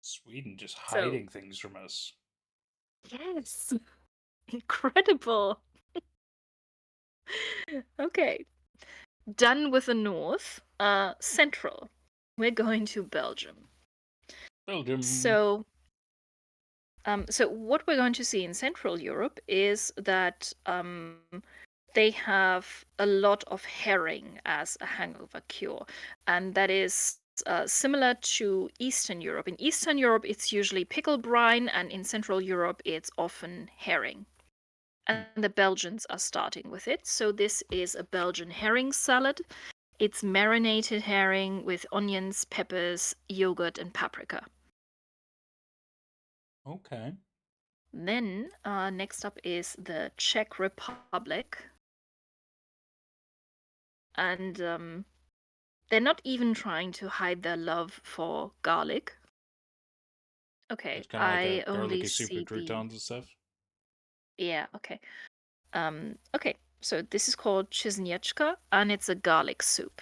Speaker 1: Sweden just
Speaker 2: So,
Speaker 1: hiding things from us.
Speaker 2: yes, incredible. Okay, done with the north. Central. We're going to Belgium.
Speaker 1: Belgium.
Speaker 2: So, so what we're going to see in Central Europe is that they have a lot of herring as a hangover cure, and that is similar to Eastern Europe. In Eastern Europe, it's usually pickle brine, and in Central Europe, it's often herring.
Speaker 1: Hmm.
Speaker 2: And the Belgians are starting with it. So this is a Belgian herring salad. It's marinated herring with onions, peppers, yogurt, and paprika.
Speaker 1: Okay.
Speaker 2: Then next up is the Czech Republic, and they're not even trying to hide their love for garlic. Okay,
Speaker 1: It's kind of like a
Speaker 2: I only
Speaker 1: garlicky super
Speaker 2: see the
Speaker 1: croutons and stuff.
Speaker 2: yeah. Okay, okay. So this is called chizniachka, and it's a garlic soup.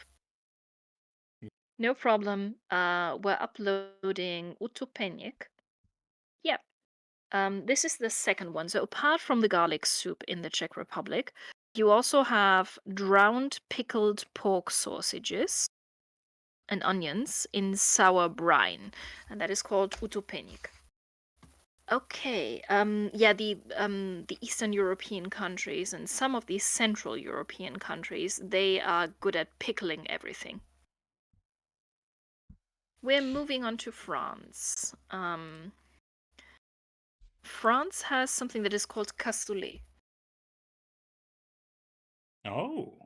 Speaker 2: No problem. We're uploading utopenik. Yeah. This is the second one. So apart from the garlic soup in the Czech Republic, you also have drowned pickled pork sausages and onions in sour brine, and that is called utopenik. Okay. Yeah, the Eastern European countries and some of these Central European countries, they are good at pickling everything. We're moving on to France. France has something that is called cassoulet.
Speaker 1: Oh,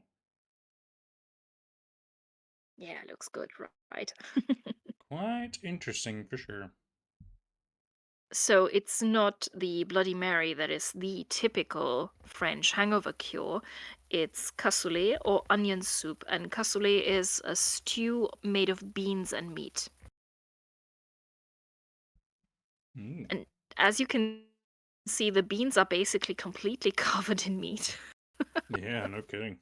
Speaker 2: Yeah, looks good, right?
Speaker 1: quite interesting for sure.
Speaker 2: So it's not the Bloody Mary that is the typical French hangover cure. It's cassoulet or onion soup, and cassoulet is a stew made of beans and meat.
Speaker 1: Mm.
Speaker 2: And as you can see, the beans are basically completely covered in meat.
Speaker 1: Yeah, no kidding.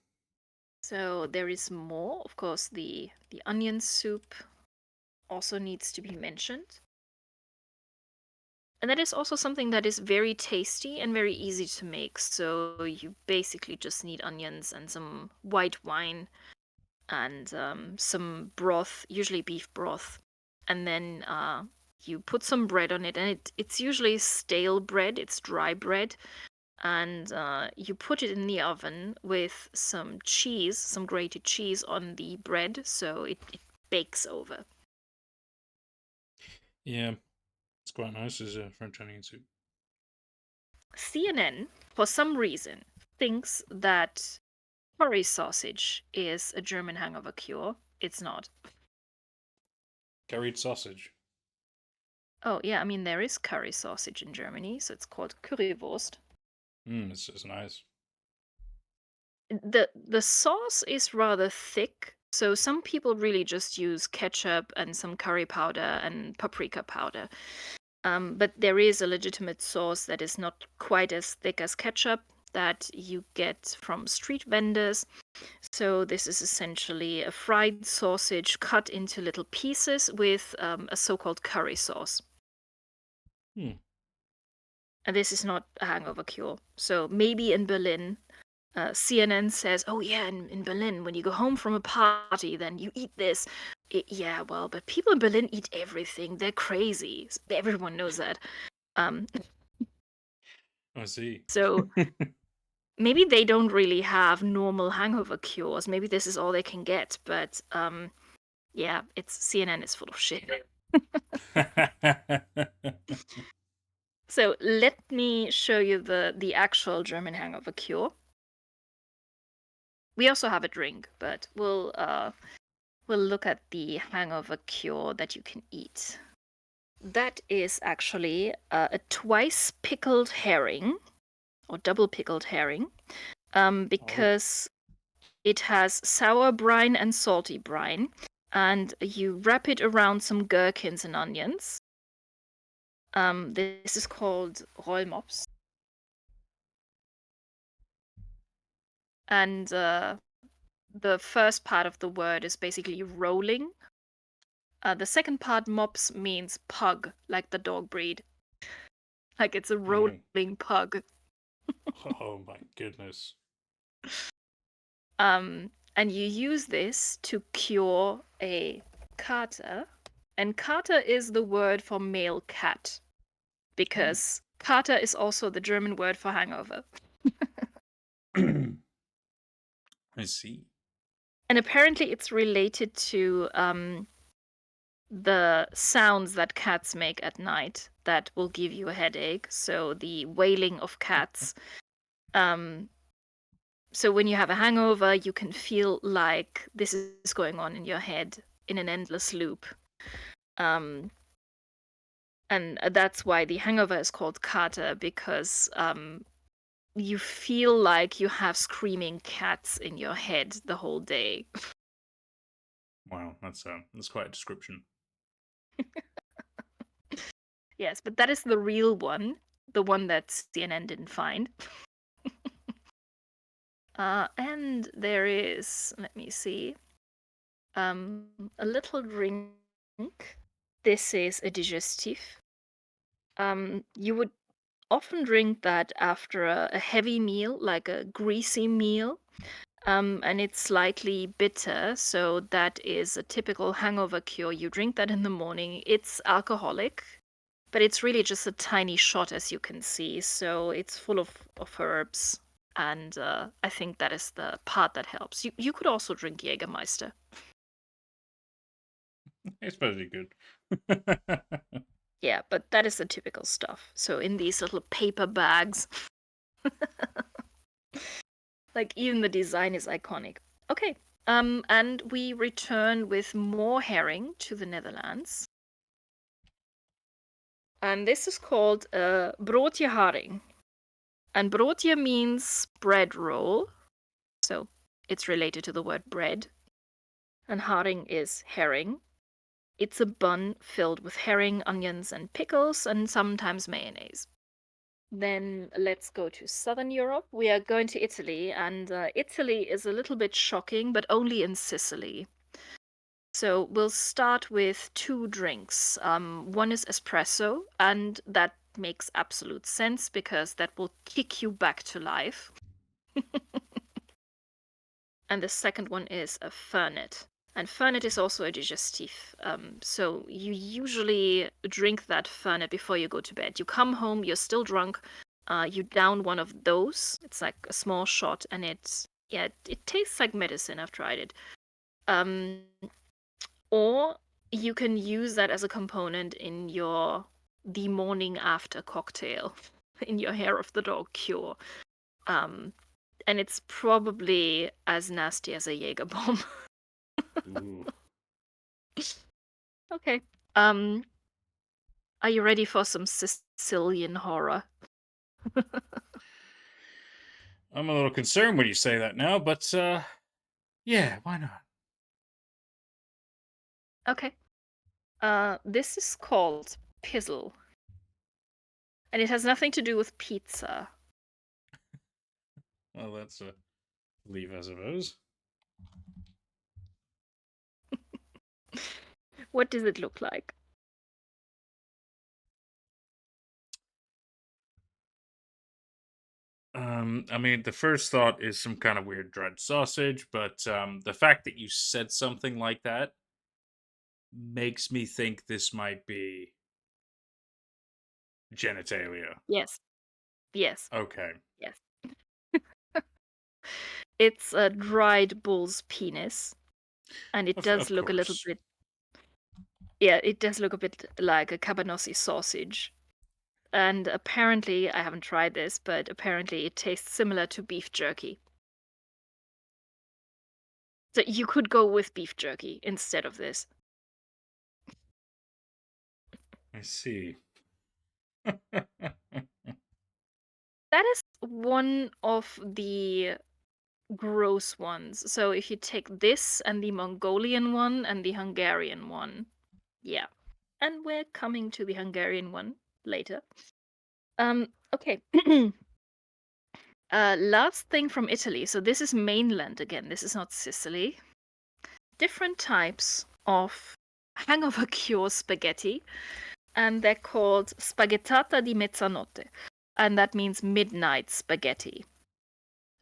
Speaker 2: So there is more. Of course, the onion soup also needs to be mentioned. And that is also something that is very tasty and very easy to make. So you basically just need onions and some white wine and some broth, usually beef broth. And then you put some bread on it, and it's usually stale bread, it's dry bread. And you put it in the oven with some cheese, some grated cheese on the bread, so it bakes over.
Speaker 1: Yeah, it's quite nice as a French onion soup.
Speaker 2: CNN, for some reason, thinks that curry sausage is a German hangover cure. It's not.
Speaker 1: Curried sausage.
Speaker 2: Oh, yeah, I mean, there is curry sausage in Germany, so it's called Currywurst.
Speaker 1: It's nice.
Speaker 2: The sauce is rather thick, so some people really just use ketchup and some curry powder and paprika powder. But there is a legitimate sauce that is not quite as thick as ketchup that you get from street vendors. So this is essentially a fried sausage cut into little pieces with a so-called curry sauce.
Speaker 1: Hmm.
Speaker 2: And this is not a hangover cure. So maybe in Berlin, CNN says, oh yeah, in Berlin, when you go home from a party, then you eat this. Yeah, well, but people in Berlin eat everything. They're crazy. Everyone knows that. Um,
Speaker 1: I see.
Speaker 2: so maybe they don't really have normal hangover cures. Maybe this is all they can get. But yeah, it's CNN is full of shit. So let me show you the actual German hangover cure. We also have a drink, but we'll look at the hangover cure that you can eat. That is actually a twice pickled herring or double pickled herring,
Speaker 1: Oh,
Speaker 2: because it has sour brine and salty brine, and you wrap it around some gherkins and onions. This is called rollmops, and the first part of the word is basically rolling. The second part, mops, means pug, like the dog breed. Like it's a
Speaker 1: oh,
Speaker 2: rolling pug.
Speaker 1: oh my goodness.
Speaker 2: And you use this to cure a kater. And kater is the word for male cat, because kater is also the German word for hangover.
Speaker 1: I see.
Speaker 2: And apparently it's related to the sounds that cats make at night that will give you a headache. So the wailing of cats. Um, so when you have a hangover, you can feel like this is going on in your head in an endless loop. Um, and that's why the hangover is called kater, because you feel like you have screaming cats in your head the whole day.
Speaker 1: Wow, that's quite a description.
Speaker 2: Yes, but that is the real one, the one that CNN didn't find. And there is, let me see, a little drink. This is a digestif. You would often drink that after a heavy meal, like a greasy meal. And it's slightly bitter, so that is a typical hangover cure. You drink that in the morning. It's alcoholic, but it's really just a tiny shot, as you can see. So it's full of herbs, and I think that is the part that helps. You could also drink Jägermeister.
Speaker 1: I suppose you could.
Speaker 2: Yeah, but that is the typical stuff. So in these little paper bags, like even the design is iconic. Okay, and we return with more herring to the Netherlands. And this is called broodje haring. And broodje means bread roll, so it's related to the word bread. And haring is herring. It's a bun filled with herring, onions, and pickles, and sometimes mayonnaise. Then let's go to Southern Europe. We are going to Italy, and Italy is a little bit shocking, but only in Sicily. So we'll start with two drinks. One is espresso, and that makes absolute sense because that will kick you back to life. And the second one is a fernet. And fernet is also a digestif. So you usually drink that fernet before you go to bed. You come home, you're still drunk, you down one of those. It's like a small shot, and it tastes like medicine. I've tried it. Um, or you can use that as a component in your the morning after cocktail, in your hair of the dog cure. Um, and it's probably as nasty as a Jaeger bomb.
Speaker 1: Ooh.
Speaker 2: Okay. Are you ready for some Sicilian horror?
Speaker 1: I'm a little concerned when you say that now, but yeah, why not?
Speaker 2: Okay. This is called pizzle, and it has nothing to do with pizza.
Speaker 1: Well, that's a leave, I suppose.
Speaker 2: What does it look like?
Speaker 1: I mean, the first thought is some kind of weird dried sausage, but the fact that you said something like that makes me think this might be genitalia.
Speaker 2: Yes. Yes.
Speaker 1: Okay.
Speaker 2: Yes. It's a dried bull's penis, and it does
Speaker 1: Of
Speaker 2: look a little
Speaker 1: course.
Speaker 2: bit. Yeah, it does look a bit like a cabanossi sausage. And apparently, I haven't tried this, but apparently it tastes similar to beef jerky. So you could go with beef jerky instead of this.
Speaker 1: I see.
Speaker 2: That is one of the gross ones. So if you take this and the Mongolian one and the Hungarian one, yeah. And we're coming to the Hungarian one later. Okay. Last thing from Italy. So this is mainland again. This is not Sicily. Different types of hangover cure spaghetti, and they're called spaghettata di mezzanotte, and that means midnight spaghetti.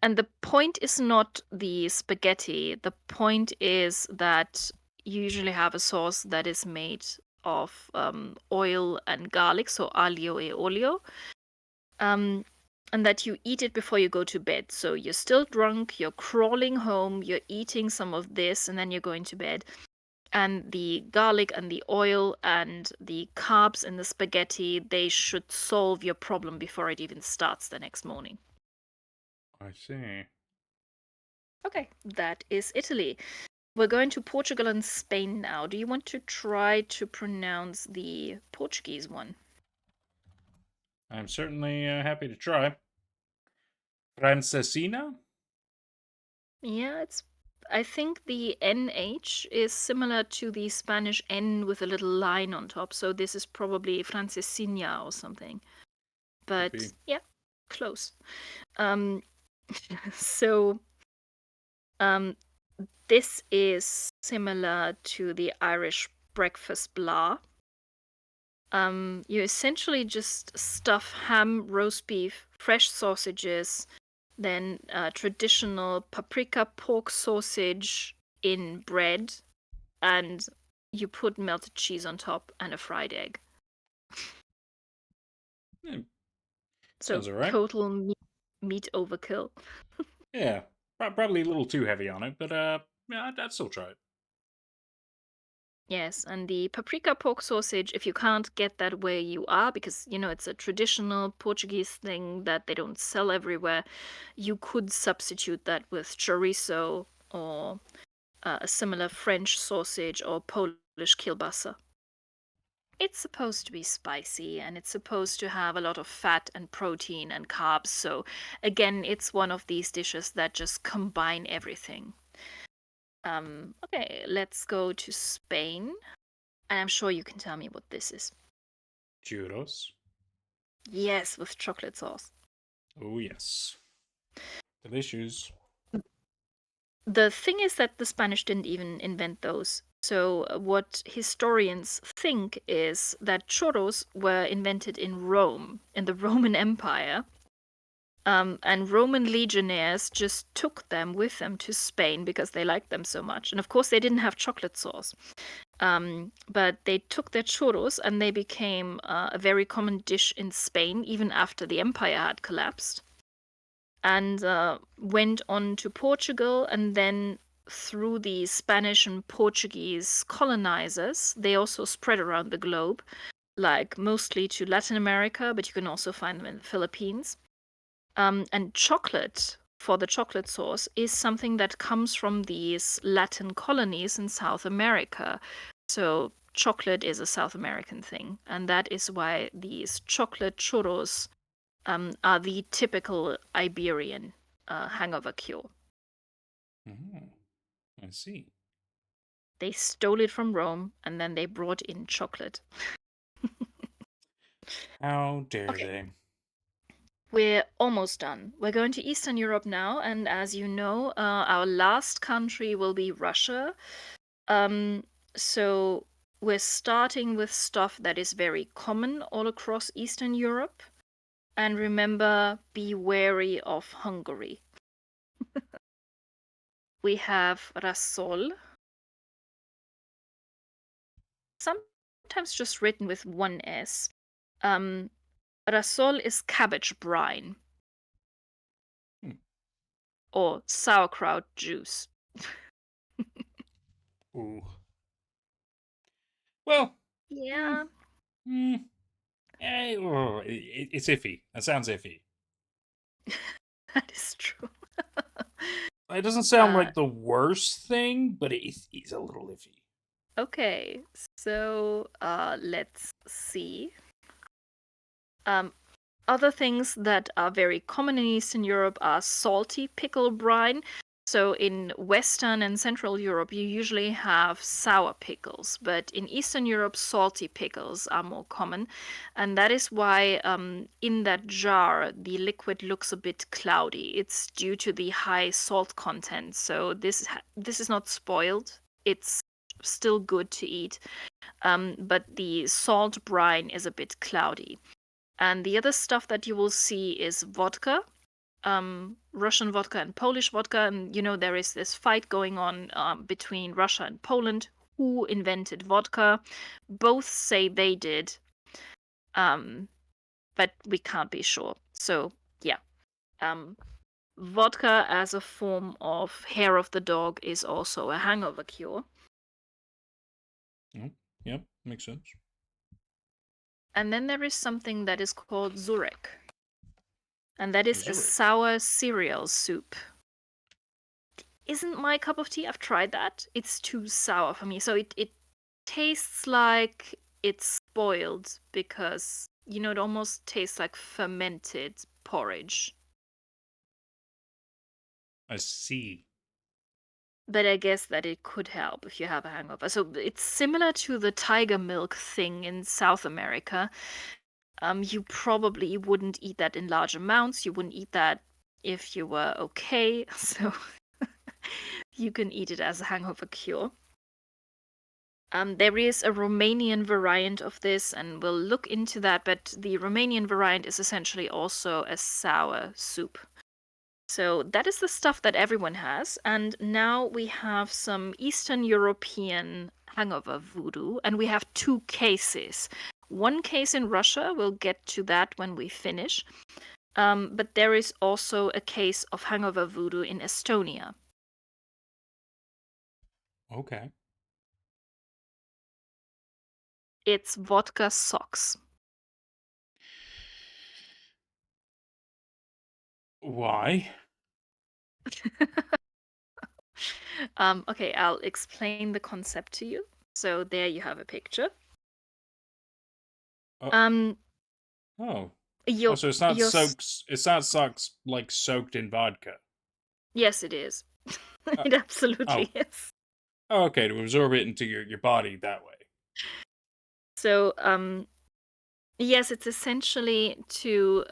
Speaker 2: And the point is not the spaghetti. The point is that you usually have a sauce that is made of oil and garlic, so aglio e olio, and that you eat it before you go to bed. So you're still drunk, you're crawling home, you're eating some of this, and then you're going to bed. And the garlic and the oil and the carbs in the spaghetti, they should solve your problem before it even starts the next morning.
Speaker 1: I see.
Speaker 2: Okay, that is Italy. We're going to Portugal and Spain now. Do you want to try to pronounce the Portuguese one?
Speaker 1: I'm certainly happy to try. Francesina?
Speaker 2: Yeah, it's. I think the NH is similar to the Spanish N with a little line on top, so this is probably Francesina or something.
Speaker 1: Could be.
Speaker 2: But yeah, close. Um, So, um, this is similar to the Irish breakfast blah. You essentially just stuff ham, roast beef, fresh sausages, then traditional paprika pork sausage in bread, and you put melted cheese on top and a fried egg.
Speaker 1: Yeah,
Speaker 2: So
Speaker 1: sounds all right.
Speaker 2: total meat overkill.
Speaker 1: Yeah, probably a little too heavy on it, but yeah, I'd still try it.
Speaker 2: Yes, and the paprika pork sausage, if you can't get that where you are, because it's a traditional Portuguese thing that they don't sell everywhere, you could substitute that with chorizo or a similar French sausage or Polish kielbasa. It's supposed to be spicy and it's supposed to have a lot of fat and protein and carbs. So, again, it's one of these dishes that just combine everything. Okay, let's go to Spain. And I'm sure you can tell me what this is.
Speaker 1: Churros.
Speaker 2: Yes, with chocolate sauce.
Speaker 1: Oh yes, delicious.
Speaker 2: The thing is that the Spanish didn't even invent those. So, what historians think is that churros were invented in Rome, in the Roman Empire. And Roman legionnaires just took them with them to Spain because they liked them so much. And of course, they didn't have chocolate sauce. But they took their churros and they became a very common dish in Spain, even after the empire had collapsed. And went on to Portugal, and then through the Spanish and Portuguese colonizers, they also spread around the globe, like mostly to Latin America, but you can also find them in the Philippines. And chocolate, for the chocolate sauce, is something that comes from these Latin colonies in South America. So chocolate is a South American thing, and that is why these chocolate churros are the typical Iberian hangover cure.
Speaker 1: Oh, I see.
Speaker 2: They stole it from Rome and then they brought in chocolate.
Speaker 1: How dare
Speaker 2: Okay,
Speaker 1: they?
Speaker 2: we're almost done. We're going to Eastern Europe now, and as you know, our last country will be Russia. Um, so we're starting with stuff that is very common all across Eastern Europe. And remember, be wary of Hungary. We have rasol, sometimes just written with one S. Um, rasol is cabbage brine
Speaker 1: Hmm.
Speaker 2: or sauerkraut juice.
Speaker 1: Ooh. Well, mm,
Speaker 2: Yeah,
Speaker 1: mm, it's iffy. That sounds iffy.
Speaker 2: that is true.
Speaker 1: It doesn't sound
Speaker 2: uh,
Speaker 1: like the worst thing, but it's a little iffy.
Speaker 2: okay, so let's see. Um, Other things that are very common in Eastern Europe are salty pickle brine. So in Western and Central Europe, you usually have sour pickles, but in Eastern Europe, salty pickles are more common. And that is why in that jar, the liquid looks a bit cloudy. It's due to the high salt content. So this is not spoiled. It's still good to eat, but the salt brine is a bit cloudy. And the other stuff that you will see is vodka, Russian vodka and Polish vodka. And there is this fight going on between Russia and Poland. Who invented vodka? Both say they did, um, but we can't be sure. So, yeah. Um, Vodka as a form of hair of the dog is also a hangover cure.
Speaker 1: Oh, yep, makes sense.
Speaker 2: And then there is something that is called Zurek, and that is a
Speaker 1: Zurich.
Speaker 2: sour cereal soup. Isn't my cup of tea. I've tried that. It's too sour for me. So it tastes like it's spoiled because, it almost tastes like fermented porridge.
Speaker 1: I see.
Speaker 2: But I guess that it could help if you have a hangover. So it's similar to the tiger milk thing in South America. You probably wouldn't eat that in large amounts. You wouldn't eat that if you were okay. So you can eat it as a hangover cure. There is a Romanian variant of this, and we'll look into that, but the Romanian variant is essentially also a sour soup. So that is the stuff that everyone has. And now we have some Eastern European hangover voodoo, and we have two cases. One case in Russia, we'll get to that when we finish. But there is also a case of hangover voodoo in Estonia.
Speaker 1: Okay.
Speaker 2: It's vodka socks.
Speaker 1: Why?
Speaker 2: Okay, I'll explain the concept to you. So there you have a picture.
Speaker 1: Oh,
Speaker 2: Um,
Speaker 1: oh, oh.
Speaker 2: your
Speaker 1: So it's not
Speaker 2: your
Speaker 1: soaks. It's not socks like soaked in vodka.
Speaker 2: yes, it is.
Speaker 1: Uh,
Speaker 2: It absolutely
Speaker 1: oh,
Speaker 2: is.
Speaker 1: oh, okay. To absorb it into your body that way.
Speaker 2: So, yes, it's essentially to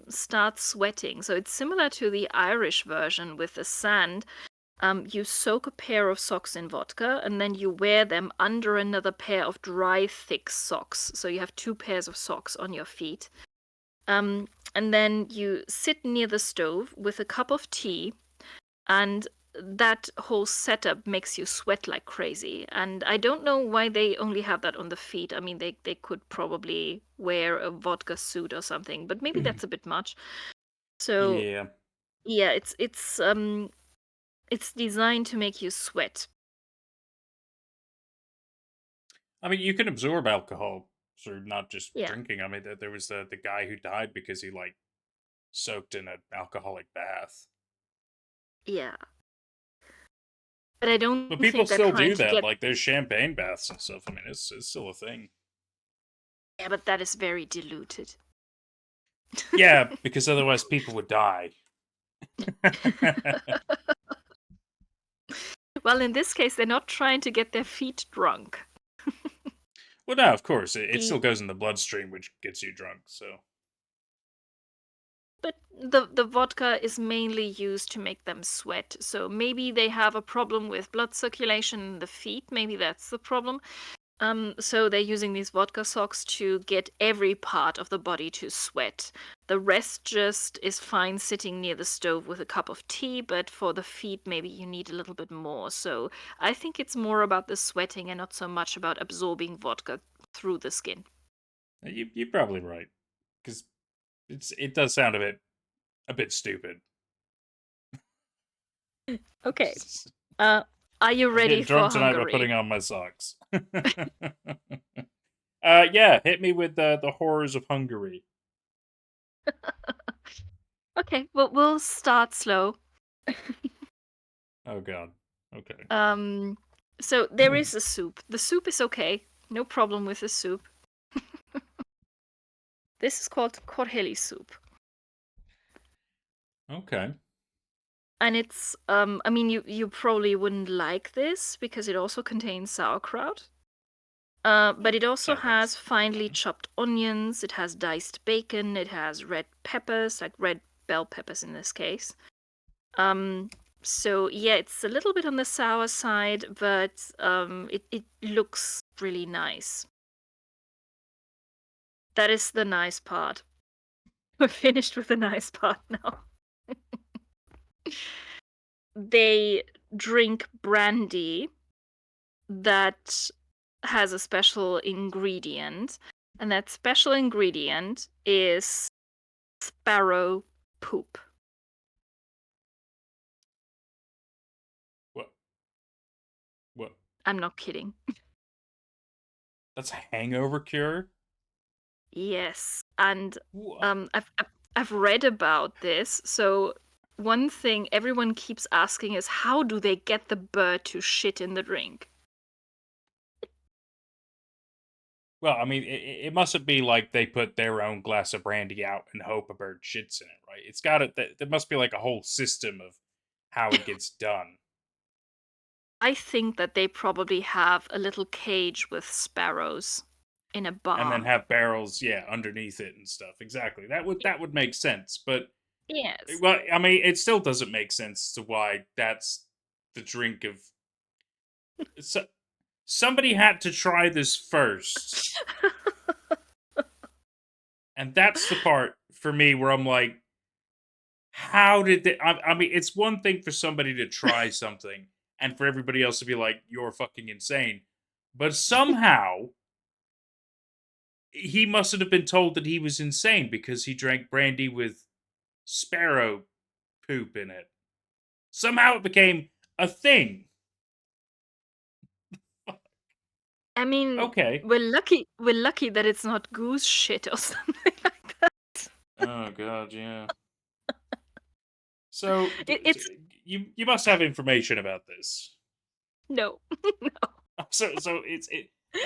Speaker 2: start sweating. So it's similar to the Irish version with the sand. You soak a pair of socks in vodka and then you wear them under another pair of dry, thick socks. So you have two pairs of socks on your feet. And then you sit near the stove with a cup of tea, and that whole setup makes you sweat like crazy. And I don't know why they only have that on the feet. I mean, they could probably wear a vodka suit or something, but maybe that's a bit much. So
Speaker 1: Yeah.
Speaker 2: yeah, it's designed to make you sweat.
Speaker 1: I mean, you can absorb alcohol through not just
Speaker 2: Yeah,
Speaker 1: drinking. I mean, there was the guy who died because he like soaked in an alcoholic bath.
Speaker 2: yeah. But I
Speaker 1: But
Speaker 2: don't
Speaker 1: people
Speaker 2: think they're
Speaker 1: still
Speaker 2: trying
Speaker 1: do
Speaker 2: to
Speaker 1: that.
Speaker 2: get.
Speaker 1: Like there's champagne baths and stuff. I mean, it's still a thing.
Speaker 2: Yeah, but that is very diluted.
Speaker 1: Yeah, because otherwise people would die.
Speaker 2: Well, in this case, they're not trying to get their feet drunk.
Speaker 1: Well, no, of course it
Speaker 2: The
Speaker 1: still goes in the bloodstream, which gets you drunk. So
Speaker 2: But the vodka is mainly used to make them sweat. So maybe they have a problem with blood circulation in the feet. Maybe that's the problem. So they're using these vodka socks to get every part of the body to sweat. The rest just is fine sitting near the stove with a cup of tea, but for the feet, maybe you need a little bit more. So I think it's more about the sweating and not so much about absorbing vodka through the skin.
Speaker 1: you're probably right because it does sound a bit stupid.
Speaker 2: Okay. Uh, are you
Speaker 1: I'm
Speaker 2: ready
Speaker 1: getting
Speaker 2: for
Speaker 1: drunk tonight by
Speaker 2: Hungary?
Speaker 1: putting on my socks. Yeah, hit me with the horrors of Hungary.
Speaker 2: Okay, well, we'll start slow.
Speaker 1: Oh God. Okay.
Speaker 2: Um, so there is a soup. The soup is okay. No problem with the soup. This is called korheli soup.
Speaker 1: Okay.
Speaker 2: And it's I mean you probably wouldn't like this because it also contains sauerkraut. But it also has
Speaker 1: That's
Speaker 2: finely
Speaker 1: fine.
Speaker 2: chopped onions, it has diced bacon, it has red peppers, like red bell peppers in this case. Um, so yeah, it's a little bit on the sour side, but it looks really nice. That is the nice part. We're finished with the nice part now. They drink brandy that has a special ingredient, and that special ingredient is sparrow poop.
Speaker 1: What? What?
Speaker 2: I'm not kidding.
Speaker 1: That's a hangover cure.
Speaker 2: Yes, and
Speaker 1: What?
Speaker 2: I've read about this. So one thing everyone keeps asking is how do they get the bird to shit in the drink?
Speaker 1: Well, I mean, it mustn't be like they put their own glass of brandy out and hope a bird shits in it, right? It's got to. There must be like a whole system of how it gets done,
Speaker 2: I think that they probably have a little cage with sparrows in a
Speaker 1: and then
Speaker 2: barn.
Speaker 1: have barrels, yeah, underneath it and stuff. Exactly. That would make sense. But
Speaker 2: Yes.
Speaker 1: Well, I mean, it still doesn't make sense as to why that's the drink of. So, somebody had to try this first, and that's the part for me where I'm like, how did they? I mean, it's one thing for somebody to try something, and for everybody else to be like, "You're fucking insane," but somehow he mustn't have been told that he was insane because he drank brandy with sparrow poop in it. Somehow it became a thing.
Speaker 2: I mean,
Speaker 1: Okay.
Speaker 2: we're lucky that it's not goose shit or something like that.
Speaker 1: Oh god, yeah. So
Speaker 2: It's
Speaker 1: you must have information about this.
Speaker 2: no.
Speaker 1: So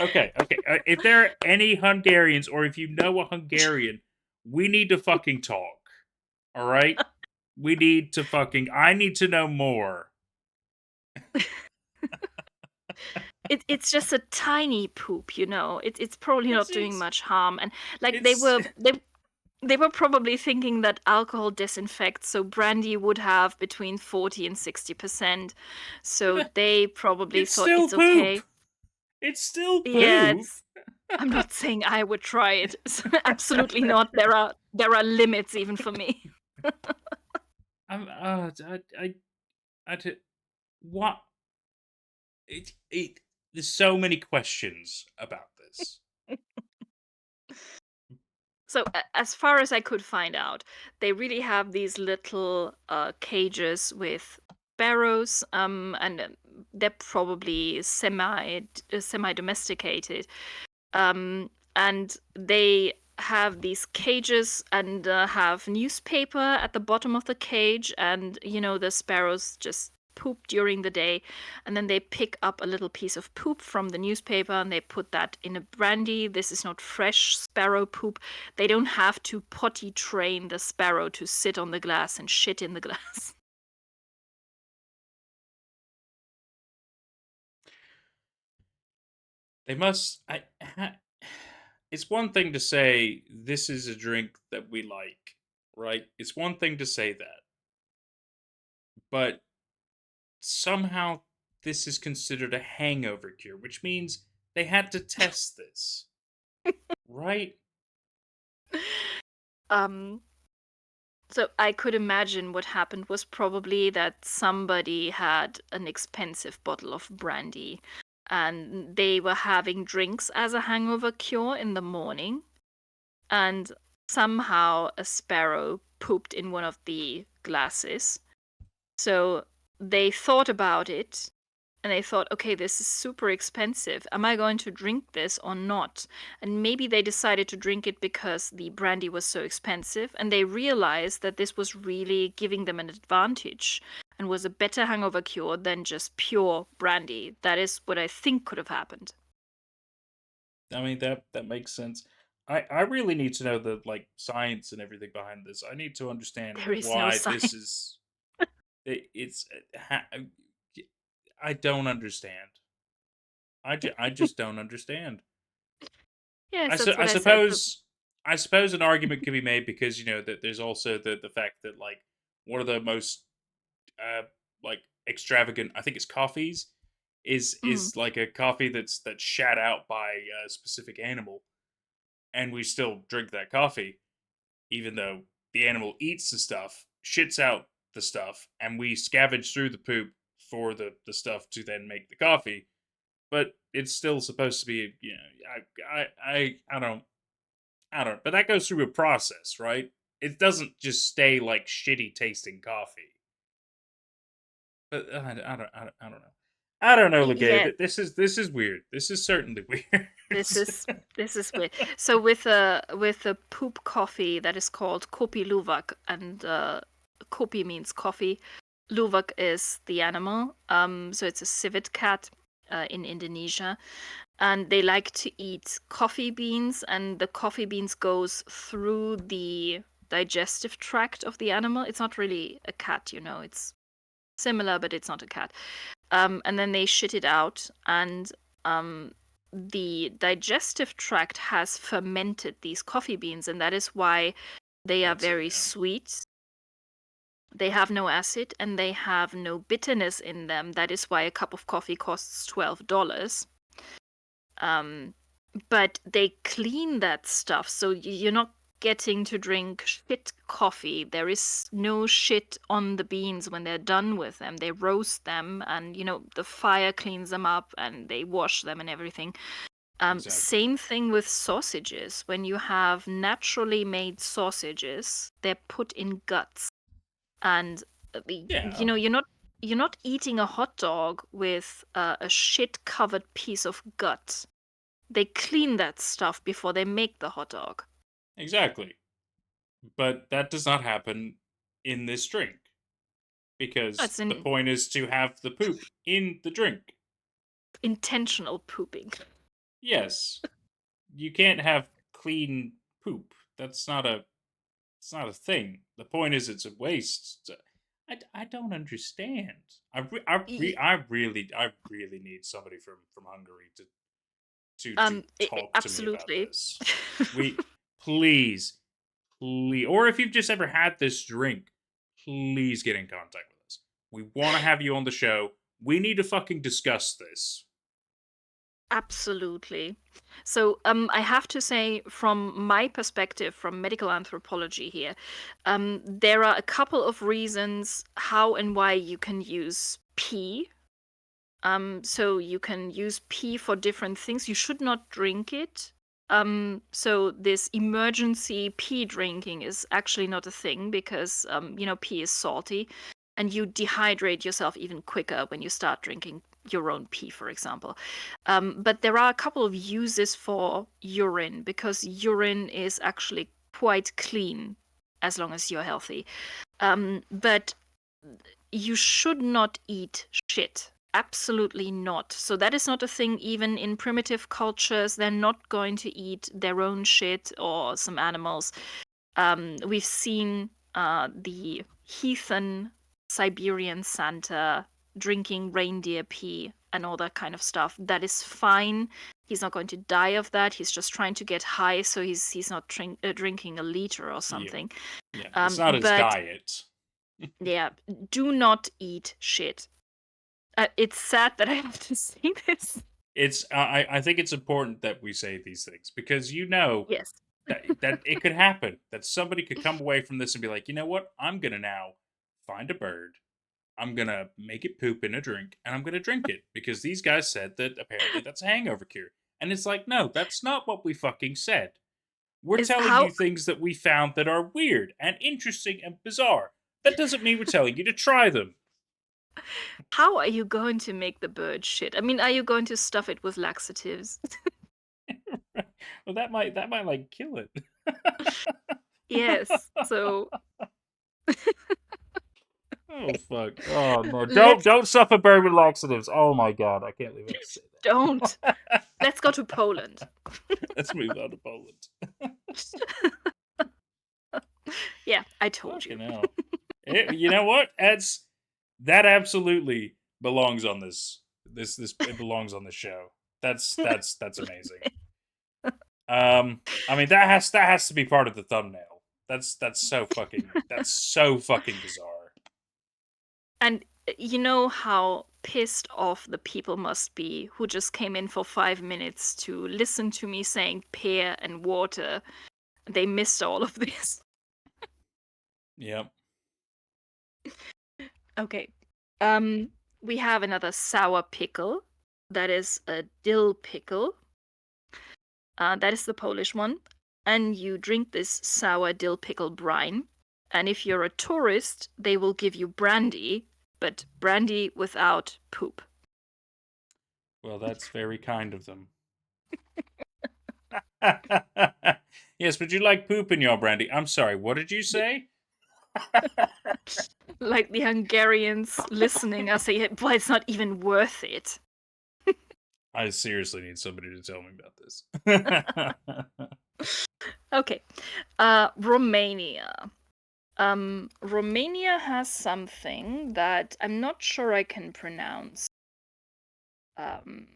Speaker 1: okay, okay. If there are any Hungarians, or if you know a Hungarian, we need to fucking talk. All right, we need to fucking. I need to know more.
Speaker 2: It's just a tiny poop, you know. It's probably
Speaker 1: It's
Speaker 2: not doing
Speaker 1: it's
Speaker 2: much harm, and like they
Speaker 1: it's
Speaker 2: were they were probably thinking that alcohol disinfects, so brandy would have between 40 and 60%. So they probably
Speaker 1: it's
Speaker 2: thought
Speaker 1: still
Speaker 2: it's
Speaker 1: poop.
Speaker 2: okay.
Speaker 1: It's still
Speaker 2: Yeah,
Speaker 1: poop.
Speaker 2: it's I'm not saying I would try it. Absolutely not. There are limits even for me.
Speaker 1: I'm what it. There's so many questions about this.
Speaker 2: So, as far as I could find out, they really have these little cages with sparrows, and they're probably semi domesticated. And they have these cages and have newspaper at the bottom of the cage, and the sparrows just poop during the day, and then they pick up a little piece of poop from the newspaper and they put that in a brandy. This is not fresh sparrow poop. They don't have to potty train the sparrow to sit on the glass and shit in the glass.
Speaker 1: They must. It's one thing to say this is a drink that we like, right? It's one thing to say that, but somehow this is considered a hangover cure, which means they had to test this, right?
Speaker 2: um So I could imagine what happened was probably that somebody had an expensive bottle of brandy and they were having drinks as a hangover cure in the morning, and somehow a sparrow pooped in one of the glasses. So they thought about it and they thought, okay, this is super expensive. Am I going to drink this or not? And maybe they decided to drink it because the brandy was so expensive, and they realized that this was really giving them an advantage and was a better hangover cure than just pure brandy. That is what I think could have happened.
Speaker 1: I mean that makes sense. I really need to know the like science and everything behind this. I need to understand
Speaker 2: There is no
Speaker 1: why
Speaker 2: science.
Speaker 1: this is. It's I don't understand. I just don't understand.
Speaker 2: Yes, that's
Speaker 1: I
Speaker 2: what I said.
Speaker 1: suppose an argument could be made because that there's also the fact that like one of the most uh like extravagant, I think it's coffees,
Speaker 2: Mm.
Speaker 1: is like a coffee that's shat out by a specific animal, and we still drink that coffee even though the animal eats the stuff, shits out the stuff, and we scavenge through the poop for the stuff to then make the coffee. But it's still supposed to be, I don't. But that goes through a process, right? It doesn't just stay like shitty tasting coffee. But I don't know. I don't know, Ligeia.
Speaker 2: Yeah,
Speaker 1: This is weird. This is certainly weird.
Speaker 2: this is this is weird. So with a poop coffee that is called kopi luwak, and kopi means coffee. Luwak is the animal. So it's a civet cat in Indonesia, and they like to eat coffee beans, and the coffee beans goes through the digestive tract of the animal. It's not really a cat, It's similar, but it's not a cat. And then they shit it out, and um, the digestive tract has fermented these coffee beans, and that is why they are
Speaker 1: That's it.
Speaker 2: very
Speaker 1: Yeah.
Speaker 2: sweet. They have no acid and they have no bitterness in them. That is why a cup of coffee costs $12. Um, but they clean that stuff, so you're not getting to drink shit coffee. There is no shit on the beans when they're done with them. They roast them, and the fire cleans them up, and they wash them and everything.
Speaker 1: Exactly.
Speaker 2: Same thing with sausages. When you have naturally made sausages, they're put in guts, and
Speaker 1: Yeah,
Speaker 2: you're not eating a hot dog with a shit covered piece of gut. They clean that stuff before they make the hot dog.
Speaker 1: exactly. But that does not happen in this drink because
Speaker 2: It's
Speaker 1: the
Speaker 2: an
Speaker 1: point is to have the poop in the drink.
Speaker 2: intentional pooping.
Speaker 1: Yes, you can't have clean poop. That's not a. It's not a thing. The point is, it's a waste. I don't understand.
Speaker 2: Y-
Speaker 1: I really need somebody from Hungary to talk to me about
Speaker 2: Absolutely.
Speaker 1: this. We please, please, or if you've just ever had this drink, please get in contact with us. We want to have you on the show. We need to fucking discuss this.
Speaker 2: Absolutely. So, I have to say, from my perspective, from medical anthropology here, there are a couple of reasons how and why you can use pee. So you can use pee for different things. You should not drink it. So this emergency pee drinking is actually not a thing because pee is salty, and you dehydrate yourself even quicker when you start drinking your own pee, for example. But there are a couple of uses for urine because urine is actually quite clean as long as you're healthy. But you should not eat shit. Absolutely not. So that is not a thing even in primitive cultures. They're not going to eat their own shit or some animals. We've seen the heathen Siberian Santa drinking reindeer pee and all that kind of stuff. That is fine. He's not going to die of that. He's just trying to get high, so he's not drinking a liter or
Speaker 1: Yeah,
Speaker 2: something.
Speaker 1: yeah. It's not his
Speaker 2: But
Speaker 1: diet.
Speaker 2: yeah, do not eat shit. It's sad that I have to say this.
Speaker 1: It's I think it's important that we say these things because you know
Speaker 2: Yes.
Speaker 1: that it could happen that somebody could come away from this and be like, you know what, I'm gonna now find a bird, I'm gonna make it poop in a drink, and I'm gonna drink it because these guys said that apparently that's a hangover cure, and it's like, no, that's not what we fucking said. We're
Speaker 2: Is
Speaker 1: telling you
Speaker 2: how
Speaker 1: things that we found that are weird and interesting and bizarre. That doesn't mean we're telling you to try them.
Speaker 2: how are you going to make the bird shit? I mean, are you going to stuff it with laxatives?
Speaker 1: Well, that might like kill it.
Speaker 2: Yes. So
Speaker 1: Oh fuck! Oh no! Don't
Speaker 2: let's
Speaker 1: don't suffer bird with laxatives. Oh my god! I can't believe I have to say
Speaker 2: don't.
Speaker 1: that.
Speaker 2: Let's go to Poland.
Speaker 1: Let's move on to Poland.
Speaker 2: Yeah, I told you.
Speaker 1: Fucking hell! You know what? That absolutely belongs on this. This it belongs on this show. That's amazing. I mean that has to be part of the thumbnail. That's so fucking bizarre.
Speaker 2: And you know how pissed off the people must be who just came in for 5 minutes to listen to me saying pear and water. They missed all of this.
Speaker 1: Yep.
Speaker 2: Okay. Um, we have another sour pickle. That is a dill pickle. That is the Polish one. And you drink this sour dill pickle brine. And if you're a tourist, they will give you brandy, but brandy without poop.
Speaker 1: Well, that's very kind of them. Yes, but you like poop in your brandy. I'm sorry, what did you say?
Speaker 2: Like the Hungarians listening, I say, boy, it's not even worth it.
Speaker 1: I seriously need somebody to tell me about this.
Speaker 2: Okay. Romania. Romania has something that I'm not sure I can pronounce. Um,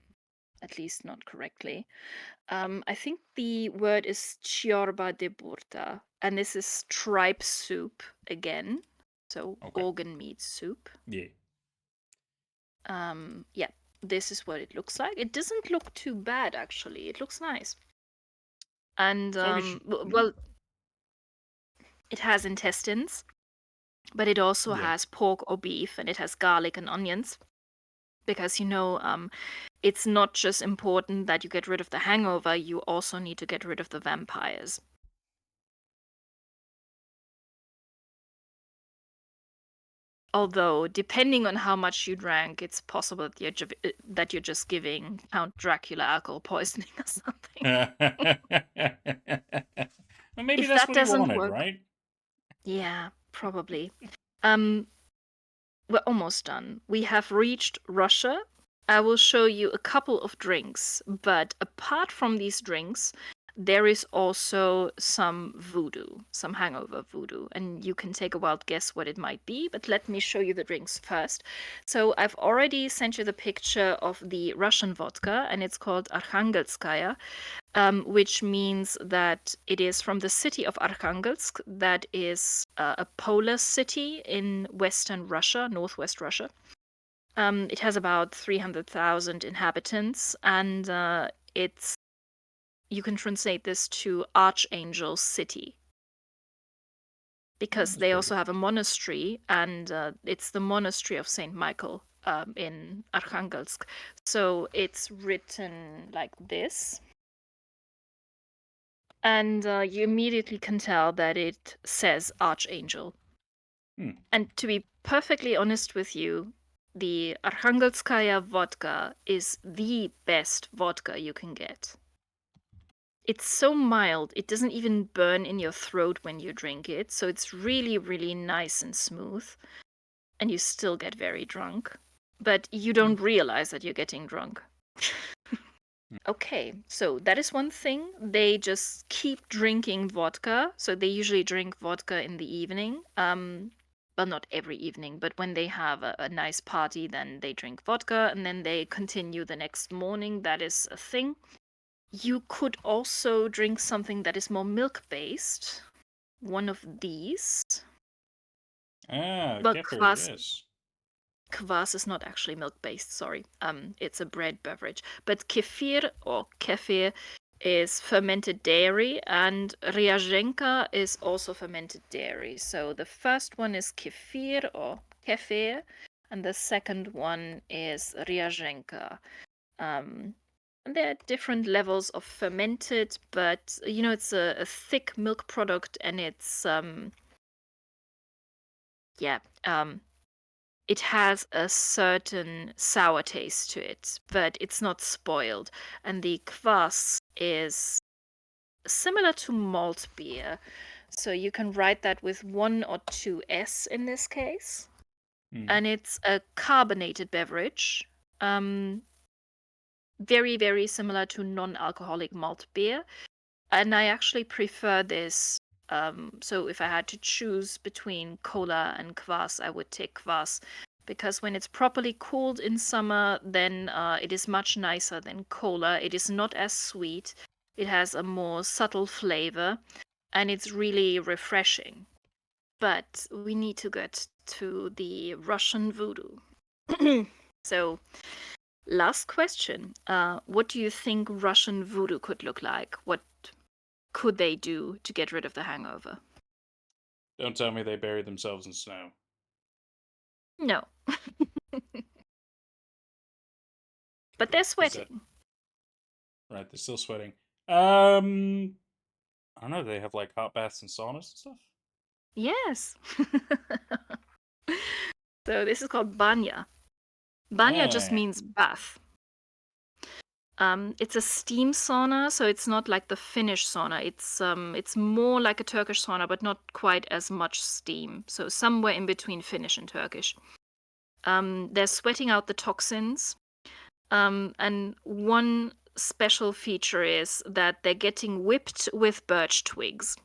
Speaker 2: at least not correctly. I think the word is ciorba de burta, and this is tripe soup again. so
Speaker 1: Okay.
Speaker 2: organ meat soup.
Speaker 1: Yeah.
Speaker 2: Yeah, this is what it looks like. It doesn't look too bad, actually. It looks nice. And,
Speaker 1: So we should.
Speaker 2: well, it has intestines, but it also
Speaker 1: Yeah.
Speaker 2: has pork or beef, and it has garlic and onions. Because, it's not just important that you get rid of the hangover, you also need to get rid of the vampires. Although, depending on how much you drank, it's possible that you're just giving Count Dracula alcohol poisoning or something.
Speaker 1: Well, maybe
Speaker 2: If
Speaker 1: that's
Speaker 2: that
Speaker 1: what he
Speaker 2: doesn't
Speaker 1: wanted,
Speaker 2: work,
Speaker 1: right?
Speaker 2: yeah, probably. Um, we're almost done. We have reached Russia. I will show you a couple of drinks, but apart from these drinks, there is also some voodoo, some hangover voodoo, and you can take a wild guess what it might be, but let me show you the drinks first. So I've already sent you the picture of the Russian vodka, and it's called Arkhangelskaya, which means that it is from the city of Arkhangelsk, that is a polar city in western Russia, northwest Russia. It has about 300,000 inhabitants, and it's you can translate this to Archangel City because
Speaker 1: That's
Speaker 2: they
Speaker 1: pretty.
Speaker 2: also have a monastery, and it's the monastery of Saint Michael in Arkhangelsk. So it's written like this. And you immediately can tell that it says Archangel.
Speaker 1: Hmm.
Speaker 2: And to be perfectly honest with you, the Arkhangelskaya vodka is the best vodka you can get. It's so mild, it doesn't even burn in your throat when you drink it, so it's really, really nice and smooth, and you still get very drunk. But you
Speaker 1: Hmm.
Speaker 2: don't realize that you're getting drunk.
Speaker 1: Hmm.
Speaker 2: Okay, so that is one thing. They just keep drinking vodka. So they usually drink vodka in the evening. Well, not every evening, but when they have a nice party, then they drink vodka and then they continue the next morning. That is a thing. You could also drink something that is more milk-based. One of these.
Speaker 1: Ah,
Speaker 2: Well,
Speaker 1: kefir, yes.
Speaker 2: kvass is not actually milk-based, sorry. It's a bread beverage. But kefir or kefir is fermented dairy, and ryazhenka is also fermented dairy. So the first one is kefir or kefir, and the second one is ryazhenka. And there are different levels of fermented, but it's a thick milk product, and it's yeah, it has a certain sour taste to it, but it's not spoiled. And the kvass is similar to malt beer. So you can write that with one or two S in this case.
Speaker 1: Hmm.
Speaker 2: And it's a carbonated beverage. Very, very similar to non-alcoholic malt beer. And I actually prefer this. So if I had to choose between cola and kvass, I would take kvass because when it's properly cooled in summer, then it is much nicer than cola. It is not as sweet. It has a more subtle flavor, and it's really refreshing. But we need to get to the Russian voodoo. So, last question. What do you think Russian voodoo could look like? What could they do to get rid of the hangover?
Speaker 1: Don't tell me they bury themselves in snow.
Speaker 2: No. But they're
Speaker 1: Is that
Speaker 2: sweating.
Speaker 1: right? They're still sweating. I don't know. They have like hot baths and saunas and stuff.
Speaker 2: Yes. So this is called banya. Banya just
Speaker 1: Ah,
Speaker 2: means bath. It's a steam sauna, so it's not like the Finnish sauna. It's more like a Turkish sauna, but not quite as much steam. So somewhere in between Finnish and Turkish. They're sweating out the toxins. And one special feature is that they're getting whipped with birch twigs.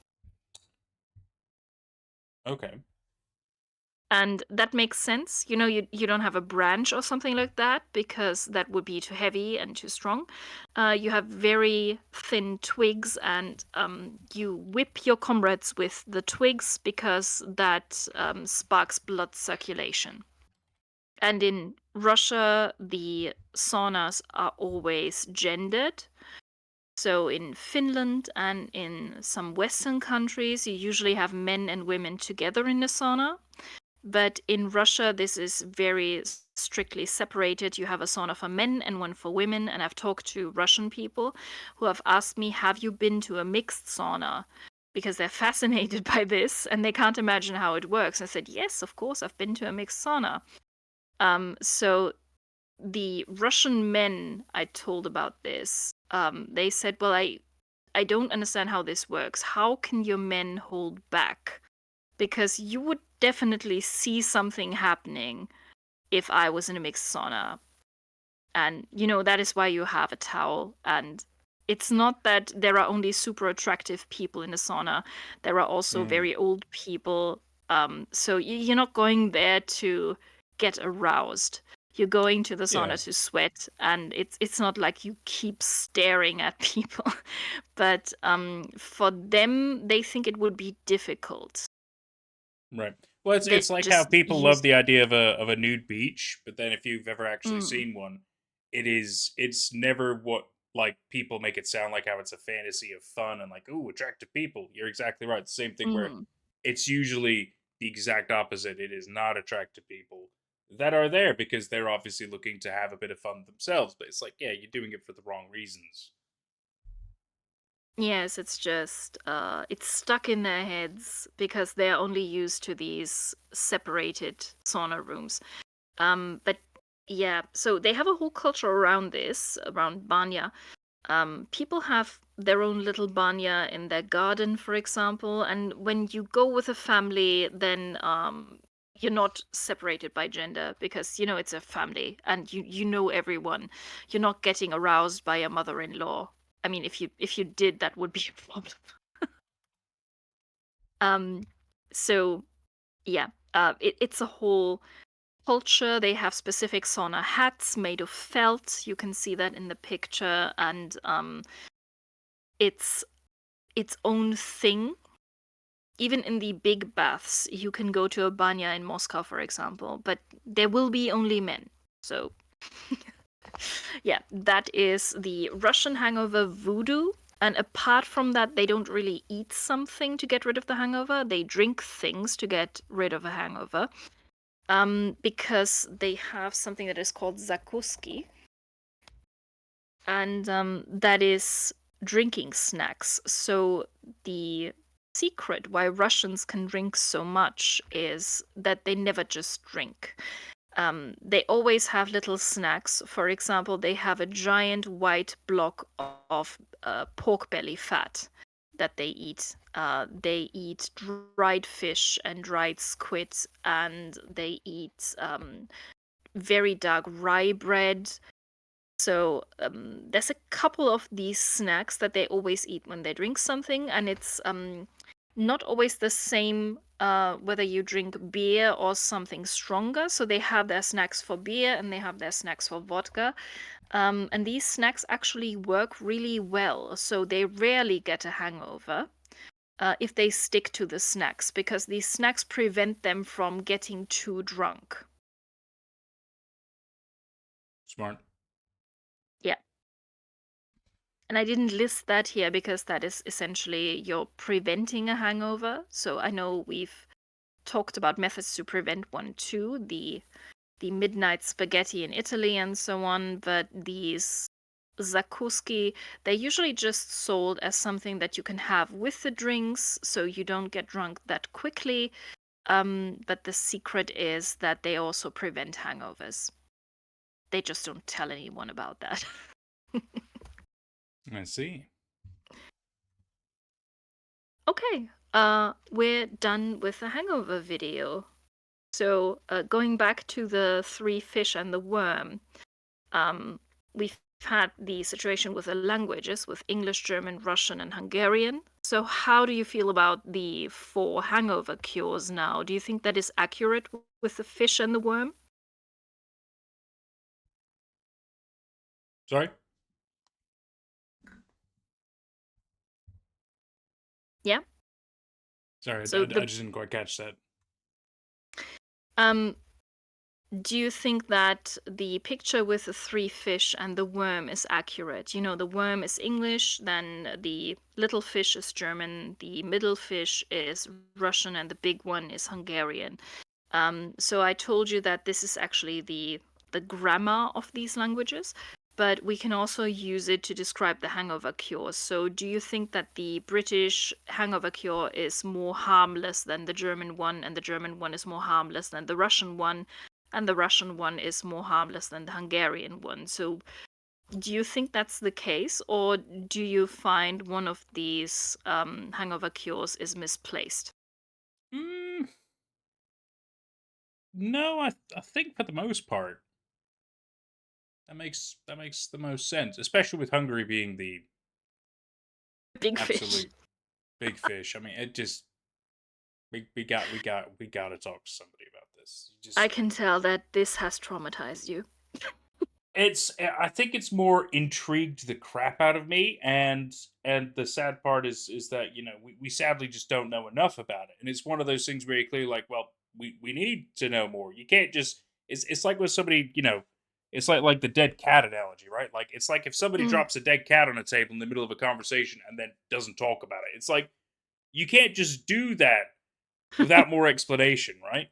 Speaker 1: okay.
Speaker 2: And that makes sense. You don't have a branch or something like that because that would be too heavy and too strong. You have very thin twigs, and you whip your comrades with the twigs because that sparks blood circulation. And in Russia, the saunas are always gendered. So in Finland and in some Western countries, you usually have men and women together in the sauna. But in Russia, this is very strictly separated. You have a sauna for men and one for women. And I've talked to Russian people who have asked me, have you been to a mixed sauna? Because they're fascinated by this and they can't imagine how it works. I said, yes, of course, I've been to a mixed sauna. So the Russian men I told about this, they said, well, I don't understand how this works. How can your men hold back? Because you would definitely see something happening if I was in a mixed sauna. And, that is why you have a towel. And it's not that there are only super attractive people in the sauna, there are also
Speaker 1: Mm,
Speaker 2: very old people. So you're not going there to get aroused. You're going to the
Speaker 1: yeah,
Speaker 2: sauna to sweat, and it's not like you keep staring at people. But for them, they think it would be difficult.
Speaker 1: right. Well,
Speaker 2: They
Speaker 1: it's like how
Speaker 2: just
Speaker 1: people love
Speaker 2: use
Speaker 1: the idea of a nude beach, but then if you've ever actually
Speaker 2: mm,
Speaker 1: seen one, it's never what like people make it sound like how it's a fantasy of fun and like ooh attractive people. You're exactly right. The same thing where
Speaker 2: mm.
Speaker 1: it's usually the exact opposite. It is not attractive people that are there because they're obviously looking to have a bit of fun themselves. But it's like yeah, you're doing it for the wrong reasons.
Speaker 2: Yes, it's just it's stuck in their heads because they're only used to these separated sauna rooms. But yeah, so they have a whole culture around this, around banya. People have their own little banya in their garden, for example, and when you go with a family, then you're not separated by gender because it's a family and you know everyone. You're not getting aroused by a mother-in-law. I mean, if you did, that would be a problem. Um, so yeah, it's a whole culture. They have specific sauna hats made of felt. You can see that in the picture, and it's its own thing. Even in the big baths, you can go to a banya in Moscow, for example, but there will be only men. So, yeah, that is the Russian hangover voodoo. And apart from that, they don't really eat something to get rid of the hangover. They drink things to get rid of a hangover. Because they have something that is called zakuski, and that is drinking snacks. So the secret why Russians can drink so much is that they never just drink. They always have little snacks. For example, they have a giant white block of pork belly fat that they eat. They eat dried fish and dried squid, and they eat very dark rye bread. So there's a couple of these snacks that they always eat when they drink something, and it's not always the same whether you drink beer or something stronger. So they have their snacks for beer and they have their snacks for vodka. And these snacks actually work really well. So they rarely get a hangover if they stick to the snacks because these snacks prevent them from getting too drunk.
Speaker 1: Smart.
Speaker 2: Yeah. And I didn't list that here because that is essentially you're preventing a hangover. So I know we've talked about methods to prevent one too, the midnight spaghetti in Italy and so on, but these zakuski, they're usually just sold as something that you can have with the drinks so you don't get drunk that quickly. But the secret is that they also prevent hangovers. They just don't tell anyone about that.
Speaker 1: I see.
Speaker 2: Okay, we're done with the hangover video. So, going back to the three fish and the worm, we had the situation with the languages, with English, German, Russian, and Hungarian. So, how do you feel about the 4 hangover cures now? Do you think that is accurate with the fish and the worm?
Speaker 1: Sorry?
Speaker 2: Yeah.
Speaker 1: Sorry,
Speaker 2: So
Speaker 1: I
Speaker 2: the
Speaker 1: just didn't quite catch that.
Speaker 2: um do you think that the picture with the 3 fish and the worm is accurate? You know, the worm is English, then the little fish is German, the middle fish is Russian, and the big one is Hungarian. So I told you that this is actually the grammar of these languages, but we can also use it to describe the hangover cures. So do you think that the British hangover cure is more harmless than the German one, and the German one is more harmless than the Russian one, and the Russian one is more harmless than the Hungarian one? So do you think that's the case, or do you find one of these hangover cures is misplaced?
Speaker 1: Mm, no, I think for the most part that makes the most sense, especially with Hungary being the
Speaker 2: Big fish.
Speaker 1: absolute big fish. I mean, it just we got to talk to somebody about this. You
Speaker 2: I
Speaker 1: just
Speaker 2: can tell that this has traumatized you.
Speaker 1: I think it's more intrigued the crap out of me, and the sad part is that we sadly just don't know enough about it, and it's one of those things very clearly like, well, we need to know more. You can't just it's like with somebody, it's like the dead cat analogy, right? Like it's like if somebody
Speaker 2: Mm.
Speaker 1: drops a dead cat on a table in the middle of a conversation and then doesn't talk about it. It's like you can't just do that without more explanation, right?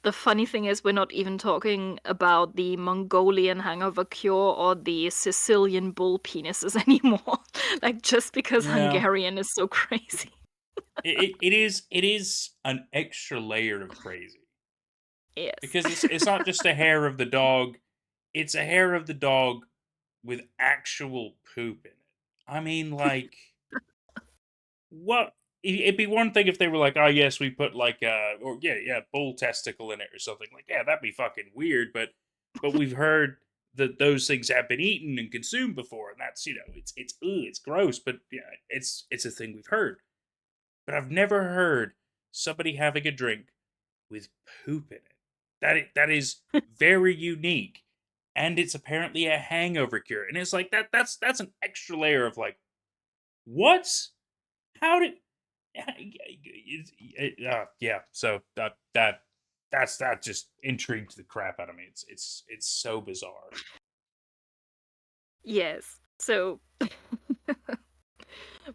Speaker 2: The funny thing is, we're not even talking about the Mongolian hangover cure or the Sicilian bull penises anymore. Like, just because
Speaker 1: Yeah.
Speaker 2: Hungarian is so crazy.
Speaker 1: It is an extra layer of crazy
Speaker 2: Yes.
Speaker 1: because it's not just a hair of the dog, it's a hair of the dog with actual poop in it. I mean, like, what? It'd be one thing if they were like, oh yes, we put like or yeah, bull testicle in it or something. Like, yeah, that'd be fucking weird, but we've heard that those things have been eaten and consumed before, and that's it's gross, but yeah, it's a thing we've heard. But I've never heard somebody having a drink with poop in it. That is very unique, and it's apparently a hangover cure. And it's like that's an extra layer of like, what? How did? Yeah. So that just intrigued the crap out of me. It's so bizarre.
Speaker 2: Yes. So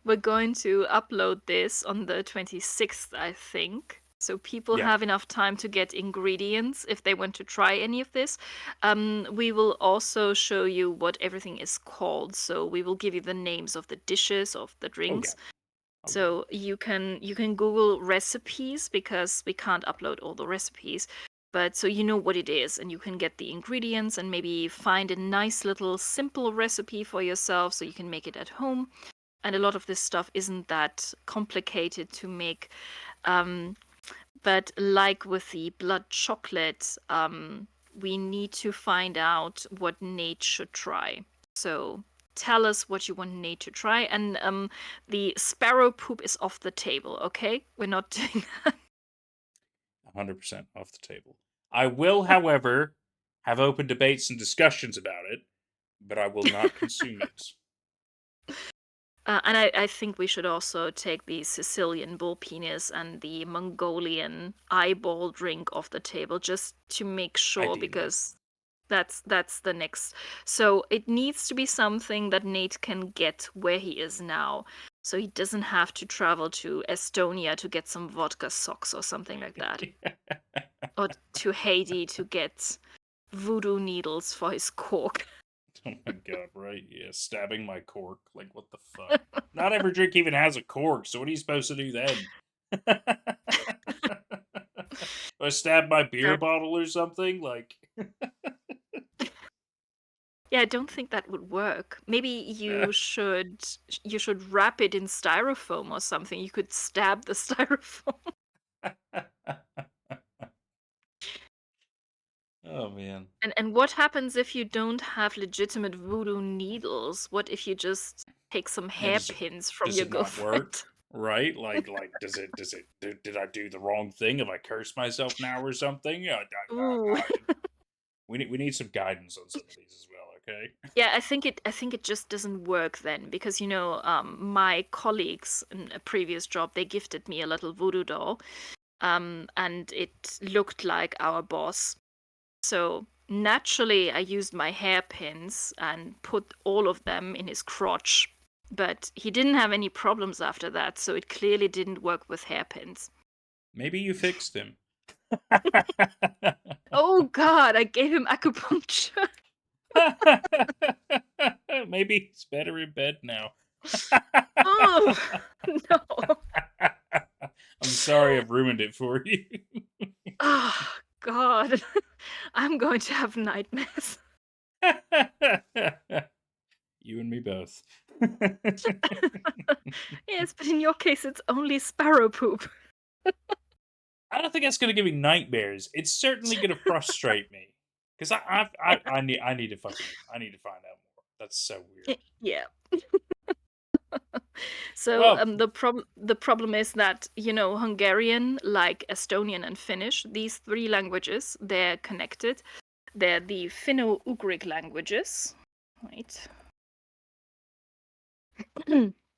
Speaker 2: we're going to upload this on the 26th, I think. So people
Speaker 1: Yeah.
Speaker 2: have enough time to get ingredients if they want to try any of this. We will also show you what everything is called. So we will give you the names of the dishes, of the
Speaker 1: Oh yeah.
Speaker 2: drinks.
Speaker 1: Oh yeah.
Speaker 2: So you can Google recipes because we can't upload all the recipes. But so you know what it is, and you can get the ingredients and maybe find a nice little simple recipe for yourself so you can make it at home. And a lot of this stuff isn't that complicated to make. Um, but like with the blood chocolate, we need to find out what Nate should try. So tell us what you want Nate to try. And the sparrow poop is off the table, okay? We're not doing that.
Speaker 1: 100% off the table. I will, however, have open debates and discussions about it, but I will not consume it.
Speaker 2: And I think we should also take the Sicilian bull penis and the Mongolian eyeball drink off the table just to make sure,
Speaker 1: Ideally.
Speaker 2: because that's the next. So it needs to be something that Nate can get where he is now. So he doesn't have to travel to Estonia to get some vodka socks or something like that. Or to Haiti to get voodoo needles for his cork.
Speaker 1: Oh my god, right? Yeah, stabbing my cork. Like, what the fuck? Not every drink even has a cork, so what are you supposed to do then? I stab my beer
Speaker 2: That
Speaker 1: bottle or something? Like,
Speaker 2: Yeah, I don't think that would work. Maybe you should wrap it in styrofoam or something. You could stab the styrofoam.
Speaker 1: Oh man.
Speaker 2: And what happens if you don't have legitimate voodoo needles? What if you just take some
Speaker 1: Yeah,
Speaker 2: hairpins from
Speaker 1: does
Speaker 2: your
Speaker 1: it not work?
Speaker 2: girlfriend?
Speaker 1: Right? Like did I do the wrong thing? Have I cursed myself now or something?
Speaker 2: Ooh.
Speaker 1: We need some guidance on some of these as well, okay?
Speaker 2: Yeah, I think it just doesn't work then because my colleagues in a previous job, they gifted me a little voodoo doll, and it looked like our boss. So naturally, I used my hairpins and put all of them in his crotch, but he didn't have any problems after that, so it clearly didn't work with hairpins.
Speaker 1: Maybe you fixed him.
Speaker 2: Oh God, I gave him acupuncture.
Speaker 1: Maybe he's better in bed now.
Speaker 2: Oh no.
Speaker 1: I'm sorry I've ruined it for you.
Speaker 2: Oh God. I'm going to have nightmares.
Speaker 1: You and me both.
Speaker 2: Yes, but in your case, it's only sparrow poop.
Speaker 1: I don't think that's gonna give me nightmares. It's certainly gonna frustrate me because I need to find out more. That's so weird.
Speaker 2: Yeah. So
Speaker 1: Well,
Speaker 2: the problem is that Hungarian, like Estonian and Finnish, these three languages, they're connected. They're the Finno-Ugric languages, right?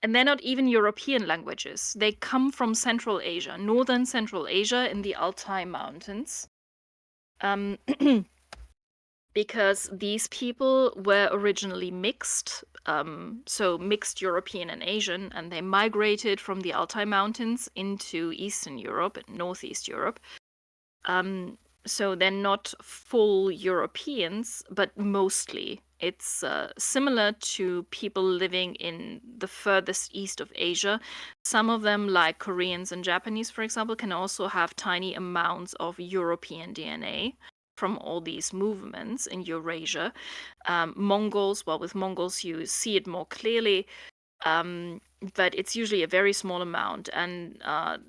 Speaker 2: And they're not even European languages. They come from Central Asia, northern Central Asia in the Altai Mountains. Um, because these people were originally mixed, so mixed European and Asian, and they migrated from the Altai Mountains into Eastern Europe and Northeast Europe. Um, so they're not full Europeans, but mostly. It's similar to people living in the furthest east of Asia. Some of them, like Koreans and Japanese, for example, can also have tiny amounts of European DNA from all these movements in Eurasia. Mongols, well, with Mongols, you see it more clearly. But it's usually a very small amount. And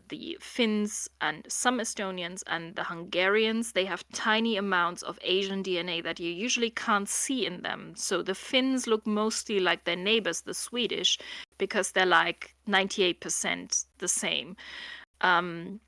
Speaker 2: the Finns and some Estonians and the Hungarians, they have tiny amounts of Asian DNA that you usually can't see in them. So the Finns look mostly like their neighbors, the Swedish, because they're like 98% the same. Um,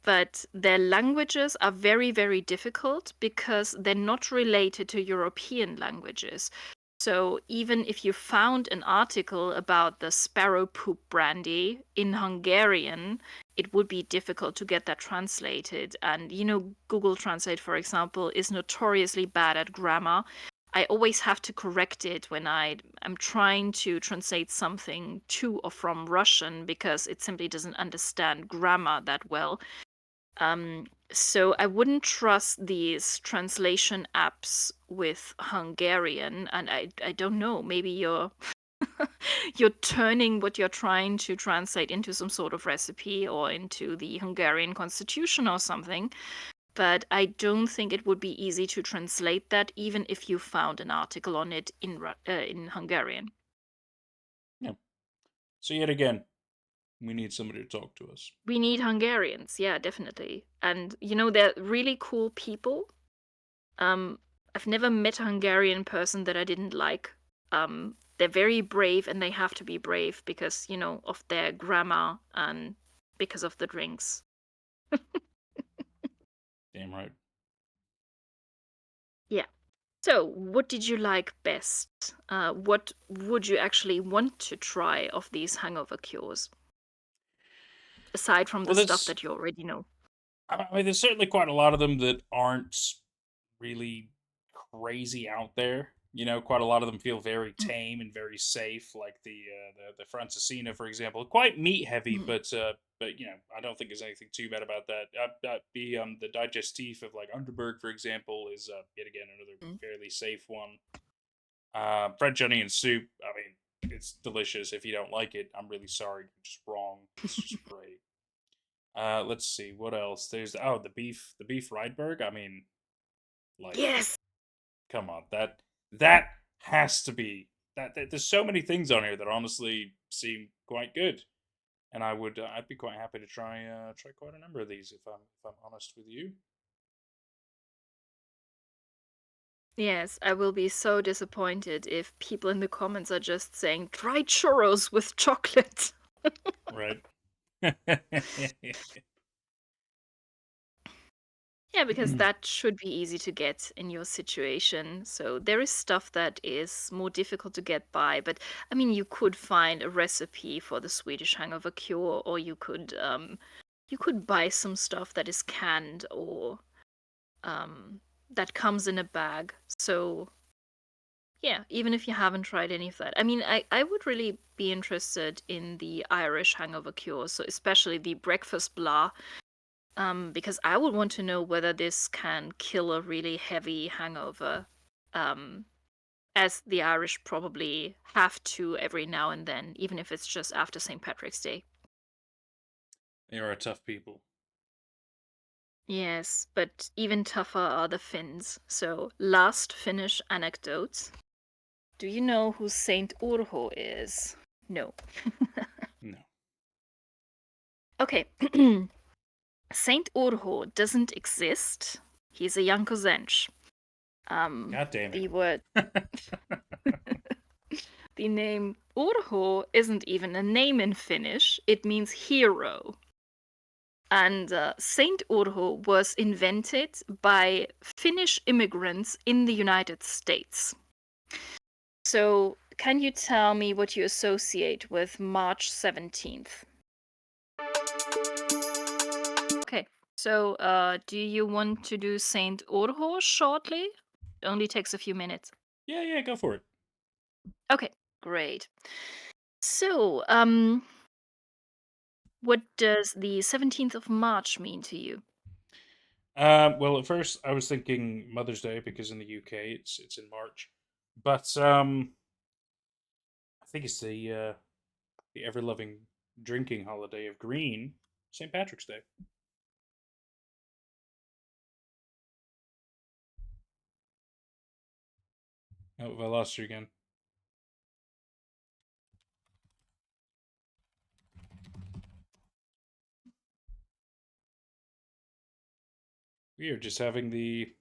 Speaker 2: but their languages are very, very difficult because they're not related to European languages. So even if you found an article about the sparrow poop brandy in Hungarian, it would be difficult to get that translated. And Google Translate, for example, is notoriously bad at grammar. I always have to correct it when I am trying to translate something to or from Russian because it simply doesn't understand grammar that well. So I wouldn't trust these translation apps with Hungarian, and I don't know, maybe you're you're turning what you're trying to translate into some sort of recipe or into the Hungarian constitution or something. But I don't think it would be easy to translate that, even if you found an article on it in Hungarian.
Speaker 1: yeah. So yet again, we need somebody to talk to us.
Speaker 2: We need Hungarians, yeah, definitely. And they're really cool people. Um, I've never met a Hungarian person that I didn't like. They're very brave, and they have to be brave because, of their grammar and because of the drinks.
Speaker 1: Damn right.
Speaker 2: Yeah. So, what did you like best? What would you actually want to try of these hangover cures, aside from the
Speaker 1: Well,
Speaker 2: stuff
Speaker 1: there's
Speaker 2: that you already know?
Speaker 1: I mean, there's certainly quite a lot of them that aren't really crazy out there. Quite a lot of them feel very tame and very safe, like the Francisina, for example. Quite meat heavy,
Speaker 2: Mm.
Speaker 1: but I don't think there's anything too bad about that. The digestif of like Underberg, for example, is yet again another
Speaker 2: Mm.
Speaker 1: fairly safe one. French onion soup. I mean, it's delicious. If you don't like it, I'm really sorry. You're just wrong. It's just great. Let's see what else. There's the beef Rydberg. I mean, like,
Speaker 2: Yes.
Speaker 1: come on, that has to be there's so many things on here that honestly seem quite good, and I'd be quite happy to try quite a number of these if I'm honest with you.
Speaker 2: Yes, I will be so disappointed if people in the comments are just saying dried churros with chocolate.
Speaker 1: Right.
Speaker 2: Yeah, because that should be easy to get in your situation. So there is stuff that is more difficult to get by, but I mean, you could find a recipe for the Swedish hangover cure, or you could buy some stuff that is canned or that comes in a bag. So yeah, even if you haven't tried any of that. I mean, I would really be interested in the Irish hangover cure, so especially the breakfast blah, because I would want to know whether this can kill a really heavy hangover, um, as the Irish probably have to every now and then, even if it's just after St. Patrick's Day.
Speaker 1: They are tough people.
Speaker 2: Yes, but even tougher are the Finns. So, last Finnish anecdote. Do you know who Saint Urho is? No.
Speaker 1: No.
Speaker 2: Okay. Saint Urho doesn't exist. He's a Jankozench.
Speaker 1: God damn
Speaker 2: The word, the name Urho isn't even a name in Finnish. It means hero. And Saint Urho was invented by Finnish immigrants in the United States. So, can you tell me what you associate with March 17th? Okay. So, do you want to do Saint Urho shortly? It only takes a few minutes.
Speaker 1: Yeah, go for it.
Speaker 2: Okay, great. So, what does the 17th of March mean to you?
Speaker 1: Well, at first I was thinking Mother's Day because in the UK it's in March, but I think it's the ever loving drinking holiday of green, St. Patrick's Day. Oh, have I lost you again? We are just having the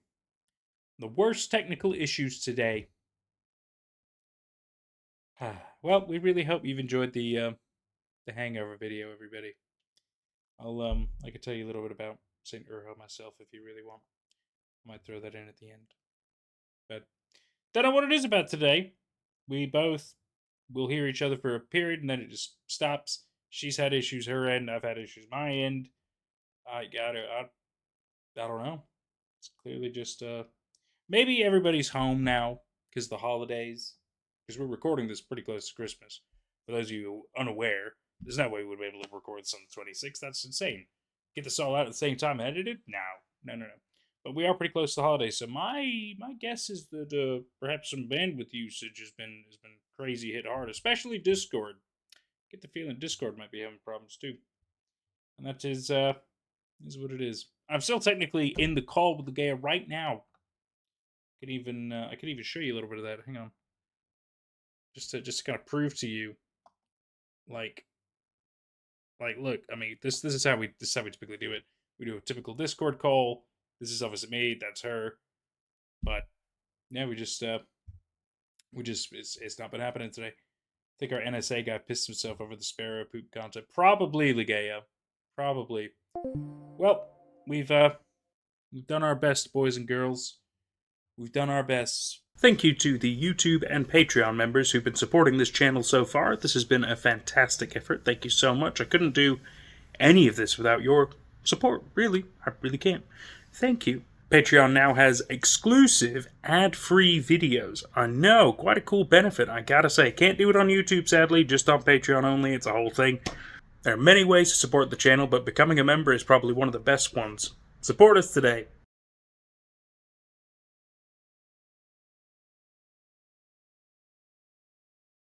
Speaker 1: worst technical issues today. Well, we really hope you've enjoyed the Hangover video, everybody. I could tell you a little bit about Saint Urho myself if you really want. I might throw that in at the end. But don't know what it is about today. We both will hear each other for a period and then it just stops. She's had issues her end. I've had issues my end. I got it. I don't know. It's clearly just maybe everybody's home now because the holidays. Because we're recording this pretty close to Christmas. For those of you unaware, there's no way we'd be able to record this on the 26th. That's insane. Get this all out at the same time and edit it? No. But we are pretty close to the holidays, so my guess is that perhaps some bandwidth usage has been crazy hit hard, especially Discord. Get the feeling Discord might be having problems too, and that is what it is. I'm still technically in the call with Ligeia right now. I could even show you a little bit of that. Hang on, just to kind of prove to you, like look. I mean, this is how we typically do it. We do a typical Discord call. This is obviously me. That's her. But yeah, we just it's not been happening today. I think our NSA guy pissed himself over the sparrow poop content. Probably Ligeia. Probably. Well, we've done our best, boys and girls. We've done our best. Thank you to the YouTube and Patreon members who've been supporting this channel so far. This has been a fantastic effort. Thank you so much. I couldn't do any of this without your support. Really, I really can't. Thank you. Patreon now has exclusive ad-free videos. I know, quite a cool benefit, I gotta say. Can't do it on YouTube, sadly, just on Patreon only. It's a whole thing. There are many ways to support the channel, but becoming a member is probably one of the best ones. Support us today.